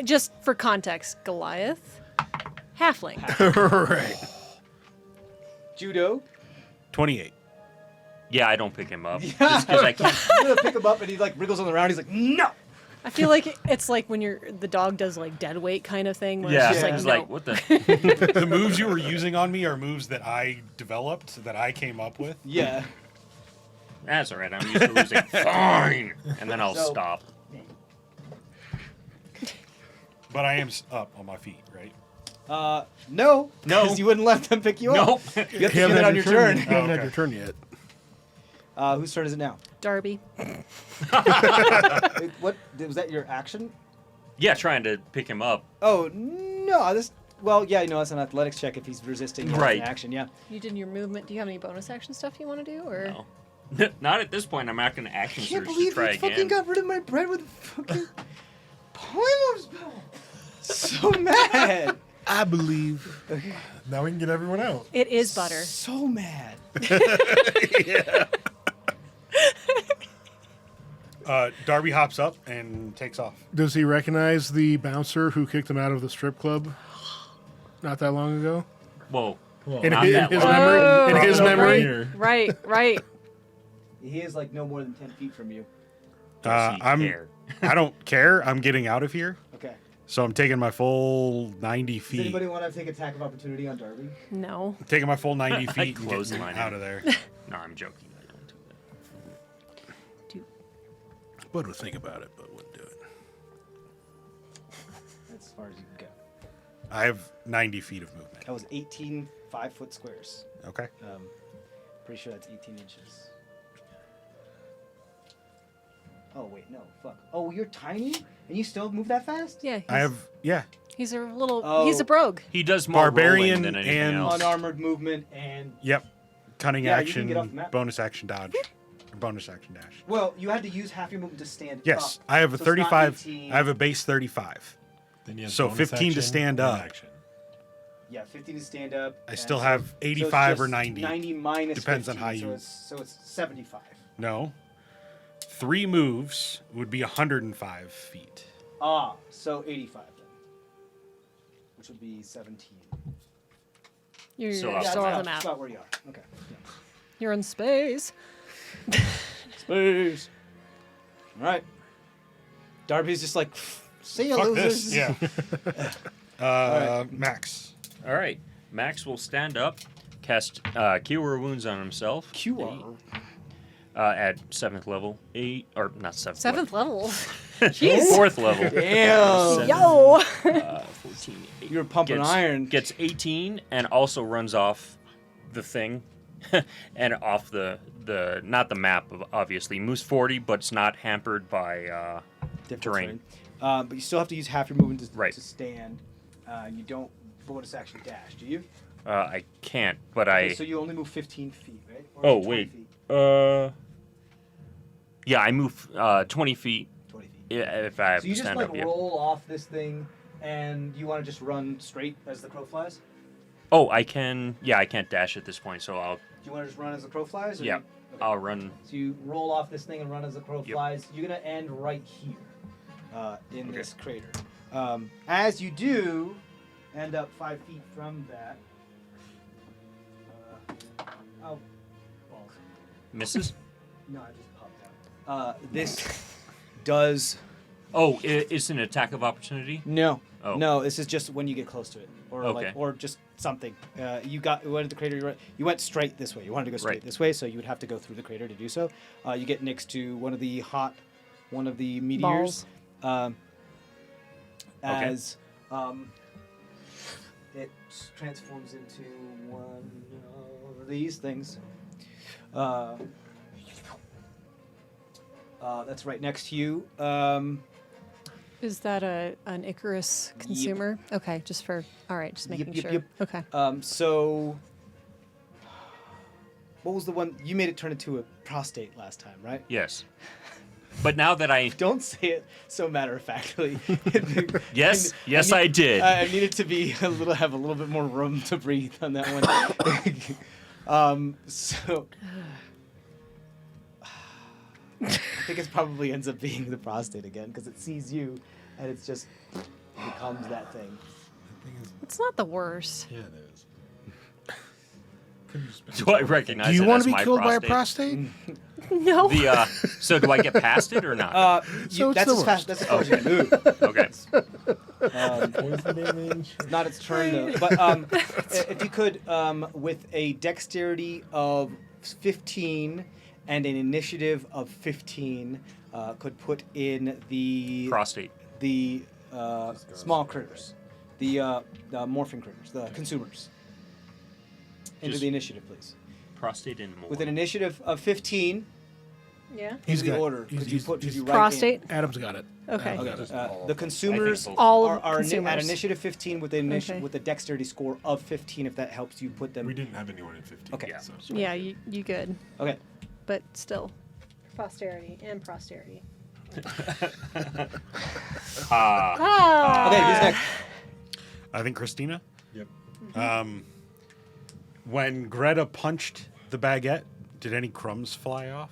just for context, Goliath, halfling. Right. Judo. 28. Yeah, I don't pick him up. Just because I can't. You're gonna pick him up and he like wriggles on the ground. He's like, no. I feel like it's like when the dog does like dead weight kind of thing. Where Yeah, it's just it's like, like, no. what the? The moves you were using on me are moves that I developed, that I came up with. Yeah. That's all right. I'm used to losing. Fine. And then I'll So- stop. But I am up on my feet, right? No. No. Because you wouldn't let them pick you Nope. up. You have to do that on your turn. You haven't had okay. your turn yet. Whose turn is it now? Darby. Wait, what was that? Your action? Yeah, trying to pick him up. Oh no. This. Well, yeah. You know, that's an athletics check if he's resisting your Right. action. Yeah. You did your movement. Do you have any bonus action stuff you want to do, or No. Not at this point. I'm not going to action I can't search to believe try you fucking again. got rid of my bread with fucking polymorph spell. So mad. I believe. Now we can get everyone out. it is butter? So mad. Darby hops up and takes off. Does he recognize the bouncer who kicked him out of the strip club not that long ago? Whoa. In Not his, that his long. memory? In his Right memory? here. Right, right. He is like no more than 10 feet from you. Does he care? I don't care. I'm getting out of here. Okay. So I'm taking my full 90 Does feet. anybody want to take attack of opportunity on Darby? No. Taking my full 90 feet and Close getting line. out of there. No, I'm joking. I don't do that. Bud would think about it, but wouldn't do it. That's far as you can go. I have 90 feet of movement. That was 18 5-foot squares. Okay. Pretty sure that's 18 inches. Oh wait, no, fuck. Oh, you're tiny, and you still move that fast? Yeah. I have He's a little. Oh. He's a brogue. He does more Barbarian rolling than anything and- else. Unarmored movement and Yep. Cunning Yeah, you can action, get off the map. bonus action dodge, or bonus action dash. well, you had to use half your movement to stand Yes, up. I have a So it's not 35. 18. I have a base 35. Then you have So bonus 15 to action stand and up. action. Yeah, 15 to stand up. I and still so- have so it's 85 or just 90. 90 minus Depends on 15, how so you- it's 75. No. 3 moves would be 105 feet. Ah, so 85 then. Which would be 17. You're So still up. on the that's map. about where you are. Okay. You're in space. Space. All right. Darby's just like, see you Fuck losers. this. Yeah. right. Max. All right. Max will stand up, cast Cure Wounds on himself. QR. At 7th level. 8, or not 7th. Seventh level. Jeez. 4th level. Damn. Yo. 14. You're pumping iron. Gets 18 and also runs off the thing. And off the not the map, obviously. Moves 40, but it's not hampered by Different terrain. But you still have to use half your movement to, Right. to stand. You don't bonus action dash, do you? I can't, but Okay, I... so you only move 15 feet, right? Or Oh, 20 wait. Feet? Yeah, I move 20 feet 20 feet. if I have So you to just stand like up. Yeah. roll off this thing, and you want to just run straight as the crow flies? Oh, I can... Yeah, I can't dash at this point, so I'll... Do you want to just run as the crow flies? Or Yeah, you- okay. I'll run... So you roll off this thing and run as the crow Yep. flies. You're gonna end right here, in Okay. this crater. As you do, end up 5 feet from that. Oh, balls. Misses? No, I just popped out. This does Oh, it's an attack of opportunity? no. Oh. No, this is just when you get close to it, or Okay. or just something. You went to the crater. You went straight this way. You wanted to go straight Right. this way, so you would have to go through the crater to do so. You get next to one of the meteors. Balls. As it transforms into one of these things. That's right next to you. Is that an Icarus consumer? Okay, just for. All right, just making Yep, sure. yep. Okay. So, what was the one you made it turn into a prostate last time, right? Yes. But now that I... Don't say it so matter of factly. Yes, yes, I did. I needed to be have a little bit more room to breathe on that one. So I think it probably ends up being the prostate again because it sees you, and it's just becomes that thing. It's not the worst. Yeah, it is. Could you just been- Do I recognize Do you it want as to be my killed by prostate? a prostate? No. So do I get past it or not? So it's That's the as fast. That's as far as you can move. Okay. Poison damage. It's not its turn though. But if you could, with a dexterity of 15 and an initiative of 15, could put in the Prostate. small critters, the morphing critters, the consumers. Into Just- the initiative, please. Prostate and more. With an initiative of 15, Yeah. into the got- order. he's- Could you he's- put? Could he's- you write Prostate. Adam's got it. Okay. Adam's got it. Just In, all the of them. consumers both. All are at consumers. initiative 15 with an Okay. with a dexterity score of 15. If that helps you put them. We didn't have anyone in 15. Okay. Yeah. So. Yeah, you good, Okay. but still. Posterity and posterity. Ah. Okay. Who's next? I think Christina. Yep. When Greta punched the baguette, did any crumbs fly off?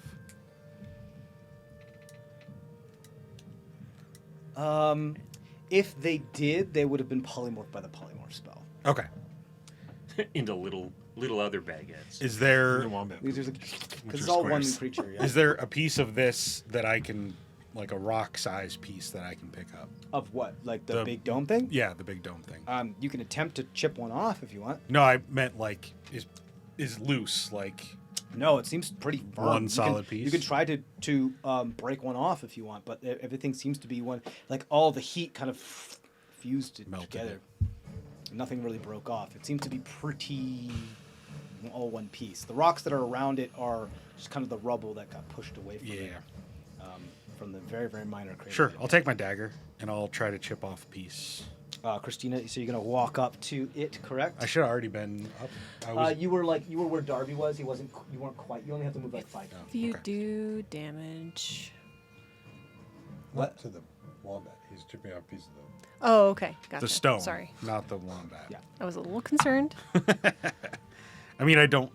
If they did, they would have been polymorphed by the polymorph spell. Okay. Into little other baguettes. Is there The wombat. Because Which it's are all one squares. creature. Yeah. is there a piece of this that I can, like a rock-sized piece that I can pick up? Of what? Like the The- big dome thing? Yeah, the big dome thing. You can attempt to chip one off if you want. No, I meant like is loose, like No, it seems pretty firm. One You solid can, piece? You can try to break one off if you want, but everything seems to be one. Like all the heat kind of fused it Melted together. Nothing really broke off. It seems to be pretty all one piece. The rocks that are around it are just kind of the rubble that got pushed away from it. From the very, very minor crater. Sure. I'll take my dagger and I'll try to chip off a piece. Christina, so you're gonna walk up to it, correct? I should have already been up. You were where Darby was. You weren't quite. You only have to move like 5 feet. If you do damage. What? To the wombat. He's chipping off pieces of the... Oh, okay. Gotcha. The stone. Sorry. Not the wombat. Yeah. I was a little concerned. I mean, I don't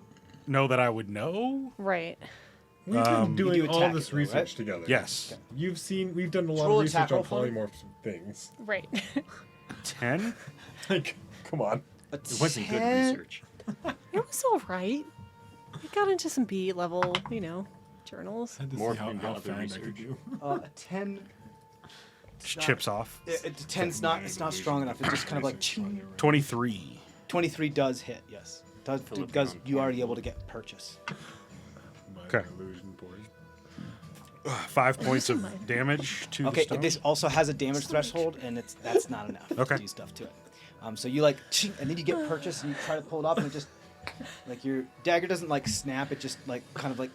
know that I would know. Right. We've been You doing do all attack this it, though, research right? together. Yes. We've done a lot roll of attack research on roll for me. polymorph things. Right. 10? Like, come on. It wasn't good 10? research. It was all right. We got into some B level, journals. I had to More see how, than how other fast I research. could do. A 10. Just chips off. 10's not. It's not strong enough. It's just kind of like. 23. 23 does hit. Yes. Does Fill it because down. you already able to get purchase. Okay. Illusion poison. 5 points of damage to the Okay. stone. This also has a damage threshold, and that's not enough Okay. to do stuff to it. So you like, and then you get purchase, and you try to pull it off, and it just like your dagger doesn't like snap. It just like kind of like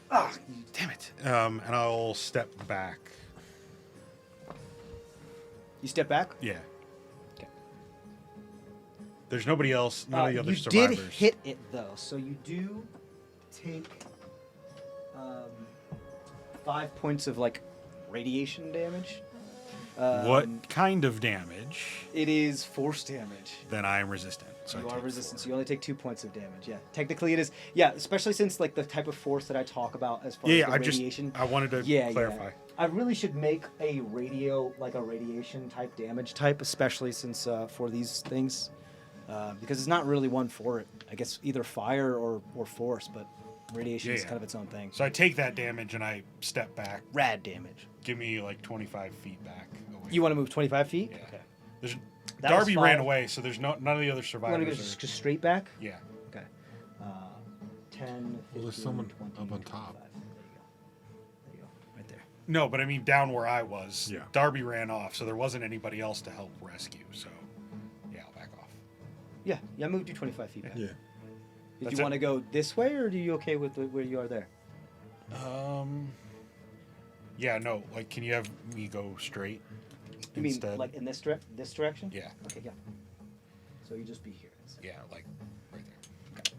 Damn it. And I'll step back. You step back. Yeah. Okay. There's nobody else. None of the other You survivors. did hit it though, so you do take 5 points of like radiation damage. What kind of damage? It is force damage. Then I am resistant. So You I are take resistant, 4. so you only take 2 points of damage. Yeah, technically it is. Yeah, especially since like the type of force that I talk about as far Yeah, as I the just radiation. I wanted to Yeah, clarify. yeah. I really should make a radiation type damage type, especially since for these things, because it's not really one for it. I guess either fire or force, but radiation is Yeah. kind of its own thing. So I take that damage and I step back. Rad damage. Give me like 25 feet back. Away. You want to move 25 feet? Yeah. Okay. There's, That was Darby ran 5. away, so there's none of the other You want to survivors. go are- just straight back? yeah. Okay. 10, 15, there's someone 20, up on top. 25. There you go. Right there. No, but I mean down where I was. Yeah. Darby ran off, so there wasn't anybody else to help rescue. So yeah, I'll back off. Yeah, I moved you 25 feet back. Yeah. Did That's you it. want to go this way, or are you okay with where you are there? Yeah, no. Like, can you have me go straight You mean instead? like in this direction? Yeah. Okay, yeah. So you just be here. Yeah, like right there.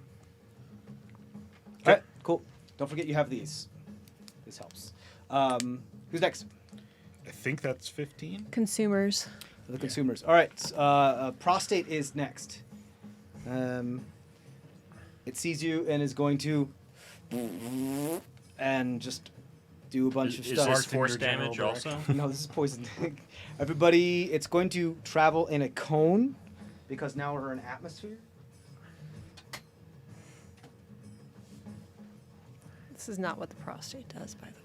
All right, cool. Don't forget you have these. This helps. Who's next? I think that's 15. Consumers. For the consumers. All right. Prostate is next. It sees you and is going to and just do a bunch of Is stuff. this Bartender force general damage direction. also? No, this is poison. Everybody, it's going to travel in a cone because now we're in atmosphere. This is not what the prostate does, by the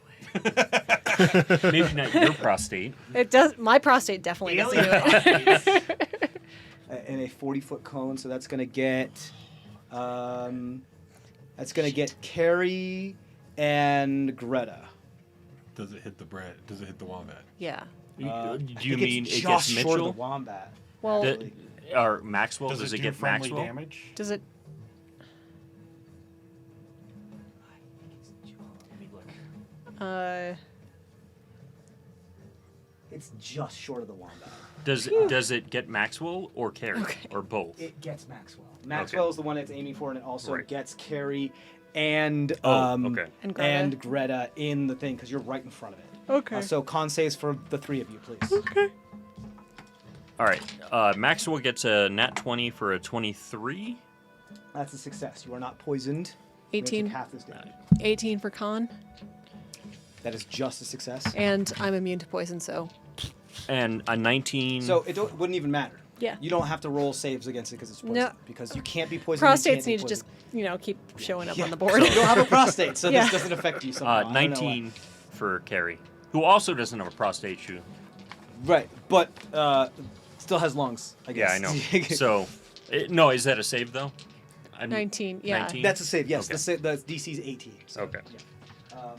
way. Maybe not your prostate. It does. My prostate definitely doesn't do it. In a 40-foot cone, so that's gonna get Carrie and Greta. Does it hit the bread? Does it hit the wombat? Yeah. Do I you think mean it's it just gets short of Mitchell? the wombat? Well, actually. Or Maxwell? Does, Does it it do get friendly Maxwell? damage? does it? It's just short of the wombat. Does it get Maxwell or Carrie Okay. or both? It gets Maxwell. Maxwell is the one it's aiming for, and it also Right. gets Carrie and Okay. And Greta. Greta in the thing because you're right in front of it. Okay. So con saves for the three of you, please. All right. Maxwell gets a nat 20 for a 23. That's a success. You are not poisoned. You're gonna take 18. half this damage. 18 for con, That is just a success. and I'm immune to poison, so And a 19. So it wouldn't even matter. yeah. You don't have to roll saves against it because it's poison. No. Because you can't be poisoned. Prostates need to just keep showing up on the board. You don't have a prostate, so Yeah. this doesn't affect you somehow. I don't know why. 19 for Carrie, who also doesn't have a prostate issue. Right, but still has lungs, I Yeah, guess. I know. So, no, is that a save though? 19, yeah. 19? That's a save, yes. Okay. The DC's 18. So, Okay. yeah.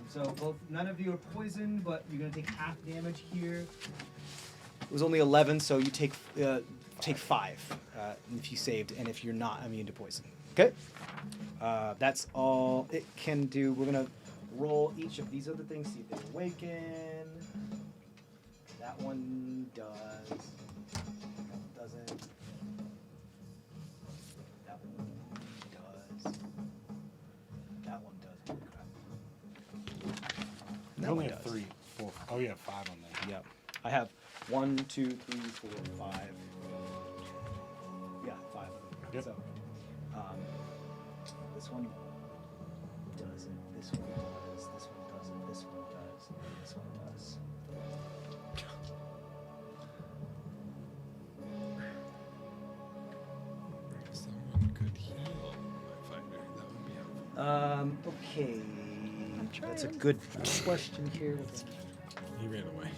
So none of you are poisoned, but you're going to take half damage here. It was only 11, so you take take 5 if you saved, and if you're not immune to poison. Okay. That's all it can do. We're gonna roll each of these other things, see if they awaken. That one does. That one doesn't. That one does. That one doesn't. You only have 3, 4. Oh, you have 5 on there. Yep. I have 1, 2, 3, 4, 5. Yeah, 5 of them. Yep. So, this one doesn't. This one does. This one doesn't. This one does. This one does. Someone could heal my fighter. That would be helpful. Okay. That's a good question here. He ran away.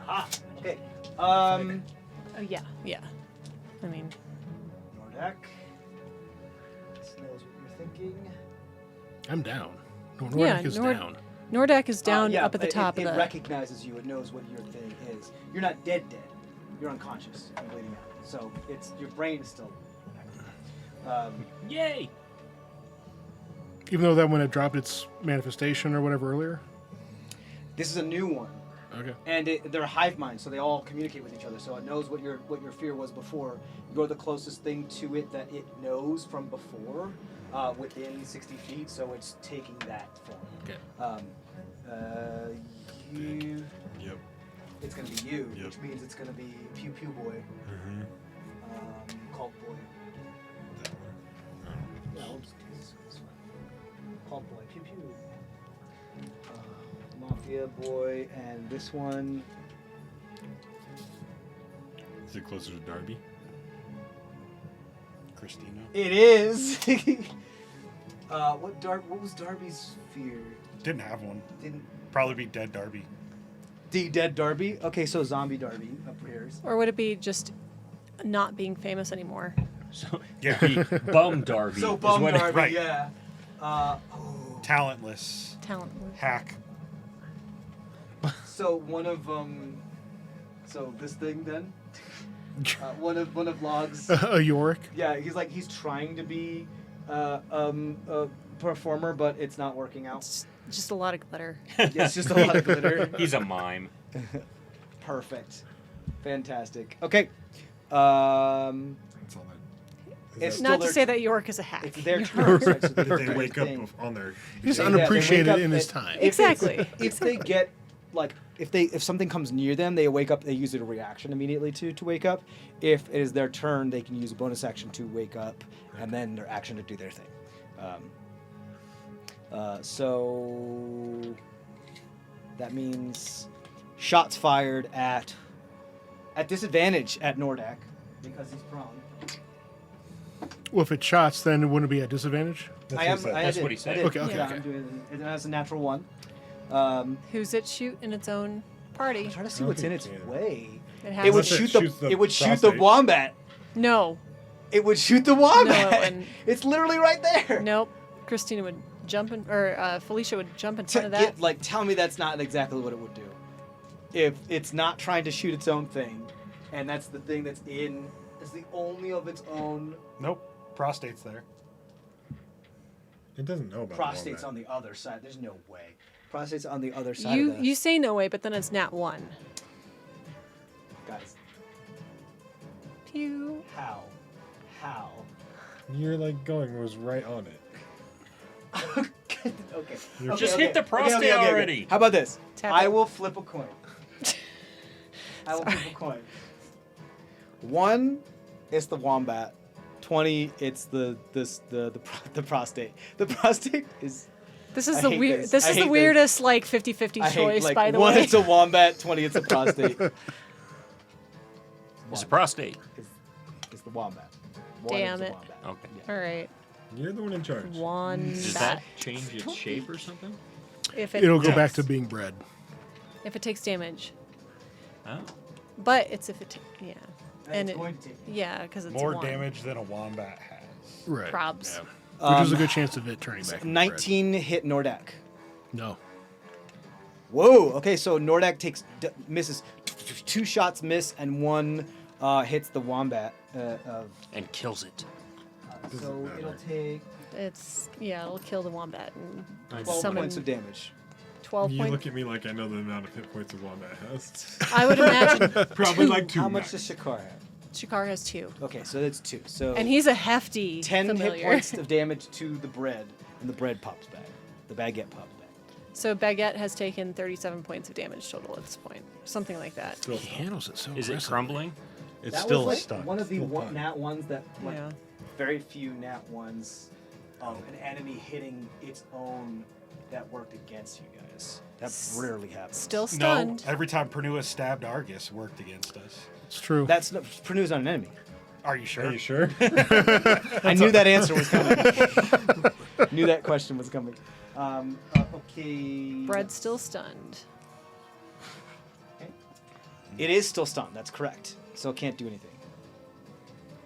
Ah, okay. Oh yeah, yeah. I mean, Nordak. This knows what you're thinking. I'm down. No, Yeah, Nordic is Nord- down. Nordak is down Yeah, up at the but top it of the. recognizes you. It knows what your thing is. You're not dead. You're unconscious and bleeding out. So it's your brain is still active. Yay! Even though that one had dropped its manifestation or whatever earlier. This is a new one, Okay. and they're a hive mind, so they all communicate with each other. So it knows what your fear was before. You go to the closest thing to it that it knows from before, within 60 feet. So it's taking that form. Okay. You. Yep. It's gonna be you, Yep. which means it's gonna be Pew Pew Boy, Mm-hmm. Cult Boy. That one. Yeah, we'll just do this one. Cult Boy, Pew Pew. Mafia Boy, and this one. Is it closer to Darby? Christina. It is. What was Darby's fear? Didn't have one. Didn't Probably be dead Darby. dead Darby? Okay, so zombie Darby appears. Or would it be just not being famous anymore? So Yeah. the bum Darby. So is bum what it- Darby, right. yeah. Talentless. Talent. Hack. So one of so this thing then. One of Log's. A Yorick. Yeah, he's trying to be a performer, but it's not working out. It's just a lot of glitter. Yeah, it's just a lot of glitter. He's a mime. Perfect. Fantastic. Okay. That's all that. It's Is still Not to their say that York is a hack. It's their turn. Right? So that, they did they wake up on their? He's Yeah, unappreciated they wake up in his at- time. Exactly. If they get like if something comes near them, they wake up. They use it a reaction immediately to wake up. If it is their turn, they can use a bonus action to wake up, and then their action to do their thing. So that means shots fired at disadvantage at Nordak because he's prone. Well, if it shots, then it wouldn't be at disadvantage. That's what he said. Okay, Yeah, okay. I'm doing it. It has a natural one. Who's it shoot in its own party? I'm trying to see I don't what's in think its it can. way. It has It would Unless it shoot shoots the. the It would shoot the prostate. wombat. No. It would shoot the wombat. wouldn't. It's literally right there. Nope. Christina would jump in, or Felicia would jump in To front of that. get, like, tell me that's not exactly what it would do. If it's not trying to shoot its own thing, and that's the thing that's in. It's the only of its own. Nope. Prostate's there. It doesn't know about Prostate's the on the other side. There's no way. Prostate's on the other side. You of the, you say no way, but then it's nat 1. guys. Pew. How? You're like going was right on it. Okay. You're Just hit the prostate already. How about this? Tap I it. will flip a coin. I will flip a coin. 1, it's the wombat. 20, it's the prostate. The prostate is. This is I the hate weird. this. This I is hate the this. weirdest like 50-50 I hate, choice, like, by the 1, way. it's a wombat. 20, it's a prostate. It's a prostate. It's the wombat. 1 Damn is the it. wombat. Okay. All right. You're the one in charge. One Does bat. that change its shape or something? If it It'll go Yes. back to being bred. if it takes damage, Oh. but it's if it yeah, And and it's it, going to take. yeah, because it's More 1. damage than a wombat has. Right. Probs. Yeah. Which is a good chance of it turning back. into 19 hit Nordak. bred. No. Whoa. Okay, so Nordak misses. 2 shots miss and 1 hits the wombat. And kills it. So it'll take It'll kill the wombat and 12 summon points of damage. 12 You points. look at me like I know the amount of hit points a wombat has. I would imagine Probably 2. like 2. How much max. does Shakar have? Shakar has 2. Okay, so that's 2. So And he's a hefty 10 familiar. hit points of damage to the bread, and the bread pops back. The baguette pops back. So Baguette has taken 37 points of damage total at this point. Something like that. Still He handles it so Is it aggressively. crumbling? It's That still was like stuck. one of the Still nat ones that Yeah. very few nat ones of an enemy hitting its own that worked against you guys. That rarely happens. Still No, stunned. every time Pernua stabbed Argus, worked against us. It's true. That's Pernu's not an enemy. Are you sure? Are you sure? I knew that answer was coming. Knew that question was coming. Okay. Bread's still stunned. Okay. It is still stunned. That's correct. So it can't do anything.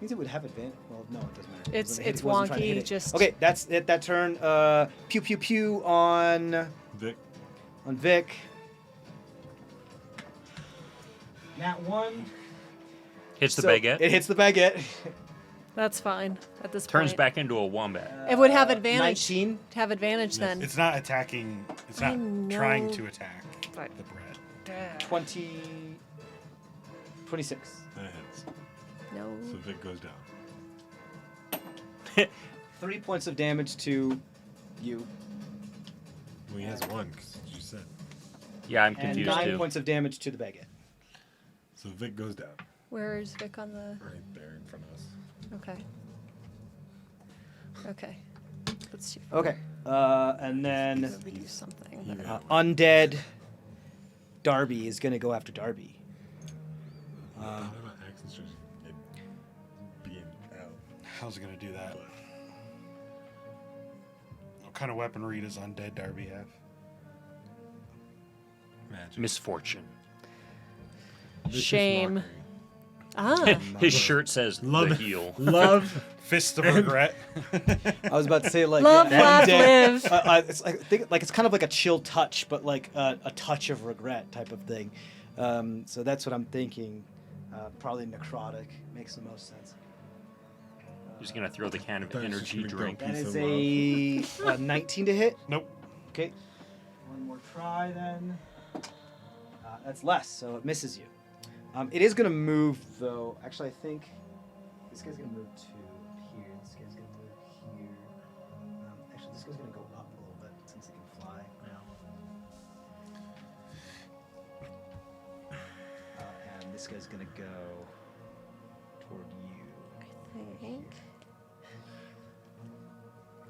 Means it would have advantage. Well, no, it doesn't matter. It It's wasn't hit- it's it wasn't trying to hit wonky. it. Just Okay, that's it. That turn. Pew pew pew on Vic. Vic. Nat 1. Hits the So baguette. It hits the baguette. That's fine at this Turns point. back into a wombat. It would have advantage. 19. Have advantage then. It's not attacking. It's I not trying know. to attack But- the bread. 20. 26. That hits. No. So Vic goes down. 3 points of damage to you. Well, he has 1 because you said. Yeah, I'm And confused 9 too. points of damage to the baguette. So Vic goes down. Where is Vic on the? Right there in front of us. Okay. Okay. Let's see. Okay. And then Maybe do something. undead Darby is going to go after Darby. How about access just being out? How's it gonna do that? What kind of weaponry does undead Darby have? Magic. Misfortune. Vicious Shame. mockery. Ah. His shirt says Love the it. heel. Love. Fist of regret. I was about to say like Love, laugh, undead- live. it's like think like it's kind of like a chill touch, but like a touch of regret type of thing. So that's what I'm thinking. Probably necrotic makes the most sense. He's gonna throw the can of That's just energy gonna go drink. That Piece is of a 19 to hit. Nope. Okay. One more try then. That's less, so it misses you. It is going to move, though. Actually, I think this guy's going to move to here. This guy's going to move here. Actually, this guy's going to go up a little bit since he can fly now. And this guy's going to go toward you. I think.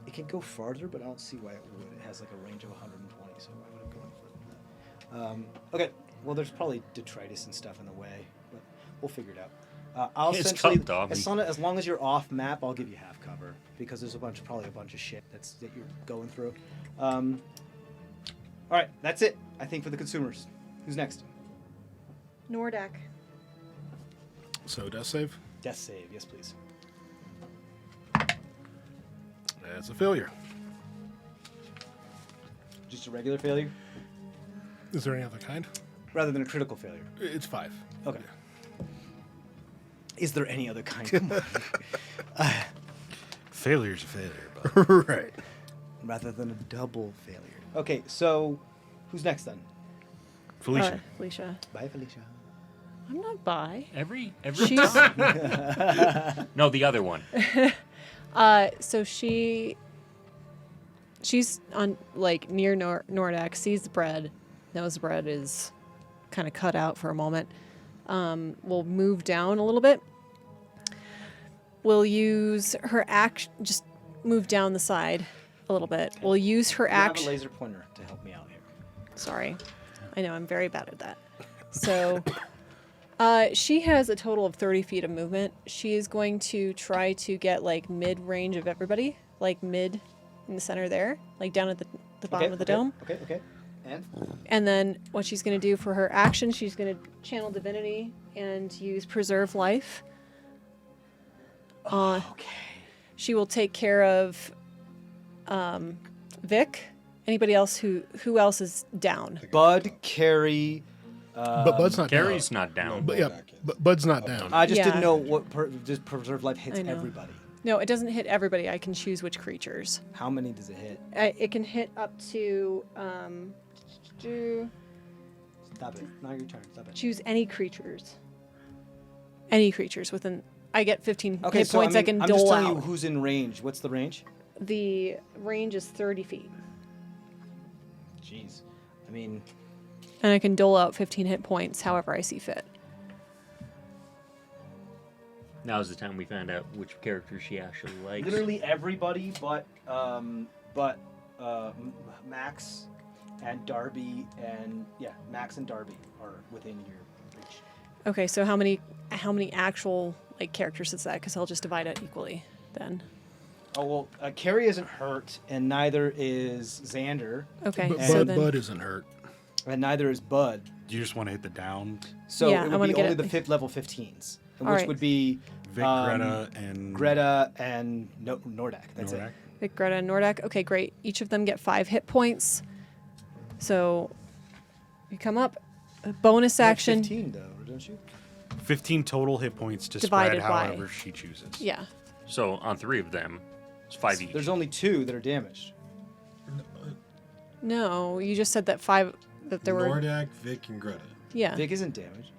It can go farther, but I don't see why it would. It has like a range of 120, so why would it go any further than that? Okay, well, there's probably detritus and stuff in the way, but we'll figure it out. I'll It's essentially, tough, Dobby. as long as you're off map, I'll give you half cover because there's probably a bunch of shit that you're going through. All right, that's it. I think for the consumers. Who's next? Nordak. So death save. Death save, yes, please. That's a failure. Just a regular failure, Is there any other kind? rather than a critical failure. It's 5. Okay. Is there any other kind? Come on. Failure's a failure, but Right. Rather than a double failure. Okay, so who's next then? Felicia. Felicia. Bye, Felicia. I'm not bi. Every She's time. No, the other one. so she's on like near Nordak, sees the bread, knows the bread is kind of cut out for a moment. We'll move down a little bit. We'll use her action, just move down the side a little bit. Okay. We'll use her You have a action. laser pointer to help me out here. Sorry. I know, I'm very bad at that. So, she has a total of 30 feet of movement. She is going to try to get, like, mid-range of everybody. Like, mid in the center there. Like, down at the bottom of the dome. Okay. And? And then what she's going to do for her action, she's going to channel divinity and use preserve life. Okay. She will take care of Vic. Anybody else who else is down? Bud, Carrie, But Bud's not Carrie's down. not down. But yeah, but Bud's not down. I just Yeah. didn't know what just preserve life hits I know. everybody. No, it doesn't hit everybody. I can choose which creatures. How many does it hit? It can hit up to Stop it. Not your turn. Stop it. choose any creatures. Any creatures within. I get 15 Okay, hit so points. I can I'm just dole telling out. you who's in range. What's the range? The range is 30 feet, Jeez. I mean, and I can dole out 15 hit points however I see fit. Now's the time we find out which character she actually likes. literally everybody but Max and Darby Max and Darby are within your reach. Okay, so how many actual like characters is that? Because I'll just divide it equally then. Oh well, Carrie isn't hurt, and neither is Xander, Okay, But so then Bud isn't hurt. and neither is Bud. Do you just want to hit the down? So Yeah, I it would wanna be get only it- the fifth level 15s, which Alright. would be Vic, Greta, and Greta and Nordak. That's Norak? it. Vic, Greta, and Nordak. Okay, great. Each of them get 5 hit points. So you come up. A bonus You have action. 15 though, don't you? 15 total hit points to Divided spread by- however she chooses. Yeah. So on 3 of them, it's 5 each. There's only 2 that are damaged. No, you just said that 5 that there were. Nordak, Vic, and Greta. Yeah. Vic isn't damaged.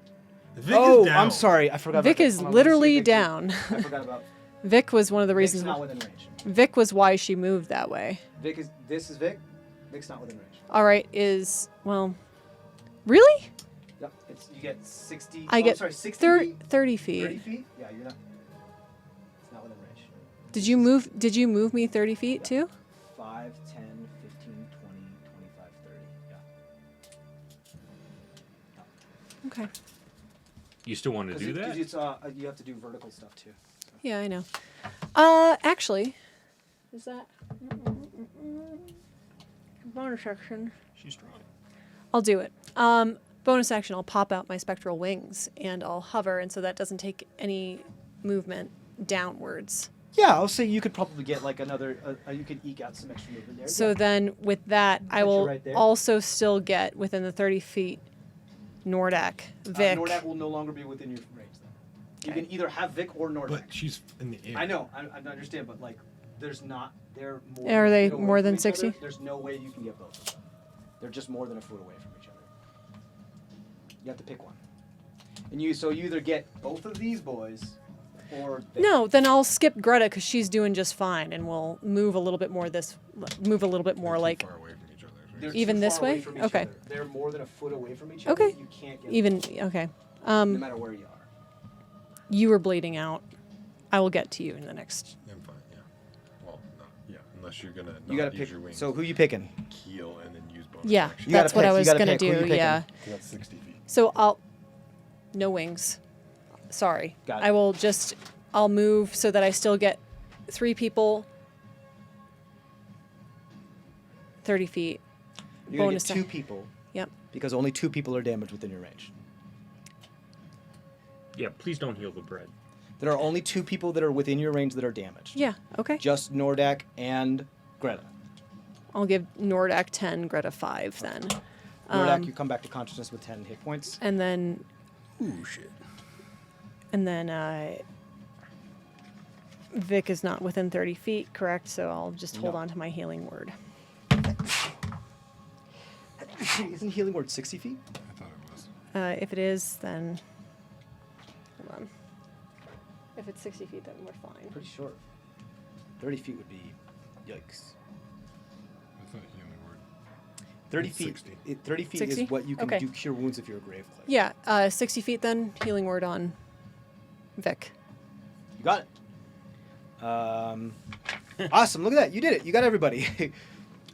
Vic Oh, is down. I'm sorry. I forgot. Vic about is that. Hold on, let me literally see Vic. down. I forgot about. Vic was one of the Vic's reasons. not within range. Vic was why she moved that way. This is Vic. Vic's not within range. All right, really? Yep. You get 60. I get 60 30 feet. 30 feet. 30 feet? Yeah, you're not. It's not within range. Did you move me 30 feet too? 5, 10, 15, 20, 25, 30. Yeah. Okay. You still want to do that? Because it's you have to do vertical stuff too. Yeah, I know. Actually, is that bonus action? She's strong. I'll do it. Bonus action, I'll pop out my spectral wings and I'll hover, and so that doesn't take any movement downwards. Yeah, I'll say you could probably get like another. You could eke out some extra movement there. So yeah. then with that, I Put you will right there. also still get within the 30 feet Nordak, Vic. Nordak will no longer be within your range. Then. You Okay. can either have Vic or Nordak. But she's in the air. I know, I understand, but like, there's not. They're more. Are they feet away more from than each 60? other. There's no way you can get both of them. They're just more than a foot away from each other. You have to pick one, and you either get both of these boys, or Vic. No, then I'll skip Greta because she's doing just fine, and we'll move a little bit more They're like too far away from each other. Right? They're even too this far away way? from each Okay. other. They're more than a foot away from each other. Okay. You can't get even. both, Okay. no matter where you are. You were bleeding out. I will get to you in the next. I'm fine. Yeah. Well, not, yeah. Unless you're gonna You not gotta use pick. your wings. So who you picking? Keel and then use bonus Yeah, action. You gotta that's what pick, I you was gotta gonna pick. Who you do. picking? Yeah. So that's 60 feet. So I'll. No wings. Sorry. Got it. I will just. I'll move so that I still get 3 people. 30 feet. You're gonna Bonus get 2 ac- people Yep. because only 2 people are damaged within your range. Yeah, please don't heal the bread. There are only 2 people that are within your range that are damaged. Yeah. Okay. Just Nordak and Greta. I'll give Nordak 10, Greta 5 then. Nordak, you come back to consciousness with 10 hit points. And then. Ooh, shit. And then Vic is not within 30 feet, correct? So I'll just hold No. on to my healing word. Isn't healing word 60 feet? I thought it was. If it is, then. Hold on. If it's 60 feet, then we're fine. Pretty short. 30 feet would be yikes. I thought healing word. 30 It's feet. 60. 30 feet 60? is what you can Okay. do cure wounds if you're a grave cleric. Yeah, 60 feet then, healing word on Vic. You got it. Awesome. Look at that. You did it. You got everybody.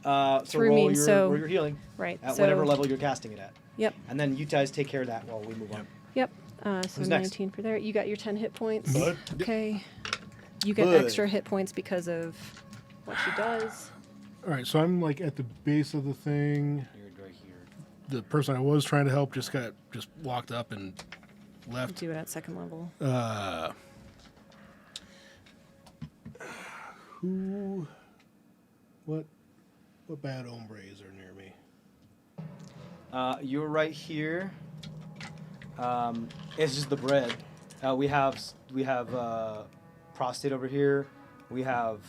So Through roll me, your, so- roll your healing Right. at so, whatever level you're casting it at. Yep. And then you guys take care of that while we move on. Yep. So Who's next? 19 for there. You got your 10 hit points. Bud? Okay. You get Bud. extra hit points because of what she does. All right, so I'm like at the base of the thing. You're right here. The person I was trying to help just walked up and left. Do it at second level. Who? What bad hombres are near me? You're right here. It's just the bread. We have prostate over here. We have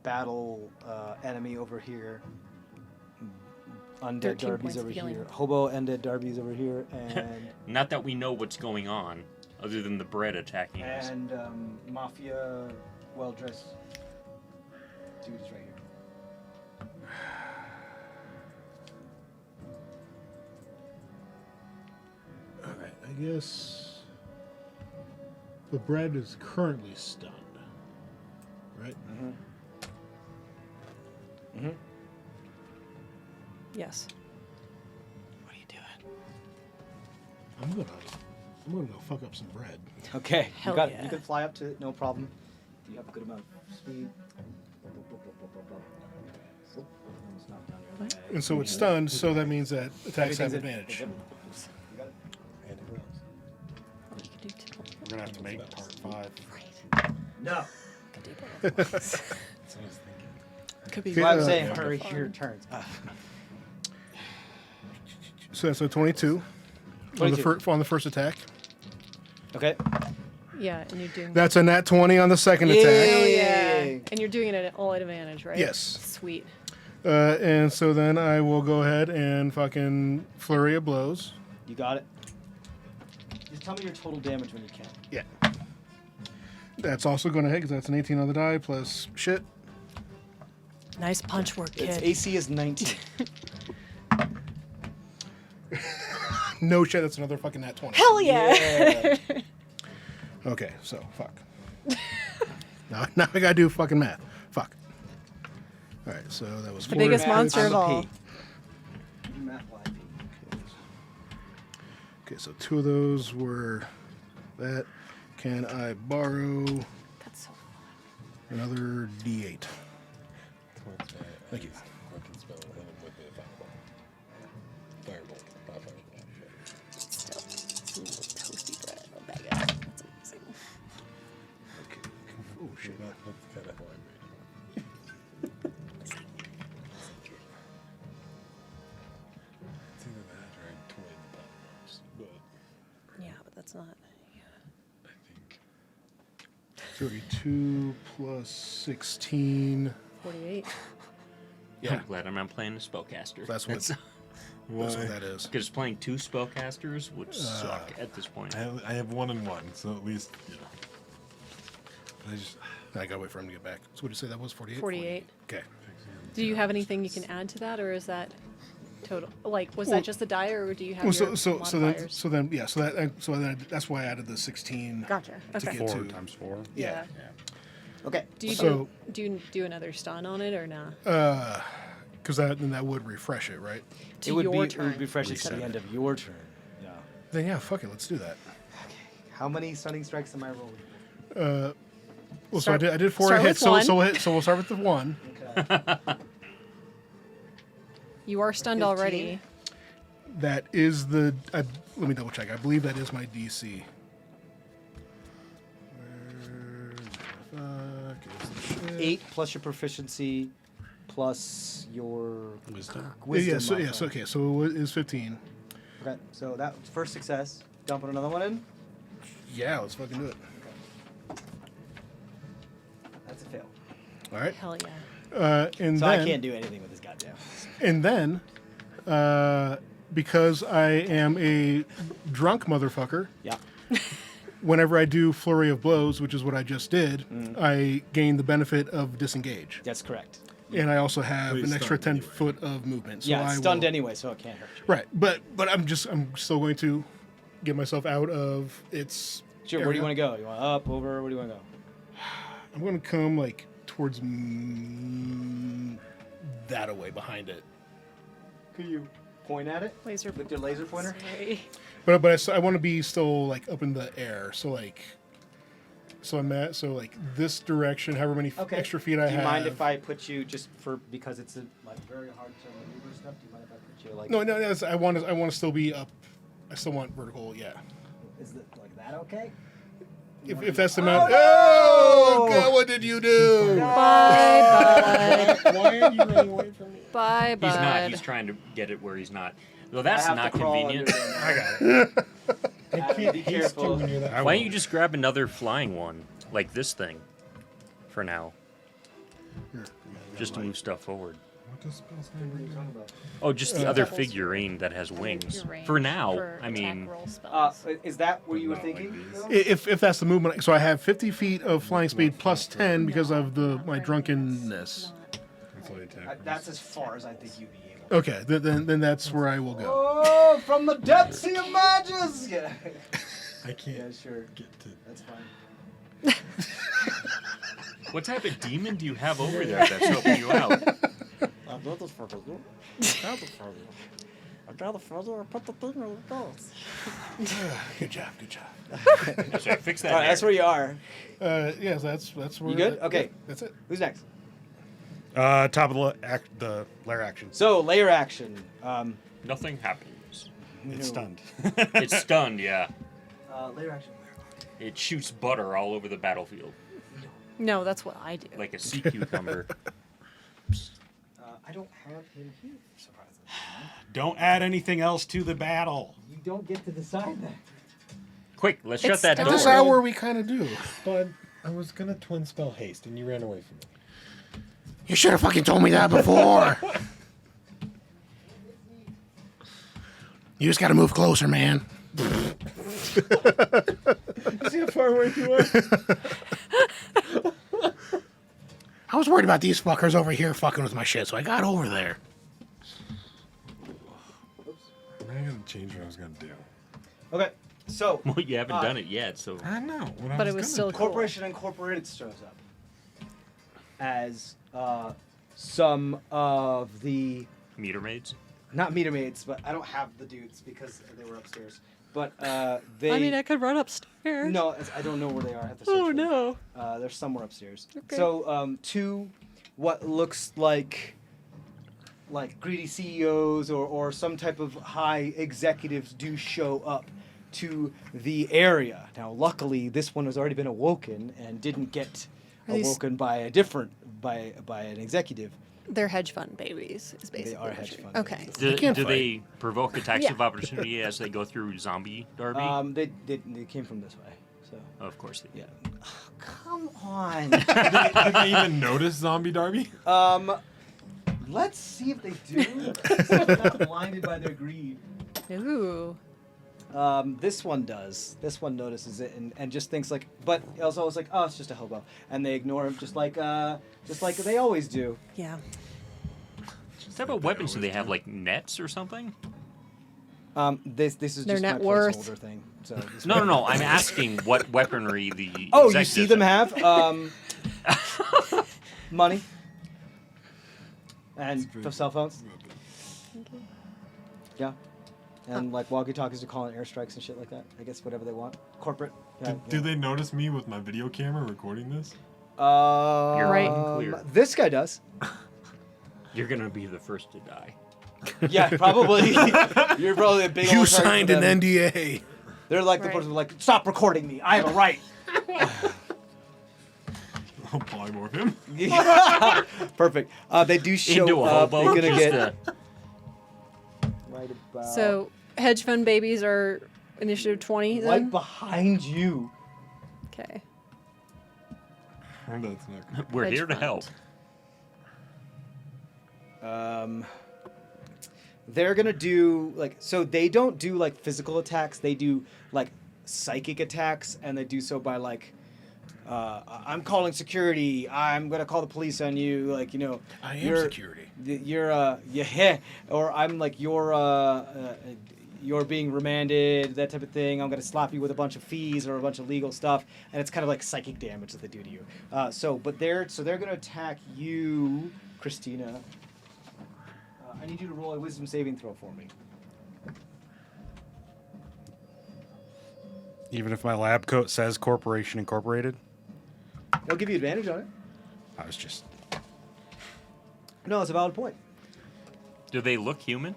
battle enemy over here. Undead 13 Darby's points of over healing. here. Hobo Undead Darby's over here, and Not that we know what's going on, other than the bread attacking us. and Mafia well-dressed dude is right here. All right, I guess the bread is currently stunned, right? Yes. What are you doing? I'm gonna go fuck up some bread. Okay, Hell you got yeah. You can fly up to it, no problem. You have a good amount of speed. Almost knocked down your other guy. And so it's stunned, so that means that attacks have Everything's advantage. in- You got it? Andy Rose. Or you could do two. We're gonna have to make part 5. No. Could do both. That's what I was thinking. Could be. Okay, Well, I'm uh, saying yeah. hurry your turns. So that's a 22. 22. On the first attack. Okay. Yeah, and you're doing. That's a nat 20 on the second Hell attack. yeah. Yay. And you're doing it at all at advantage, right? Yes. Sweet. And so then I will go ahead and fucking flurry of blows. You got it. Just tell me your total damage when you can. Yeah. That's also going to hit because that's an 18 on the die plus shit. Nice punch work, Its kid. AC is 19. No shit, that's another fucking nat 20. Hell yeah. Yeah. Okay, so fuck. now I gotta do fucking math. Fuck. All right, so that was The 4. biggest monster of I'm a all. P. Math line P. Okay, so 2 of those were that. Can I borrow That's so fun. another D8? Thank you. Quick spell and hit him with the fireball. Firebolt. Still. Some toasty bread. Oh, bag it. That's amazing. Okay. Oh shit. That's kind of how I made it. It's either that or I twin bombs, but Yeah, but that's not. I think 32 plus 16. 48. Yeah. I'm glad I'm not playing a spellcaster. That's what that is. Because playing 2 spellcasters would suck at this point. I have 1 and 1, so at least I just I gotta wait for him to get back. So what did you say that was? 48? 48. Okay. Do you have anything you can add to that, or is that total? Like, was Well- that just the die, or do you have Well, your so modifiers? then that's why I added the 16. Gotcha. Okay. get 4 to- times 4. Yeah. Okay. Do you So- do you do another stun on it or not? Because that would refresh it, right? To It would your be turn. it would be fresh at instead the of- end of your turn. Yeah. Then yeah, fuck it, let's do that. How many stunning strikes am I rolling? Well, Start- so I did 4 start hits. with one. So we'll start with the 1. Okay. You are stunned 15. already. That is the. Let me double check. I believe that is my DC. Where the fuck is the shit? 8 plus your proficiency plus your wisdom. wisdom. Yeah, so modifier. okay, so it is 15. Okay, so that was first success. Dumping another one in. Yeah, let's fucking do it. That's a fail. All right. Hell yeah. And So then I can't do anything with this goddamn. And then, because I am a drunk motherfucker, Yeah. whenever I do flurry of blows, which is what I just did, I gain the benefit of disengage, That's correct. and I also have Well, an he's extra stunned 10 anyway. foot of movement. So Yeah, I it's stunned will, anyway, so it can't hurt you. Right, but I'm still going to get myself out of its. Sure. Where do you area. want to go? You want up, over? Where do you want to go? I'm going to come like towards that away behind it. Can you point at it Laser. with your laser pointer? Sorry. But I want to be still like up in the air. So I'm at like this direction, however many Okay. extra feet I Do you have. mind if I put you just because it's like very hard to maneuver stuff? Do you mind if I put you like? No, I want to still be up. I still want vertical. Yeah. Is it like that okay? If that's the amount. Oh, God, what did you do? Bye, bud. Why are you running away from me? Bye, bud. He's not. He's trying to get it where he's not. Though that's I have not to crawl convenient. under there. I got it. I can't be haste you careful. when you're that. Why don't you just grab another flying one, like this thing, for now, just to move stuff forward? What does spell slam bring down? Oh, just the other figurine that has wings. Your range For now, for I attack mean, roll spells. Is that what you were Not like thinking? these. If that's the movement, so I have 50 feet of flying speed plus 10 because of my drunkenness. That's all you attack. That's as far as I think you'd be able. Okay, then that's where I will go. Oh, from the depths he emerges! Yeah. I can't Yeah, sure. get to. That's fine. what type of demon do you have over there that's helping you out? I'd rather further. I'd rather further put the thing where it goes. Good job, good job. Sorry, fix that. All right, that's where you are. Yes, that's where. You good? Okay. That's it. Who's next? Top of the lair action. So, layer action. Nothing happens. It's stunned. It's stunned, yeah. Layer action. It shoots butter all over the battlefield, No, that's what I do. like a sea cucumber. I don't have him here, surprisingly. Don't add anything else to the battle. You don't get to decide that. Quick, let's It's shut that stunned. At door. this hour, we kind of do. Bud, I was gonna twin spell haste, and you ran away from me. You should have fucking told me that before. You just got to move closer, man. See how far away you are? I was worried about these fuckers over here fucking with my shit, so I got over there. I gotta change what I was gonna do. Okay, so Well, you haven't done it yet, so I know. What I But it was was gonna still do. cool. Corporation Incorporated shows up as some of the meter maids. not meter maids, but I don't have the dudes because they were upstairs. But they. I mean, I could run upstairs. No, I don't know where they are. I have to search Oh for them. no. They're somewhere upstairs. Okay. So two, what looks like greedy CEOs or some type of high executives do show up to the area. Now, luckily, this one has already been awoken and didn't get Are these- awoken by an executive. They're hedge fund babies, is basically. They are what hedge you're- fund Okay. babies. Do, can't do fight. they provoke attacks Yeah. of opportunity as they go through zombie derby? They came from this way. So Of course they do. yeah. Come on. Did they even notice Zombie Darby? Let's see if they do. So they're not blinded by their greed. Ooh. This one does. This one notices it and just thinks like, but also it's like, oh, it's just a hobo, and they ignore him just like they always do. Yeah. What type of weapons do they have? Like nets or something? This is Their just net my worth. placeholder thing. So this No. I'm asking what weaponry the. Oh, you executives see them have money and cell phones. Yeah. And like walkie-talkies to call in airstrikes and shit like that. I guess whatever they want. Corporate. Yeah, Do they notice me with my video camera recording this? You're Right. clear. This guy does. You're gonna be the first to die. Yeah, probably. You're probably a big. You old target signed for an them. NDA. They're like the Right. person who's like, stop recording me. I have a right. I'll polymorph him. Perfect. They do show Into a up. hobo. They're gonna just get to- right about So hedge fund babies are initiative 20 right then? behind you. Okay. That's not good. We're Hedge here to fund. help. They're gonna do like so. They don't do like physical attacks. They do like psychic attacks, and they do so by like, I'm calling security. I'm gonna call the police on you. Like I am you're- security. You're yeah, or I'm like you're being remanded, that type of thing. I'm gonna slap you with a bunch of fees or a bunch of legal stuff, and it's kind of like psychic damage that they do to you. They're gonna attack you, Christina. I need you to roll a wisdom saving throw for me. Even if my lab coat says Corporation Incorporated, They'll give you advantage on it. I was just No, it's a valid point. Do they look human?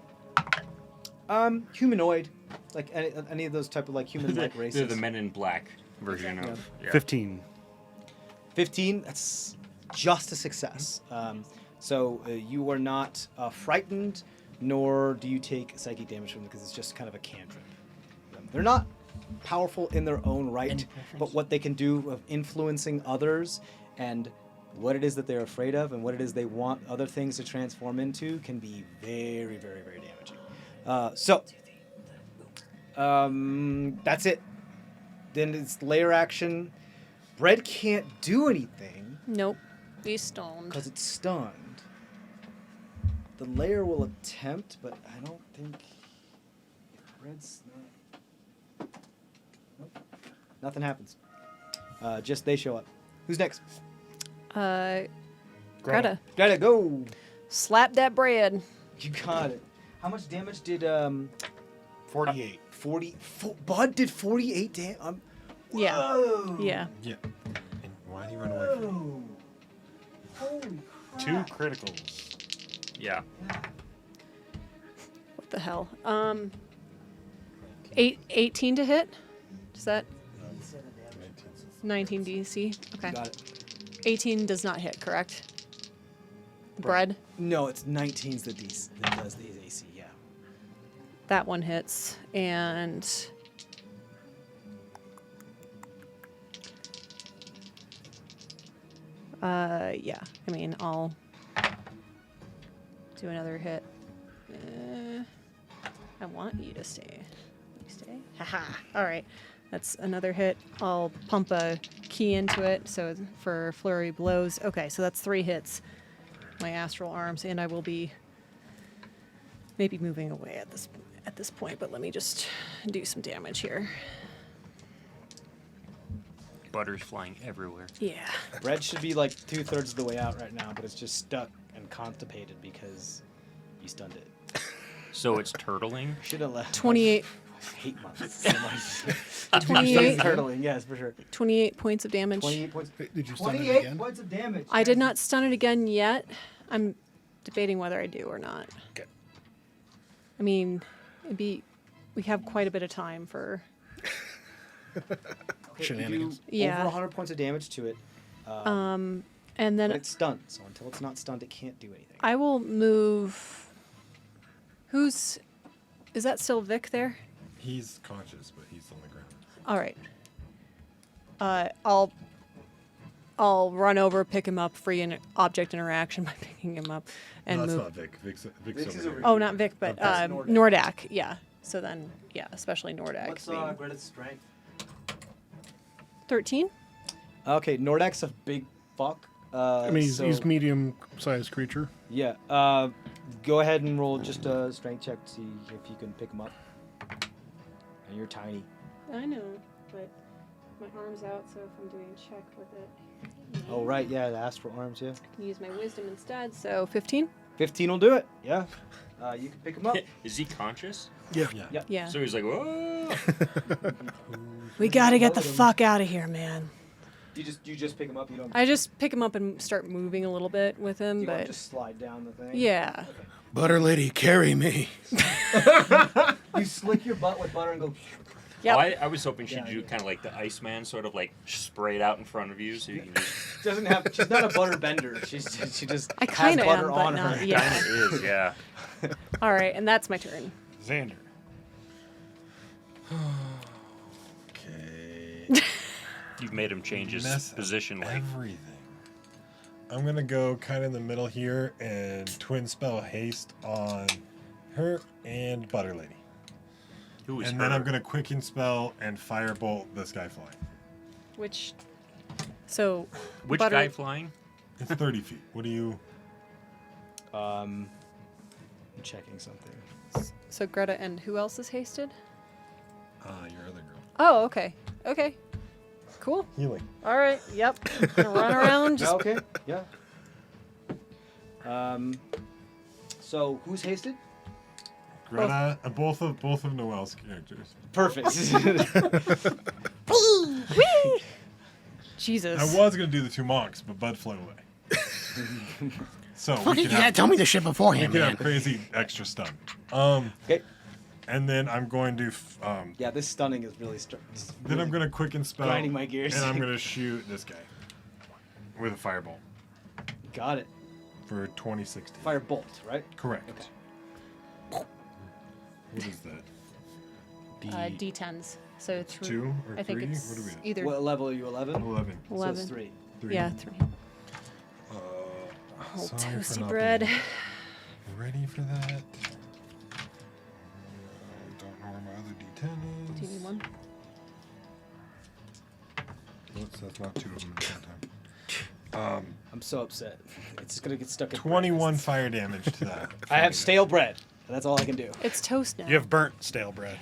Humanoid, like any of those type of like human-like races. They're the Men in Black version of 15. 15. That's just a success. So you are not frightened, nor do you take psychic damage from them because it's just kind of a cantrip. They're not powerful in their own right, but what they can do of influencing others and what it is that they're afraid of and what it is they want other things to transform into can be very, very, very damaging. That's it. Then it's layer action. Bread can't do anything Nope. He's stoned. because it's stunned. The layer will attempt, but I don't think Bread's not. Nope. Nothing happens. Just they show up. Who's next? Greta. Greta, go. Slap that bread. You got it. How much damage did 48. 40? Bud did 48 damage. Yeah. Whoa. Yeah. Yeah. And why do you run away from me? Whoa. Holy Two criticals. Yeah. What the hell? 18 to hit? Is that 19 DC? Okay. Got it. 18 does not hit, correct? Bread. No, it's 19's the DC that does the AC. Yeah. That one hits, and yeah. I mean, I'll do another hit. I want you to stay. You stay. Haha. All right. That's another hit. I'll pump a key into it. So for flurry blows. Okay, so that's 3 hits. My astral arms, and I will be maybe moving away at this point. But let me just do some damage here. Butter's flying everywhere. Yeah. Bread should be like 2/3 of the way out right now, but it's just stuck and constipated because you stunned it. So it's turtling. Should have left. 28. I hate monsters so much. 28. Turtling, yes, for sure. 28 points of damage. 28 points. Did you stun it 28 again? points of damage. I did not stun it again yet. I'm debating whether I do or not. Okay. I mean, we have quite a bit of time for. Okay, you Shenanigans. do Yeah. over 100 points of damage to it. And then But it's stunned, so until it's not stunned, it can't do anything. I will move. Is that still Vic there? He's conscious, but he's on the ground. All right. I'll run over, pick him up, free an object interaction by picking him up, and No, that's move. not Vic. Vic's Vic's over over here. Oh, not Vic, but that's Nordak. Yeah. So then, yeah, especially Nordak. What's being- Greta's strength? 13? Okay, Nordak's a big fuck. I mean, so, he's medium-sized creature. Yeah. Go ahead and roll just a strength check to see if you can pick him up. And you're tiny. I know, but my arm's out, so if I'm doing a check with it, Oh, right. Yeah, the astral arms, yeah. I can use my wisdom instead. So 15? 15 will do it. Yeah. You can pick him up. Is he conscious? Yeah. Yeah. Yeah. So he's like, whoa. We gotta get the fuck out of here, man. You just pick him up. You don't. I just pick him up and start moving a little bit with him, you want but to just slide down the thing. yeah. Butter lady, carry me. You slick your butt with butter and go. Yep. Oh, I was hoping she'd Yeah, do yeah. kind of like the Iceman, sort of like spray it out in front of you, so you can just. Doesn't have. She's not a butter bender. She just I has kind of butter am, on but her. not. Yeah. Kind of is, yeah. All right, and that's my turn. Xander. Okay. You've made him change his Mess up position. Like, everything. I'm gonna go kind of in the middle here and twin spell haste on her and Butter Lady. who is And her? then I'm gonna quicken spell and firebolt this guy flying. Which, so Which Butter- guy flying? It's 30 feet. What do you? I'm checking something. So Greta and who else is hasted? Your other girl. Oh, okay. Okay. Cool. Healing. All right. Yep. Gonna run around. Just Okay. Yeah. So who's hasted? Greta, both of Noel's characters. Perfect. Jesus. I was gonna do the 2 monks, but Bud flew away. So Fuck we it, can you have, tell me the shit we beforehand, can have man. crazy extra stun. Okay. And then I'm going to Yeah, this stunning is really. then I'm gonna quicken spell. grinding my gears. And I'm gonna shoot this guy with a firebolt Got it. for 2060. Firebolt, right? Correct. Okay. What is that? D10s. So through. 2 or I think 3? it's What are we at? either What level are you? 11. 11. So 11. it's 3. 3. Yeah, 3. Oh, Sorry for toasty not bread. being ready for that. Don't know where my other D10 is. Do you need one? Oops, that's not 2 of them at the same time. I'm so upset. It's just gonna get stuck in. 21 fire damage to that. I have stale bread. That's all I can do. It's toast now. You have burnt stale bread.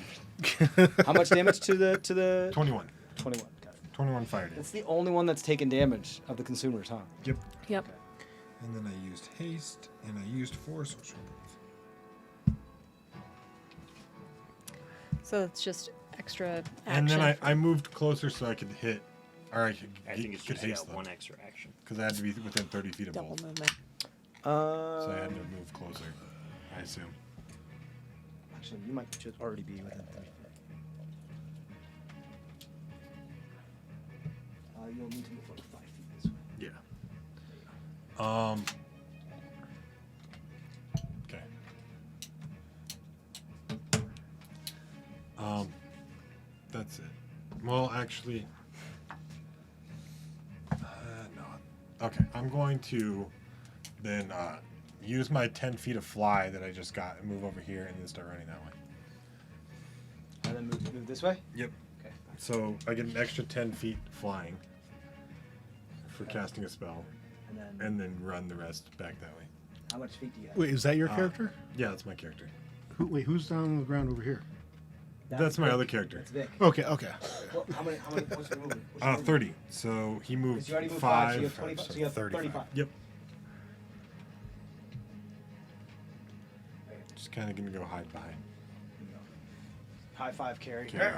How much damage to the 21. 21. Got it. 21 fire damage. That's the only one that's taken damage of the consumers, huh? Yep. Yep. And then I used haste, and I used 4 social proof. So it's just extra action. And then I moved closer so I could hit, or I could, I think it's could just haste got them. one extra action. Because I had to be within 30 feet of double both. movement. So I had to move closer, I assume. Actually, you might just already be within 30 feet. You'll need to move like 5 feet this way. Yeah. Okay. That's it. Well, actually, no. Okay, I'm going to then use my 10 feet of fly that I just got and move over here and then start running that way. And then move this way? Yep. Okay. So I get an extra 10 feet flying for casting a spell, and then run the rest back that way. How much feet do you have? Wait, is that your character? Yeah, that's my character. Who's down on the ground over here? That's my other character. That's Vic. Okay, okay. Well, how many, what's your movement? What's your movement? 30. So he moved 'Cause you already moved 5. 5, so you have 25, so you have 35. Yep. Just kind of gonna go hide behind. High five, Carrie. Carrie.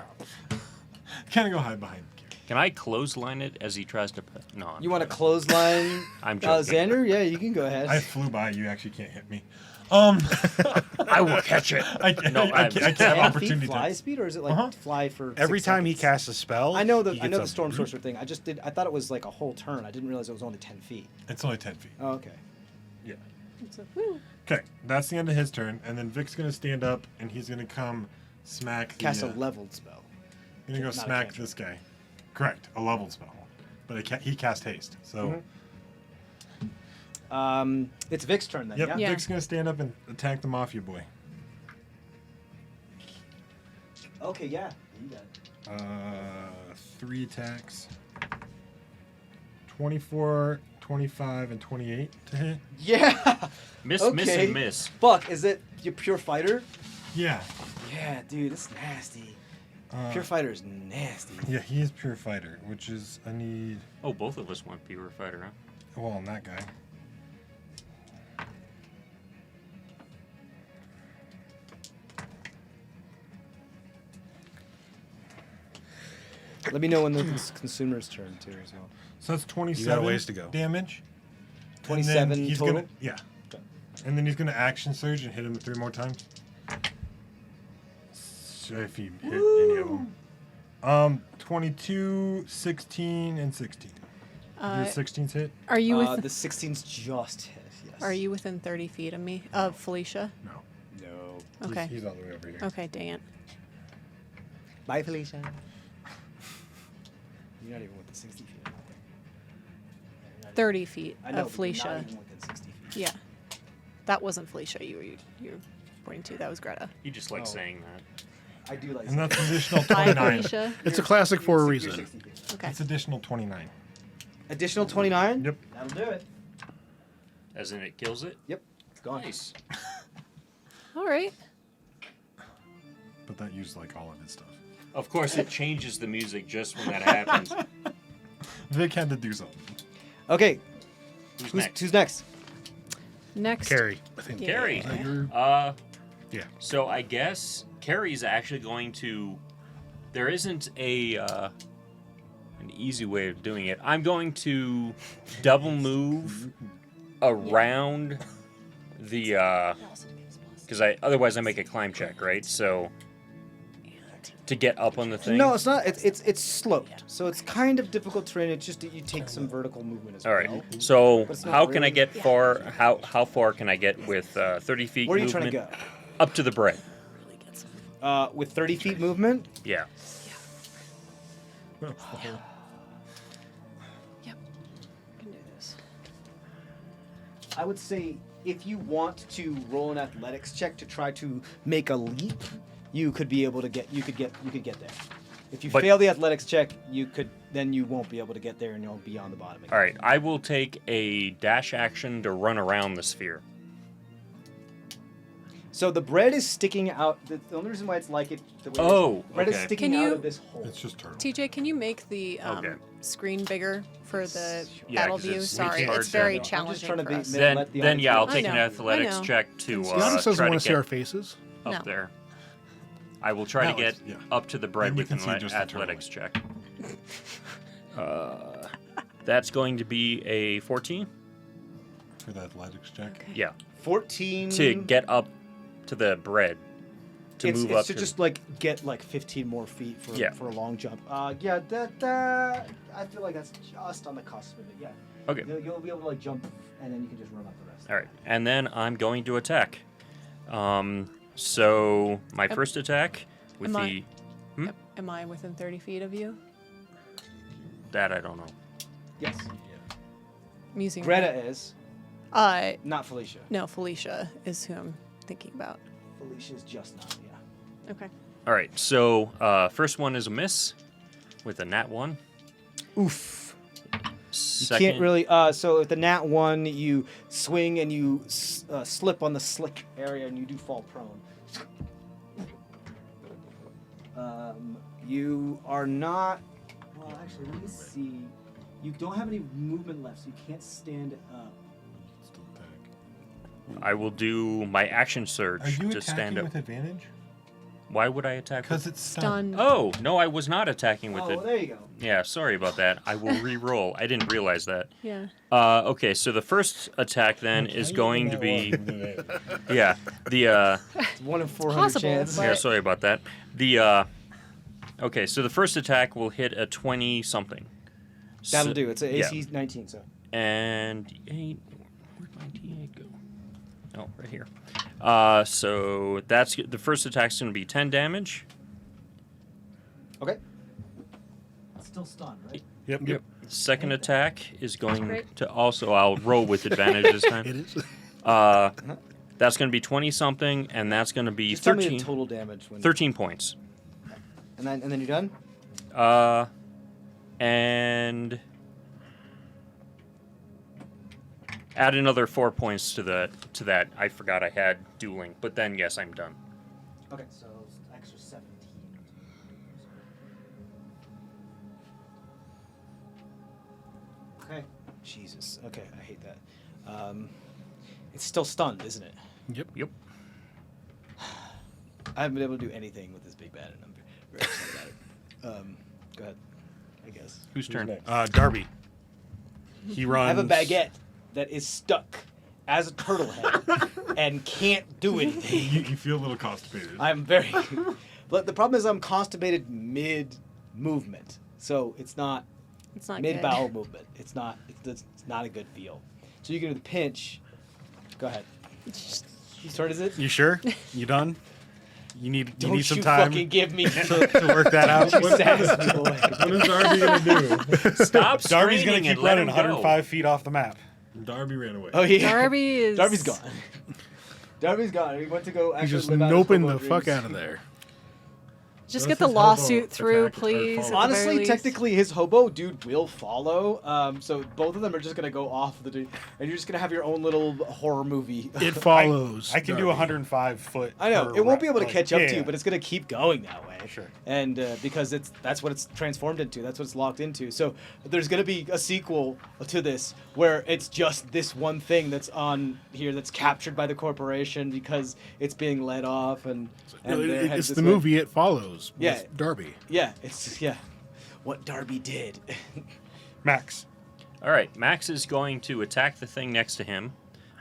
Kind of go hide behind. Carrie. Can I clothesline it as he tries to? No. I'm You want to joking. clothesline I'm joking. Xander? Yeah, you can go ahead. I flew by. You actually can't hit me. I will catch it. I can't have 10 feet opportunity. fly To. speed, or is it like fly for Every 6 time he seconds? casts a spell, I know he the gets a- storm sorcerer thing. I thought it was like a whole turn. I didn't realize it was only 10 feet. It's only 10 feet. Oh, okay. Yeah. It's a, woo. Okay, that's the end of his turn, and then Vic's gonna stand up and he's gonna come smack. The, Cast a leveled spell. Gonna go not a smack cantrip. this guy. Correct, a leveled spell, but he cast haste. So. It's Vic's turn then. Yep, Yeah. Yeah. Vic's gonna stand up and attack the Mafia boy. Okay. Yeah. You got it. 3 attacks. 24, 25, and 28 to hit. Yeah. Miss, okay. miss, and miss. Fuck. Is it your pure fighter? Yeah. Yeah, dude. It's nasty. Pure fighter is nasty. Yeah, he is pure fighter, which is I need. Oh, both of us want pure fighter, huh? Well, on that guy. Let me know when the consumer's turn too as well. So that's 27 ways to go. damage. 27 And then he's total? Gonna, yeah. And then he's going to action surge and hit him 3 more times. So if he hit any of them. 22, 16, and 16. Do the 16s hit? Are you The with? 16's just hit. Yes. Are you within 30 feet of me? Of Felicia? No. No. Okay. He's all the way over here. Okay, dang it. Bye, Felicia. You're not even within 60 feet. You're not 30 feet even- I know, of but you're not Felicia. even within 60 feet. Yeah. That wasn't Felicia you were pointing to. That was Greta. You just like Oh. saying that. I do like And that's additional Bye, 29. Felicia. It's a classic for a You're reason. 60 feet. Okay. It's additional 29. Additional 29? Yep. That'll do it. As in it kills it? Yep. It's gone. Nice. All right. But that used like all of his stuff. Of course, it changes the music just when that happens. Vic had to do something. Okay. Who's Who's next? who's next? Next. Carrie, I think. Yeah. Carrie. Yeah. So I guess Carrie's actually going to. There isn't an easy way of doing it. I'm going to double move around the Because otherwise I make a climb check, right? So to get up on the thing. No, it's not. It's sloped, so it's kind of difficult terrain. It's just that you take some vertical movement as All well. right. So But it's not how can I really- get far? How far can I get with 30 feet? Where are you movement? trying to Up to the bread. go? With 30 feet movement. Yeah. Yep. Can do this. I would say if you want to roll an athletics check to try to make a leap, you could be able to get. You could get there. If you But- fail the athletics check, then you won't be able to get there, and you'll be on the bottom again. All right. I will take a dash action to run around the sphere. So the bread is sticking out. The only reason why it's like it. The way Oh, the bread is okay. sticking Can out you- of this hole. It's just turtle. TJ, can you make the Okay. screen bigger for the Yeah, battle 'cause view? it's Sorry, hard it's to- very I'm just challenging trying to for be us. mid- Then, let the then yeah, I'll audience- take an I know, athletics I know. check to The audience doesn't try want to to see our get faces. up No. there. I will try Now to get it's- yeah. up to the bread Then you with can an see just the turtle. athletics check. That's going to be a 14. For the athletics check. Okay. Yeah. 14 To get up to the bread. To it's, move it's up to just like get like 15 more feet for Yeah. for a long jump. Yeah, I feel like that's just on the cusp of it. Yeah. Okay. You'll be able to like jump, and then you can just run up the rest. All right, and then I'm going to attack. So my first attack with Am I- the Am I within 30 feet of you? that I don't know. Yes. I'm using Greta is not Felicia. No, Felicia is who I'm thinking about. Felicia's just not. Yeah. Okay. All right, so first one is a miss with a nat 1. Oof. You Second, can't really. So with the nat 1, you swing and you slip on the slick area, and you do fall prone. You are not. Well, actually, let me see. You don't have any movement left, so you can't stand up. Still attack. I will do my action surge Are you to stand attacking up. with advantage? Why would I attack? Because With... it's stunned. Stunned. Oh no, I was not attacking with Oh, it. well, there you go. Yeah, sorry about that. I will re-roll. I didn't realize that. Yeah. Okay, so the first attack then is going to be yeah the It's 1 in 400 possible, chance. but- Yeah, sorry about that. The okay, so the first attack will hit a 20 something. That'll do. It's a yeah. AC 19, so. And 8. Where'd my D8 go? Oh, right here. So that's the first attack's going to be 10 damage. Okay. Still stunned, right? Yep. Second attack is going great. to also. I'll roll with advantage this time. It is. That's going to be 20 something, and that's going to be Just tell me 13. the total damage. When 13 points. And then you're done? And add another 4 points to that. I forgot I had dueling, but then yes, I'm done. Okay, so extra 17. Okay. Jesus. Okay, I hate that. It's still stunned, isn't it? Yep. I haven't been able to do anything with this big bad, and I'm very upset about it. Go ahead, I guess. Whose turn? next? Darby. He runs. I have a baguette that is stuck as a turtle head and can't do anything. You feel a little constipated. I'm very. But the problem is I'm constipated mid movement, so it's not It's not mid good. bowel movement. It's not a good feel. So you can do the pinch. Go ahead. Whose turn is it? You sure? You done? You need Don't some you time fucking give me. to work that out. You sass me, boy. What is Darby gonna do? Stop Darby's gonna screaming keep and let running him go. 105 feet off the map. Darby ran away. Oh yeah. Darby is. Darby's gone. Darby's gone. He went to go He's actually just live out his noping hobo the fuck dreams. out of there. Just Does get the his hobo lawsuit through, attack or please. follow? at the very Honestly, least. technically, his hobo dude will follow. So both of them are just gonna go off the dude, and you're just gonna have your own little horror movie. It follows. I can do Darby. 105 foot. I know per it won't be able to like- catch up yeah, to you, yeah. but it's gonna keep going that way. Sure. And because that's what it's transformed into. That's what it's locked into. So there's gonna be a sequel to this where it's just this one thing that's on here that's captured by the corporation because it's being let off and. No, their heads it's this the way. movie It Follows. With Yeah. Darby. Yeah, what Darby did. Max. All right, Max is going to attack the thing next to him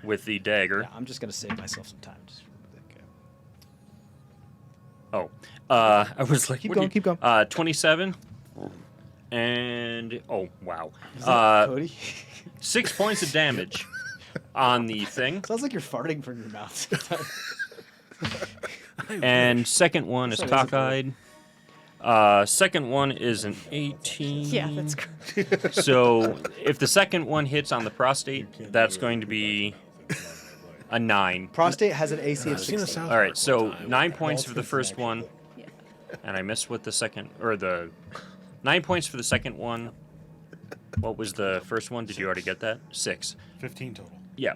with the dagger. Yeah, I'm just gonna save myself some time. Just remember that guy. Oh, I was like, Keep what do going, keep going. 27, and oh wow, Cody? 6 points of damage on the thing, Sounds like you're farting from your mouth. and second one is Sorry, that's a cockeyed. Second one is an 18. Yeah, that's great. So if the second one hits on the prostate, that's going to be a 9. Prostate has an AC of I've seen a 16. South All right, Park so one time. 9 points for the first one, Yeah. and I missed with the second, or the 9 points for the second one. What was the first one? Did you already get that? 6. 15 total. Yeah,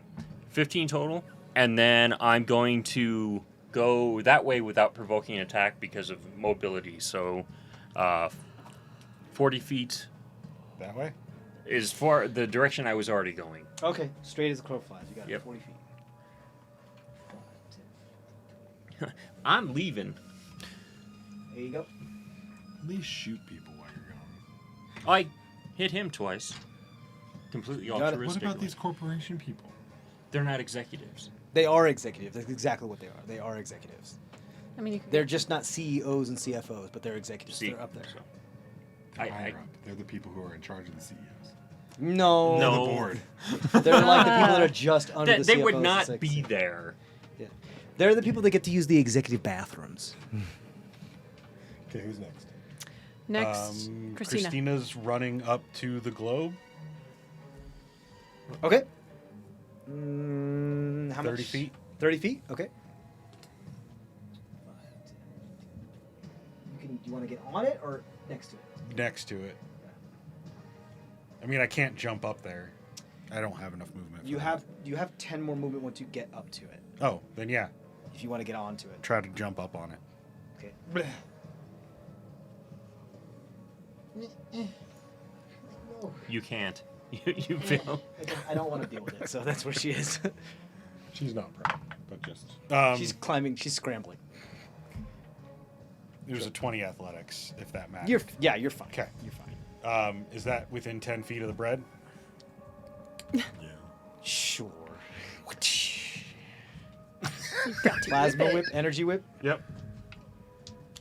15 total. And then I'm going to go that way without provoking an attack because of mobility. So 40 feet That way? is for the direction I was already going. Okay, straight as the crow flies. You got Yep. 40 feet. I'm leaving. There you go. At least shoot people while you're gone. I hit him twice. Completely got it. What altruistic. about these corporation people? They're not executives. They are executives. That's exactly what they are. They are executives. I mean, you can They're just not CEOs and CFOs, but they're executives. See? They're up there. They're I- higher up. They're the people who are in charge of the CEOs. No. No. The board. They're like the people that are just under the They CFOs. would and not six. be there. Yeah. They're the people that get to use the executive bathrooms. Okay, who's next? next, Christina. Christina's running up to the globe. Okay. How 30 much? feet. 30 feet? Okay. Do you want to get on it or next to it? Next to it. I mean, I can't jump up there. I don't have enough movement. for that. You have 10 more movement once you get up to it. Oh, then yeah. If you want to get onto it. Try to jump up on it. Okay. You can't. You fail. I don't want to deal with it, so that's where she is. She's not proud, but just. She's climbing. She's scrambling. There's a 20 athletics, if that matters. You're fine. Okay. You're fine. Is that within 10 feet of the bread? Yeah. Sure. Got to Plasma whip it. whip, energy whip. Yep.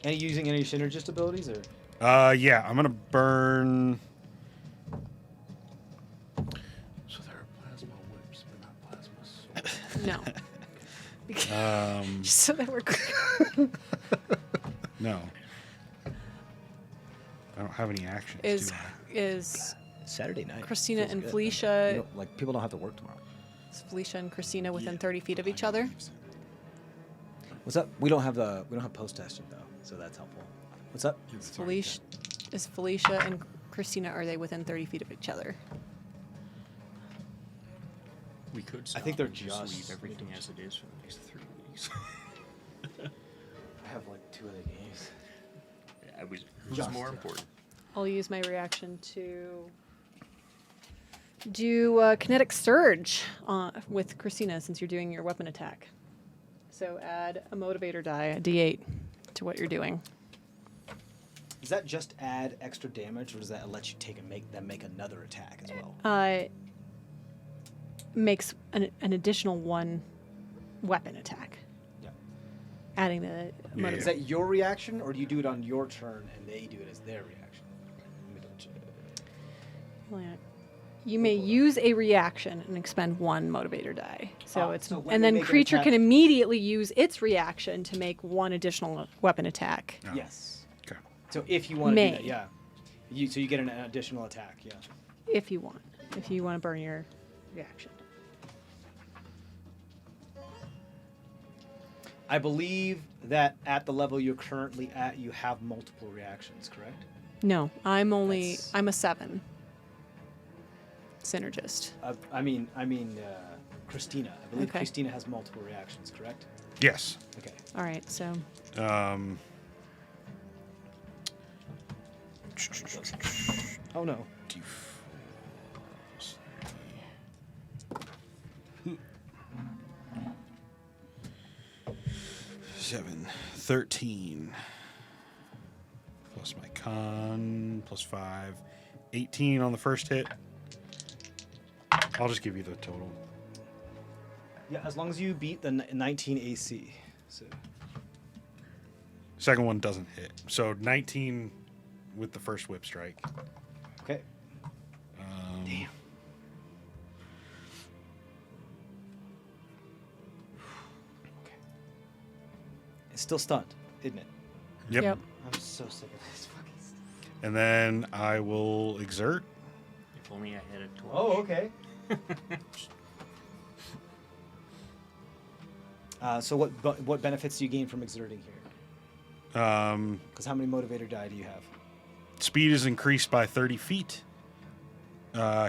Any using any synergist abilities or? Yeah, I'm gonna burn. So there are plasma whips, but not plasma swords. No. Just so that we're clear. No. I don't have any actions. Is do I? is Saturday night. Christina Feels and good. Felicia- You don't- like people don't have to work tomorrow. is Felicia and Christina within 30 feet of each other? What's up? We don't have post testing though, so that's helpful. What's up? Is Felicia and Christina, are they within 30 feet of each other? We could stop think they're and just leave just- everything as it is for the next 3 weeks. I have like 2 other games. Who's Just more enough. important? I'll use my reaction to do kinetic surge with Christina since you're doing your weapon attack. So add a motivator die, a D8, to what you're doing. Does that just add extra damage, or does that let you make another attack as well? Makes an additional 1 weapon attack. Yeah. Adding the Yeah. Is that your reaction, or do you do it on your turn and they do it as their reaction? Let me double check. You may use a reaction and expend 1 motivator die. So it's so when and they then make an creature can attack- immediately use its reaction to make 1 additional weapon attack. No. Yes. Okay. So if you want to do May. that, yeah. So you get an additional attack, yeah. If you want. If you want to burn your reaction. I believe that at the level you're currently at, you have multiple reactions, correct? No, I'm That's- a 7. Synergist. Christina. I believe Okay. Christina has multiple reactions, correct? Yes. Okay. All right, so Oh no. 13. Plus my con, plus 5. 18 on the first hit. I'll just give you the total. Yeah, as long as you beat the 19 AC. So Second one doesn't hit. So 19 with the first whip strike. Okay. Damn. Okay. It's still stunned, isn't it? Yep. I'm so sick of this fucking stuff. And then I will exert. If only I had a torch. Oh, okay. So what benefits do you gain from exerting here? Because how many motivator die do you have? Speed is increased by 30 feet.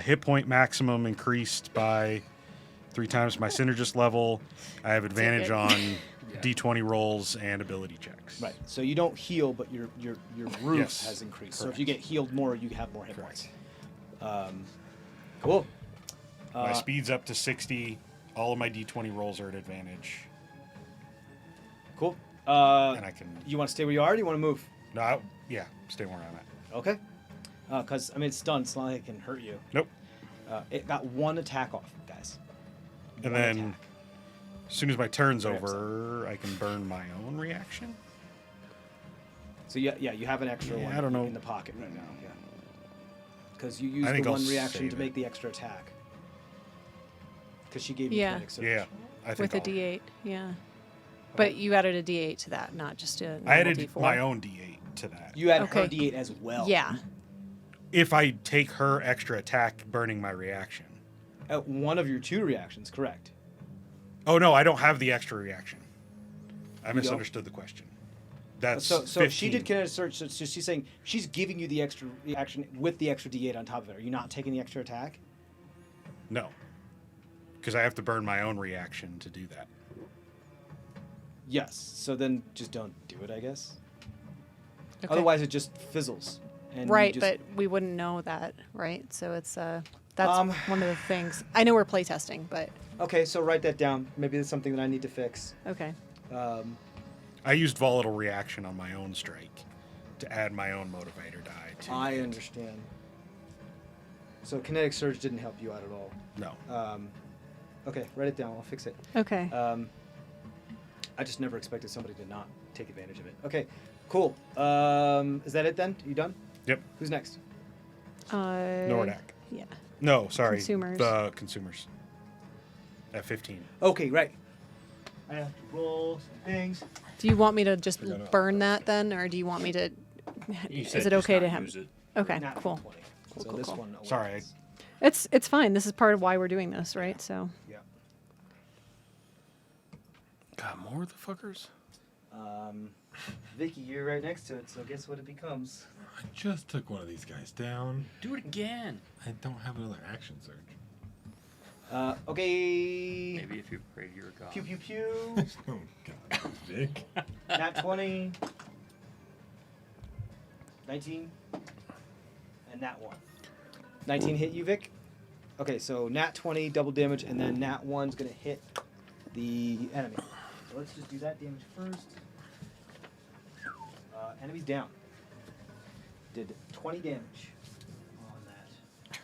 Hit point maximum increased by 3 times my synergist level. I have advantage on D20 rolls and ability checks. Right. So you don't heal, but your roof Yes, has increased. So correct. if you get healed more, you have more hit points. Cool. My speed's up to 60. All of my D20 rolls are at advantage. Cool. And I can... You want to stay where you are? Or do you want to move? No, yeah, stay where I'm at. Okay. Because I mean, it's stunned. It's not like it can hurt you. Nope. It got 1 attack off, guys. And One then, attack. as soon as my turn's Right, over, I can burn my own reaction. So you have an extra Yeah, one I don't know. in the pocket right now. Yeah. Because you used I think the I'll one reaction save to it. make the extra attack. Because she gave you Yeah. kinetic surge. Yeah, I think With a I'll- D8, yeah. But you added a D8 to that, not just a normal I added D4. my own D8 to that. You add Okay. her D8 as well. Yeah. If I take her extra attack, burning my reaction. One of your 2 reactions, correct. Oh no, I don't have the extra reaction. I don't? misunderstood the question. That's So if she 15. did kinetic surge, so she's saying she's giving you the extra reaction with the extra D8 on top of it. Are you not taking the extra attack? No, because I have to burn my own reaction to do that. Yes. So then just don't do it, I guess. Okay. Otherwise, it just fizzles. And you Right, just- but we wouldn't know that, right? So it's that's Um, one of the things. I know we're playtesting, but Okay, so write that down. Maybe it's something that I need to fix. okay. I used volatile reaction on my own strike to add my own motivator die to I it. understand. So kinetic surge didn't help you out at all. No. Okay, write it down. I'll fix it. Okay. I just never expected somebody to not take advantage of it. Okay, cool. Is that it then? You done? Yep. Who's next? Nordak. Yeah. No, sorry. Consumers. The consumers. At 15. Okay, right. I have to roll some things. Do you want me to just We're gonna- burn that then, or do you want me to? You Is said it just okay not to have? use it. Okay, Not cool. 20. Cool, So cool, this cool. one. Sorry, It's fine. This is part of why we're doing this, right? So Yeah. God, more of the fuckers? Vicky, you're right next to it, so guess what it becomes? I just took one of these guys down. Do it again. I don't have another action surge. Okay. Maybe if you pray to your God. Pew pew pew. Oh God, Vic. Nat 20. 19. And Nat 1. 19 hit you, Vic? Okay, so Nat 20, double damage, and then Nat 1's going to hit the enemy. So let's just do that damage first. Enemy's down. Did 20 damage on that.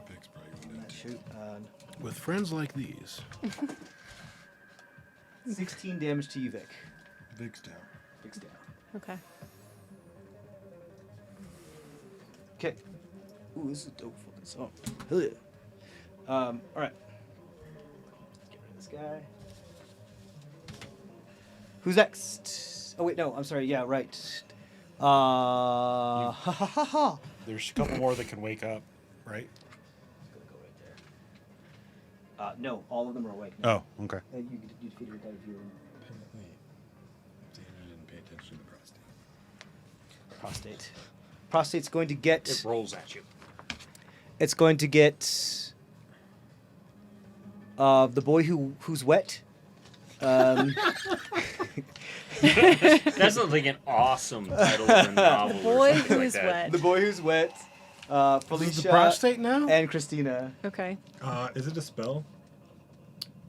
Vic's probably On going that shoot. With friends like these. 16 damage to you, Vic. Vic's down. Vic's down. okay. Okay. Ooh, this is dope fucking song. Hell yeah. All right. Let's get rid of this guy. Who's next? Oh wait, no. I'm sorry. Yeah, right. Ha ha ha ha. there's a couple more that can wake up, right? Gonna go right there. No, all of them are awake. now. Oh, okay. You figure it out if you're Apparently, Xander didn't pay attention to prostate. prostate. Prostate's going to get. It rolls at you. It's going to get. The boy who's wet. That sounds like an awesome title of a novel. or Boy something like who's that. wet. The boy who's wet. This Felicia is the prostate now? and Christina. Okay. Is it a spell?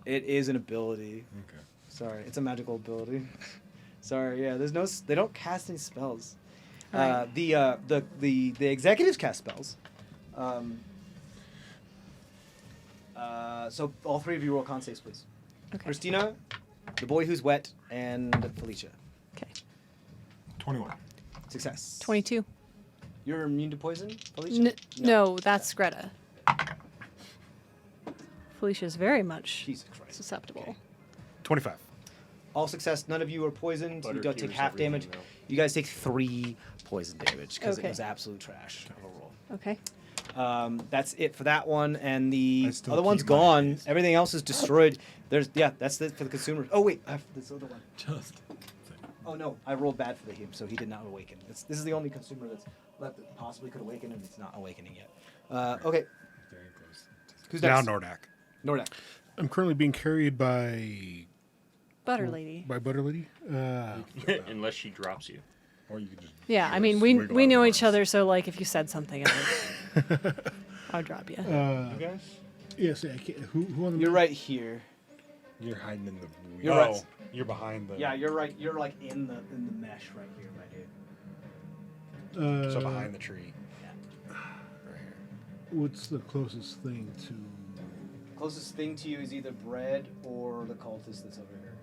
It is an ability. Okay. Sorry, it's a magical ability. Sorry, yeah. There's no. They don't cast any spells. Right. The executives cast spells. So all 3 of you roll con saves, please. Okay. Christina, The Boy Who's Wet and Felicia. Okay. 21. Success. 22. You're immune to poison, Felicia? No, that's Greta. Felicia's very much Jesus Christ. susceptible. Okay. 25. All success. None of you are poisoned. Butter you don't take cures half damage. everything, You guys take 3 poison damage because it Okay. was absolute trash of a roll. Okay. That's it for that one, and the I still other one's keep my gone. haste. Everything else is destroyed. That's it for the consumer. Oh wait, I have this other one. Just. Oh no, I rolled bad for him, so he did not awaken. This is the only consumer that's left that possibly could awaken, and it's not awakening yet. Okay, Very close. who's Now next? Nordak. Nordak. I'm currently being carried by Butter lady. Butter Lady. Unless she drops you. Or you could just. Yeah, I mean, wiggle we out know of each arms. other, so like if you said something, I'd drop you. You guys? Yes, I can't, who on the You're map? right here. You're hiding in the. You're oh, right. you're behind the. Yeah, you're right. You're like in the mesh right here, my dude. So behind the tree. Yeah. Right here. What's the closest thing to? Closest thing to you is either bread or the cultist that's over here,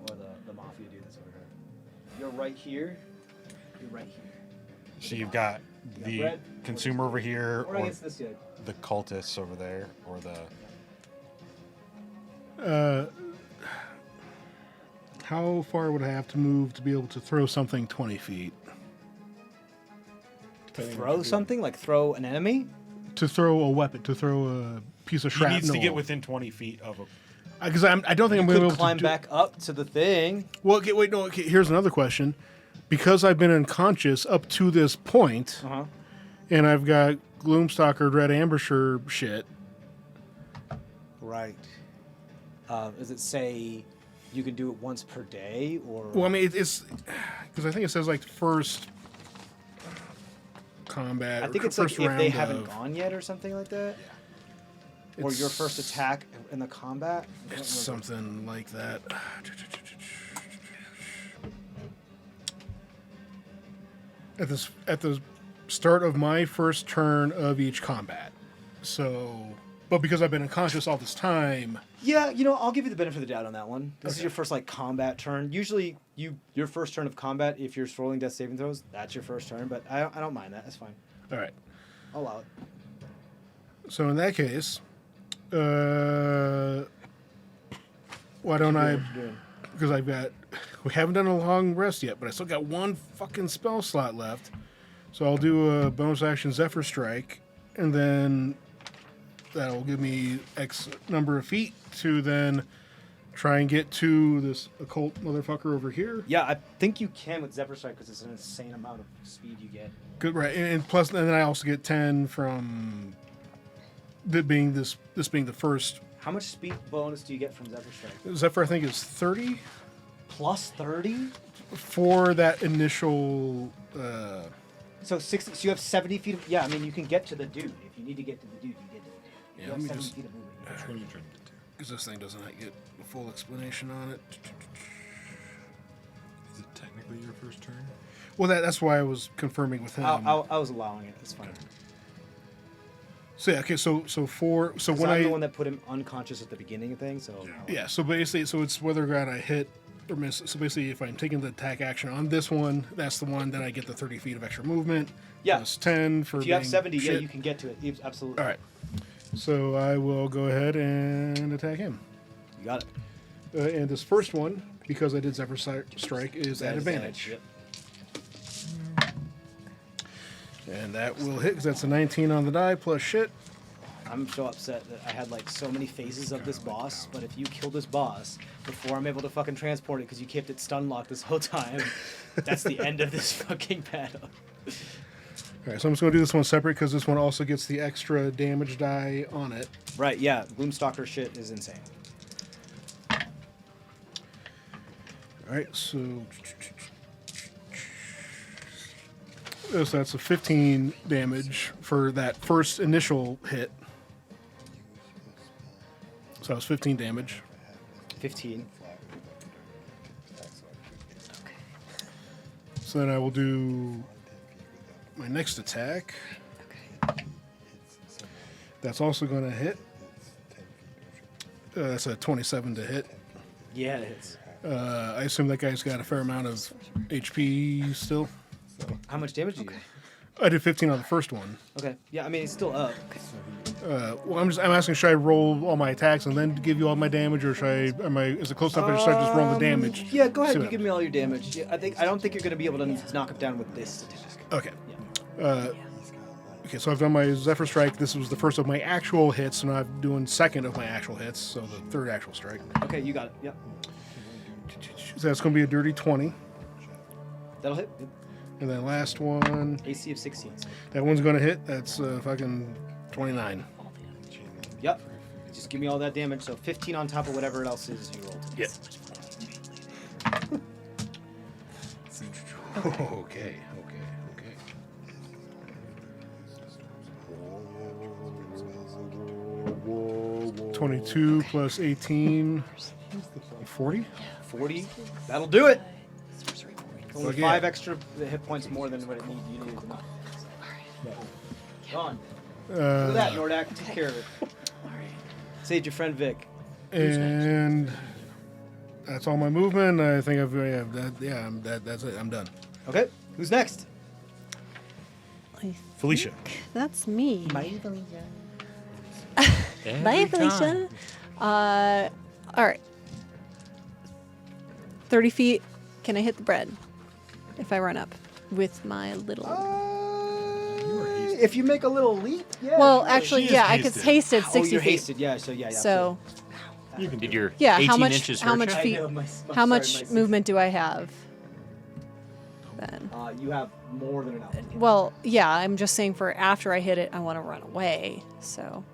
or the mafia dude that's over here. You're right here. You're right here. So you've got You got the bread, consumer over here, Or or against this guy. the cultists over there, or the. How far would I have to move to be able to throw something 20 feet? Throw something like throw an enemy. To throw a weapon, to throw a piece of He shrapnel. needs to get within 20 feet of a. Because I don't think I'm You going to be could able climb to back up to the thing. Well, okay, wait, no. Okay, here's another question. Because I've been unconscious up to this point, Uh-huh. and I've got Gloomstalker, Red Ambusher shit. Right. Does it say you can do it once per day, or? Well, I mean, it's because I think it says like first combat. I think or it's like first if they round haven't of- gone yet, or something like that. Or your It's- first attack in the combat. I don't It's remember. something like that. At the start of my first turn of each combat. So, but because I've been unconscious all this time, Yeah, I'll give you the benefit of the doubt on that one. This is your first like combat turn. Usually, your first turn of combat, if you're rolling death saving throws, that's your first turn. But I don't mind that. That's fine. all right. I'll allow it. So in that case, why don't I? Because we haven't done a long rest yet, but I still got one fucking spell slot left. So I'll do a bonus action Zephyr Strike, and then that'll give me X number of feet to then try and get to this occult motherfucker over here. Yeah, I think you can with Zephyr Strike because it's an insane amount of speed you get. Good, right? And plus, and then I also get 10 from this being the first. How much speed bonus do you get from Zephyr Strike? Zephyr, I think, is 30 Plus 30? for that initial. So 60. So you have 70 feet. Yeah, I mean you can get to the dude. If you need to get to the dude, you get to the dude. Yeah, You let have me 70 just- feet of movement. Which one are you trying to get to? Because this thing doesn't get a full explanation on it. Is it technically your first turn? Well, that's why I was confirming with him. I was allowing it. It's fine. So yeah, okay. So when I'm I the one that put him unconscious at the beginning of things. So yeah, so basically, so it's whether or not I hit or miss. So basically, if I'm taking the attack action on this one, that's the one. Then I get the 30 feet of extra movement. Yeah. Plus 10 for if you have being 70, shit. yeah, you can get to it. Absolutely. All right. So I will go ahead and attack him. You got it. And this first one, because I did Zephyr Strike, is at advantage. Yep. And that will hit because that's a 19 on the die plus shit. I'm so upset that I had like so many phases of this boss, but if you kill this boss before I'm able to fucking transport it because you kept it stun locked this whole time, that's the end of this fucking battle. All right, so I'm just going to do this one separate because this one also gets the extra damage die on it. Right, yeah, Gloomstalker shit is insane. All right, so that's a 15 damage for that first initial hit. So that was 15 damage. 15. So then I will do my next attack. That's also going to hit. That's a 27 to hit. Yeah, it hits. I assume that guy's got a fair amount of HP still. How much damage do you do? I did 15 on the first one. Okay. Yeah, I mean, it's still up. Well, I'm asking, should I roll all my attacks and then give you all my damage, or should is it close enough I start just rolling the damage? Yeah, go ahead. See You what give me all your damage. Yeah, I don't think you're going to be able to knock him down with this attack. Okay. Okay, so I've done my Zephyr Strike. This was the first of my actual hits, so now I'm doing second of my actual hits, so the third actual strike. Okay, you got it. Yep. So that's going to be a dirty 20. That'll hit. And then last one, AC of 16. that one's going to hit. That's fucking 29. Yep. Just give me all that damage. So 15 on top of whatever else is you rolled. Yep. Okay. 22 plus 18, 40? 40. That'll do it. Only Fuck yeah. 5 extra hit points more than what you needed to knock. Gone. Look at that, Nordak. Take care of it. Saved your friend Vic. And that's all my movement. I think that's it. I'm done. Okay. Who's next? Felicia. That's me. Bye, Felicia. Bye, Felicia. All right. 30 feet. Can I hit the bread if I run up with my little? If you make a little leap, yeah. well, sure. actually, She is yeah, I could hasted. hasted Oh, 60 you're feet. hasted. Yeah. So yeah. So You can Did do your yeah, 18 how much? inches How hurt much you? I feet? know, How much movement do I have? Then. You have more than enough. Well, yeah, I'm just saying for after I hit it, I want to run away. So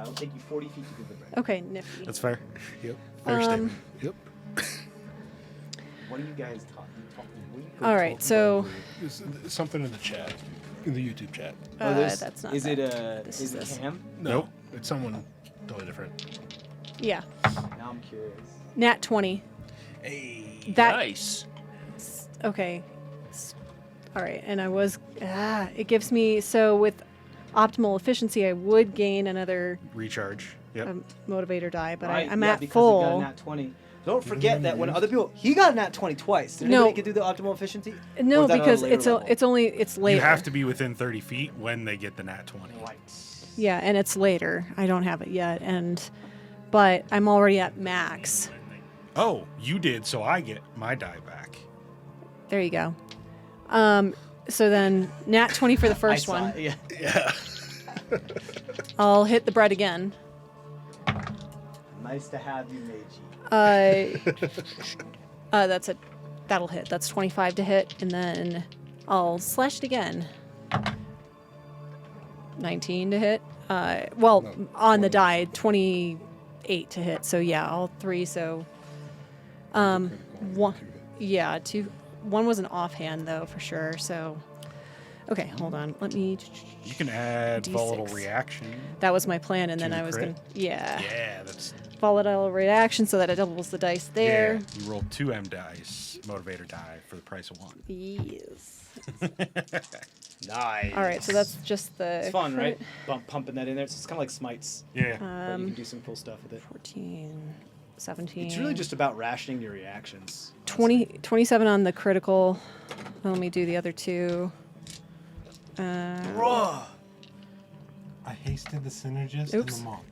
It'll take you 40 feet to do the bread. okay, nifty. That's fair. Yep. Fair statement. Yep. What are you guys talking? All right, so There's something in the chat, in the YouTube chat. that's not. Is that. it This is is it this. Cam? No, it's someone totally different. Yeah, Now I'm curious. nat 20. Hey. That Nice. okay. All right, and I was it gives me so with optimal efficiency, I would gain another Recharge. Yep. motivator die, but Right, I'm yeah, at because full. You got a nat 20. Don't forget that when other people, he got a nat 20 twice. Did No. anybody get do the optimal efficiency? Or No, is that on a because later level? it's later. You have to be within 30 feet when they get the nat 20. Right. Yeah, and it's later. I don't have it yet, but I'm already at max. Oh, you did, so I get my die back. There you go. So then nat 20 for the first I saw one. it, Yeah. I'll hit the bread again. Nice to have you, Meiji. That'll hit. That's 25 to hit, and then I'll slash it again. 19 to hit. On the die, 28 to hit. So yeah, all three. So, one, yeah, two. One was an offhand though for sure. So, okay, hold on. Let me. You can add volatile D6. reaction. That was my plan, and To then the I was crit? gonna. Yeah. Yeah, that's Volatile reaction, so that it doubles the dice there. Yeah, you roll 2 M dice, motivator die, for the price of 1. Yes. Nice. All right, so that's just the. It's fun, right? crit. Pumping that in there. It's kind of like smites. Yeah. But you can do some cool stuff with it. 14, 17. It's really just about rationing your reactions. 27 on the critical. Let me do the other two. I hasted the synergist Oops. and the monk.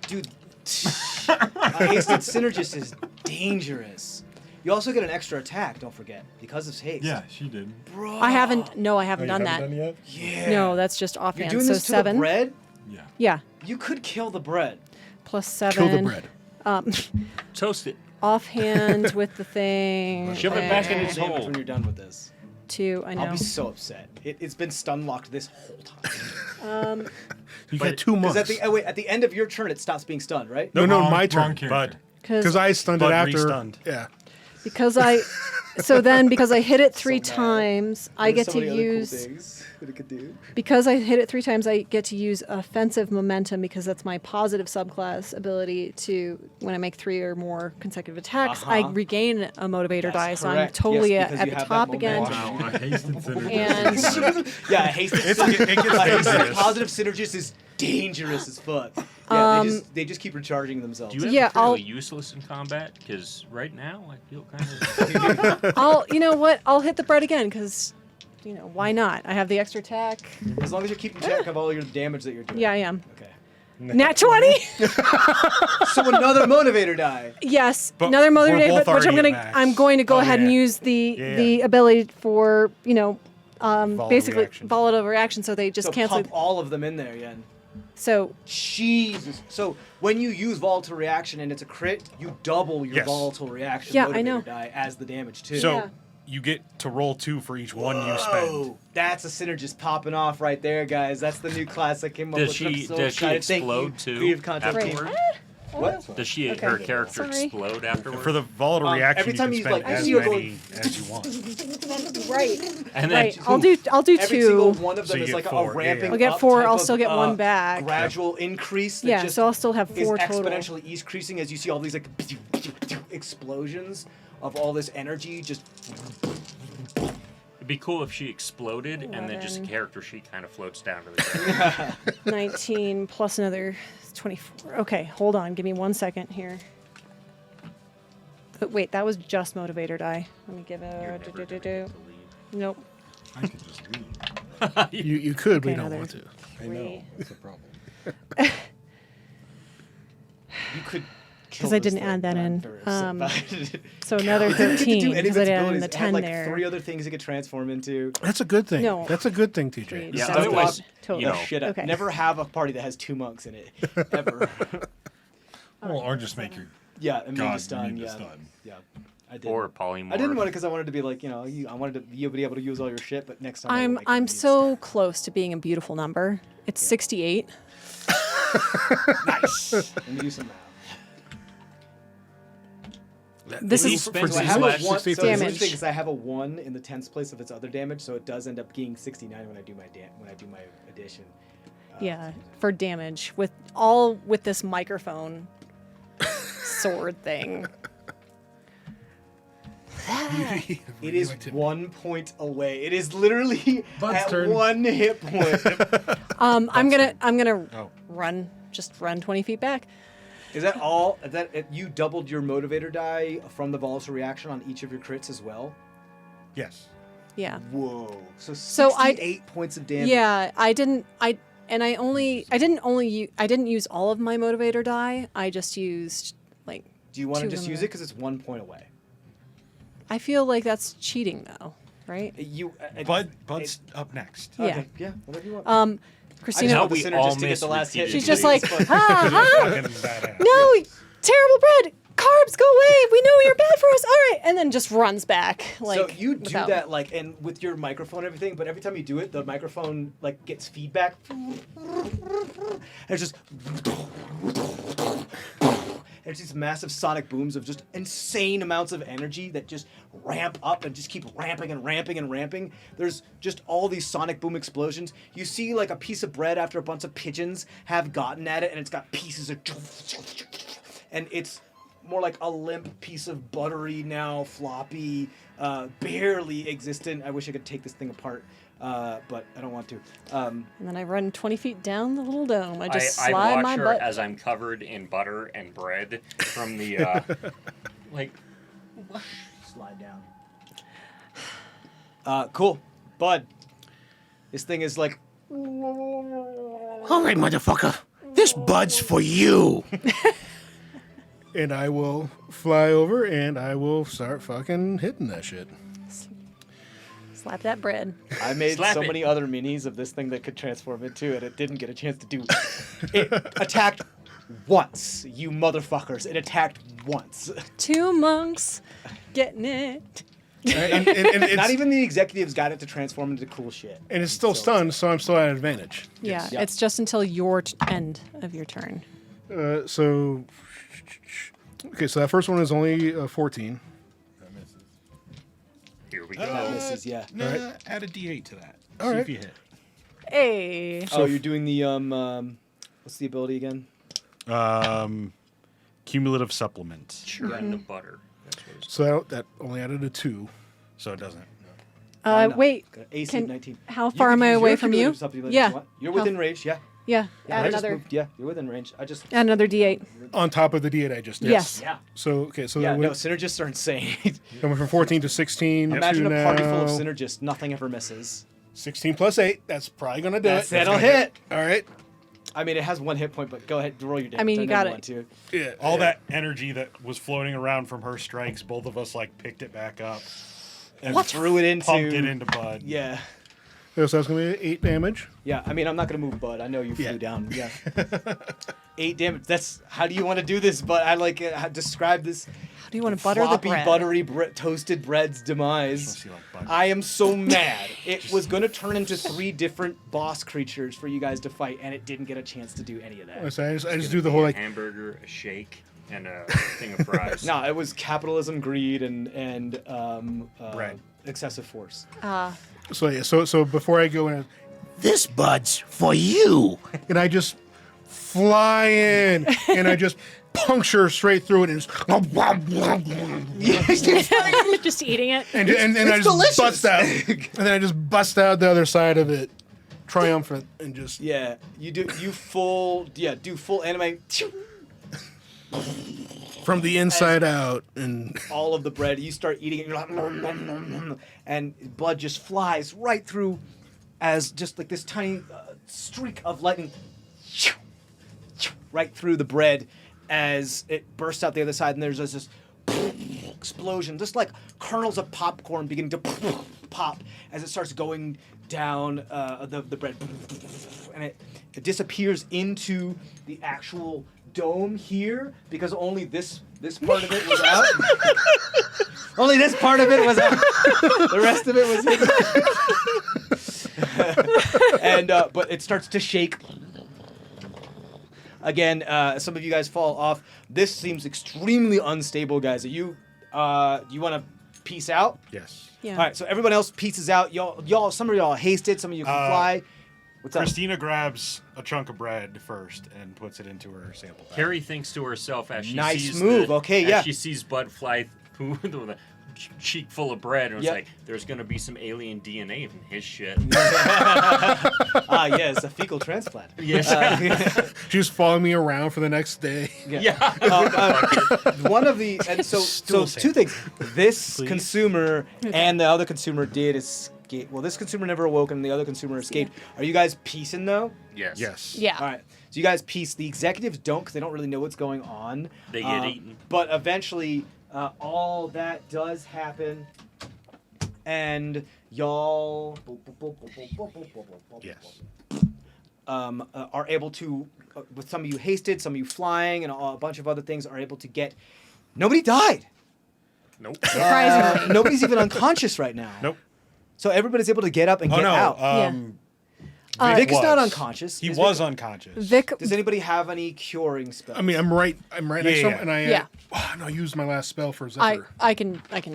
Dude, hasted synergist is dangerous. You also get an extra attack, don't forget, because of haste. Yeah, she did. Bro. I haven't Oh, done you that. haven't done yet? Yeah. No, that's just You're offhand. doing So this to 7. the bread? Yeah. Yeah, You could kill the bread. plus 7. Kill the bread. Toast it. Offhand with the thing. Shove it back in its Damage hole. when you're done with this. 2, I know. I'll be so upset. It's been stun locked this whole time. You But- got 2 months. Because at the end of your turn, it stops being stunned, right? No, Wrong- my wrong turn. character. Bud. Because I stunned it Bud after. re-stunned. Yeah. Because I hit it 3 So mad. times, I There's get so to many other cool use. things that it could do. Because I hit it 3 times, I get to use offensive momentum because that's my positive subclass ability to, when I make 3 or more consecutive attacks, I Uh-huh. regain a motivator That's die, so I'm correct. totally Yes, because at you the have that top again. momentum. Wow, I hasted synergist. And Yeah, hasted It gets a hasted dangerous. positive synergist is dangerous as fuck. Yeah, they just keep recharging themselves. Do you ever Yeah, feel I'll- useless in combat? Because right now I feel kind of. I'll, you know what? I'll hit the bread again because, why not? I have the extra attack. As long as you're keeping track of all your damage that you're doing. Yeah, I am. Okay. Nat 20. So another motivator die. Yes, But another we're motivator, both which already at max. I'm going to go Oh, ahead and yeah. use the Yeah. ability for basically reaction. volatile reaction, so they just So cancel. pump all of them in there, Yen. So Jesus. So when you use volatile reaction and it's a crit, you double your Yes. volatile reaction Yeah, motivator I know. die as the damage too. So Yeah. you get to roll 2 for each one you spend. Oh, that's a synergist popping off right there, guys. That's the new class I came up Does with. she I'm so does she excited. Thank you, explode too Creative Content team. afterward? What? Does she Okay. her character Sorry. explode afterward? For the volatile reaction, every you time can you, spend like, I as see her many as you want. right, and then right. I'll do Every single two. one of So them you is get like 4, a yeah, ramping yeah. I'll get up 4, type I'll of, still get 1 back. Gradual increase. That Yeah, just so I'll still have is 4 total. exponentially increasing as you see all these like explosions of all this energy just. it'd be cool if she exploded and then just a 11. character sheet kind of floats down to the ground. 19 plus another 24. Okay, hold on. Give me 1 second here. But wait, that was just motivator die. Let me give You're a. never gonna get to leave. Nope. I could just leave. You could, but Okay, you don't another- want to. I know. Three. That's the problem. You could. 'Cause I didn't add that in. So another It didn't get to do 13 any of because I its didn't add in abilities. the It 10 had like there. 3 other things it could transform into. That's a good thing. No. That's a good thing, TJ. Three, Yeah, seven, otherwise, total. you know, Shit, I Okay. never have a party that has 2 monks in it ever. Well, or just make your Yeah, and god me stun. immune to Yeah, stun. yeah. I did. Or polymorph. I didn't want it because I wanted to be like, I wanted to be able to use all your shit, but next time I will make I'm you so close to being a beautiful number. It's 68. nice. Let me do some math. This He is spends So I his have a last 1. So it's damage. interesting because I have a 1 in the 10th place of its other damage, so it does end up being 69 when I do my addition. yeah for damage with this microphone sword thing. It is 1 point away. It is literally Bud's at turn. 1 hit point. I'm gonna Oh. run 20 feet back. Is that all? You doubled your motivator die from the volatile reaction on each of your crits as well? Yes. Yeah. Whoa. So So 68 points of damage. Yeah, I didn't use all of my motivator die. I just used like Do you want to 2 just of use them. it because it's 1 point away? I feel like that's cheating though, right? Bud's up next. Yeah. Okay, yeah, whatever you want. Christina, Now want the we synergist all to get miss the last hit. repeatedly. she's just like, It's fun. ah, Fucking badass. no, terrible bread, carbs, go away. We know you're bad for us. All right, and then just runs back. Like So you do without- that like, and with your microphone and everything, but every time you do it, the microphone like gets feedback. And it's just. There's these massive sonic booms of just insane amounts of energy that just ramp up and just keep ramping and ramping and ramping. There's just all these sonic boom explosions. You see like a piece of bread after a bunch of pigeons have gotten at it, and it's got pieces of, and it's more like a limp piece of buttery now floppy, barely existent. I wish I could take this thing apart, but I don't want to. And then I run 20 feet down the little dome. I just I slide watch my her butt. as I'm covered in butter and bread from the like. Slide down. Cool. Bud. This thing is like. All right, motherfucker. This bud's for you. And I will fly over and I will start fucking hitting that shit. Slap that bread. I made Slap so it. many other minis of this thing that could transform into, and it didn't get a chance to do. It attacked once, you motherfuckers. It attacked once. 2 monks getting it. And it's, Not even the executives got it to transform into cool shit. and it's still stunned, so I'm still at an advantage. Yeah, Yeah. it's just until your end of your turn. So that first one is only 14. That misses. Here we That go. misses, yeah. Nah, add a D8 to that. All See right. if you hit. Hey. Oh, you're doing the what's the ability again? Cumulative supplement. Churn the butter. That's what it's So that only added a 2. So it doesn't. Why not? Wait. Got an AC can- 19. how You far could am I use away your from cumulative you? supplement if Yeah. you want. You're How- within range, yeah. Yeah. Yeah, I Add just another. moved- yeah, you're within range. I just. Add another D8. On top of the D8 I just did. Yes. Yeah. So so Yeah, that no, went, synergists are insane. went from 14 to 16. Imagine to a party full of now synergists. Nothing ever misses. 16 plus 8. That's probably gonna do it. That'll gonna hit. All right. I mean, it has 1 hit point, but go ahead, roll your damage. I mean, you know got want it. to. Yeah. All that energy that was floating around from her strikes, both of us like picked it back up and Threw it into. pumped it into Bud. Yeah. So that's gonna be 8 damage. Yeah, I mean, I'm not gonna move Bud. I know you flew Yeah. down. Yeah. 8 damage. That's how do you want to do this? But I like describe this How do you want to butter the floppy, bread? buttery toasted bread's demise. See, like, Bud. I am so mad. It was gonna turn into 3 different boss creatures for you guys to fight, and it didn't get a chance to do any of that. So I just do the whole like. Hamburger, a shake, and a thing of fries. No, it was capitalism, greed, and Bread. excessive force. So yeah. So before I go in, This bud's for you. and I just fly in, and I just puncture straight through it, and Just eating it. and I just bust out, and then I just bust out the other side of it, triumphant, and just Yeah, do full anime. from the inside out, and All of the bread. You start eating it, you're like, nom, nom, nom, nom, and blood just flies right through, as just like this tiny streak of lightning, right through the bread, as it bursts out the other side, and there's this explosion, just like kernels of popcorn beginning to pop as it starts going down the bread, and it disappears into the actual dome here because only this part of it was out. Only this part of it was out. The rest of it was in. And but it starts to shake. Again, some of you guys fall off. This seems extremely unstable, guys. Do you want to peace out? Yes. Yeah. All right, so everyone else pieces out. Y'all, some of y'all hasted, some of you can fly. What's up? Christina grabs a chunk of bread first and puts it into her sample bag. Carrie thinks to herself as she Nice sees move. Okay, yeah. as she sees Bud fly through with a cheek full of bread, and it's Yep. like there's gonna be some alien DNA in his shit. Yes, a fecal transplant. Yes. she's following me around for the next day. yeah. One of the and so Stool two things. This Please. consumer and the other consumer did escape. Well, this consumer never awoke, and the other consumer escaped. Are you guys piecing though? Yes. Yes. Yeah. All right. So you guys piece. The executives don't because they don't really know what's going on. They get eaten. But eventually, all that does happen, and y'all Yes. are able to, with some of you hasted, some of you flying, and a bunch of other things, are able to get. Nobody died. Nope. Surprisingly. Nobody's even unconscious right now. Nope. So everybody's able to get up and Oh get no. out. Vic is not was. unconscious. He Is was Vic- unconscious. Vic. Does anybody have any curing spells? I mean, I'm right next to him, yeah. and I Yeah. and I used my last spell for I Zephyr. can. But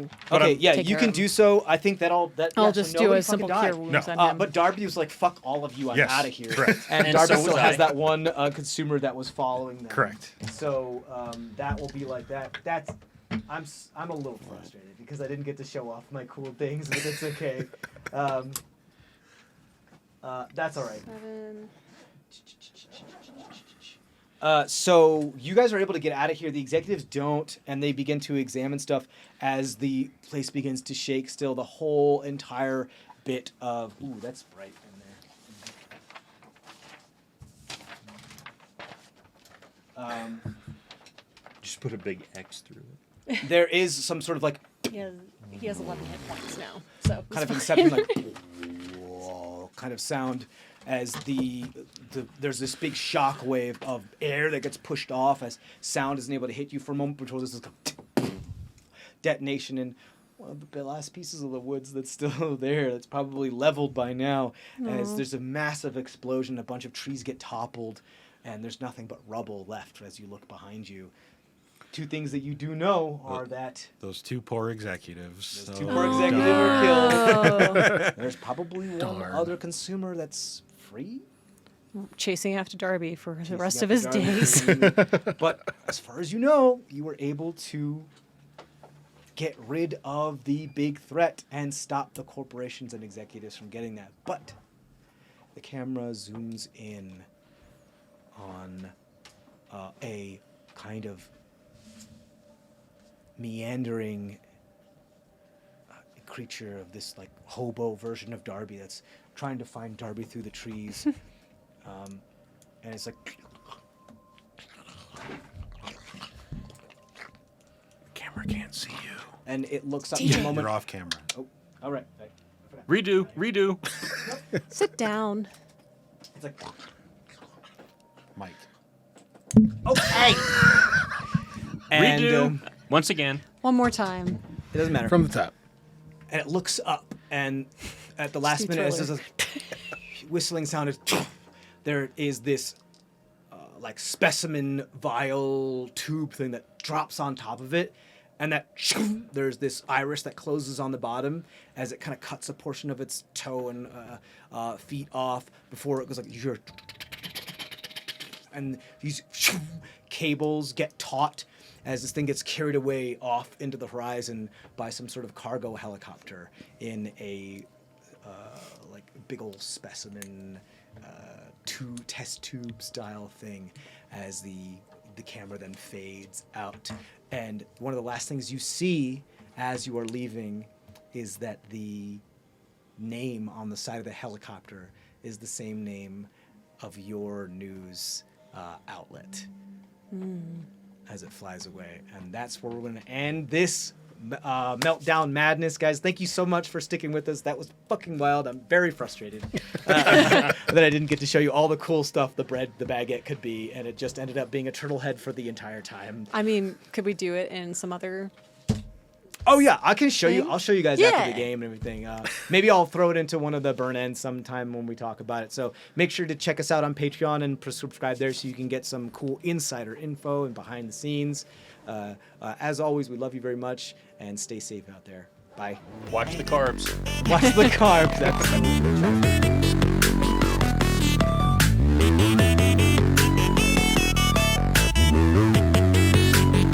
okay, I'm- yeah, take you care can of do him. so. I think I'll so just do nobody a simple fucking cure died. wounds No. on him. But Darby was like, "Fuck all of you! I'm Yes, out of here." correct. And And Darby so still was has I. that one consumer that was following them. Correct. So that will be like that. That's I'm a little frustrated because I didn't get to show off my cool things, but it's okay. That's all right. So you guys are able to get out of here. The executives don't, and they begin to examine stuff as the place begins to shake. Still, the whole entire bit of that's bright in there. Just put a big X through it. There is some sort of like He has 11 hit points now, so kind of it's inception, fine. like whoa, kind of sound as there's this big shock wave of air that gets pushed off as sound isn't able to hit you for a moment before this is detonation in one of the last pieces of the woods that's still there. That's probably leveled by now. As there's a massive explosion, a bunch of trees get toppled, and there's nothing but rubble left as you look behind you. Two things that you do know are that Those two poor executives. those two Oh, poor executives were killed. Oh. There's probably one other consumer that's free. Chasing after Darby for the Chasing rest of after his Darby. days. But as far as you know, you were able to get rid of the big threat and stop the corporations and executives from getting that. But the camera zooms in on a kind of meandering creature of this like hobo version of Darby that's trying to find Darby through the trees. And it's like Camera can't see you. and it looks up for a moment. You're off camera. Oh, all right. Redo. Sit down. It's like Mike. okay. And Redo. Once again. One more time. it doesn't matter. From the top. And it looks up, and at the last Sea minute, as thriller. there's a whistling sound, there is this like specimen vial tube thing that drops on top of it, and that there's this iris that closes on the bottom as it kind of cuts a portion of its toe and feet off before it goes like and these cables get taut as this thing gets carried away off into the horizon by some sort of cargo helicopter in a like big old specimen test tube style thing as the camera then fades out. And one of the last things you see as you are leaving is that the name on the side of the helicopter is the same name of your news outlet as it flies away. And that's where we're going to end this Meltdown madness, guys. Thank you so much for sticking with us. That was fucking wild. I'm very frustrated that I didn't get to show you all the cool stuff the baguette could be, and it just ended up being a turtle head for the entire time. I mean, could we do it in some other? Oh yeah, I can show you. Thing? I'll show you guys after Yeah. the game and everything. Maybe I'll throw it into one of the burn ends sometime when we talk about it. So make sure to check us out on Patreon and subscribe there so you can get some cool insider info and behind the scenes. As always, we love you very much and stay safe out there. Bye. Watch the carbs. Watch the carbs. That's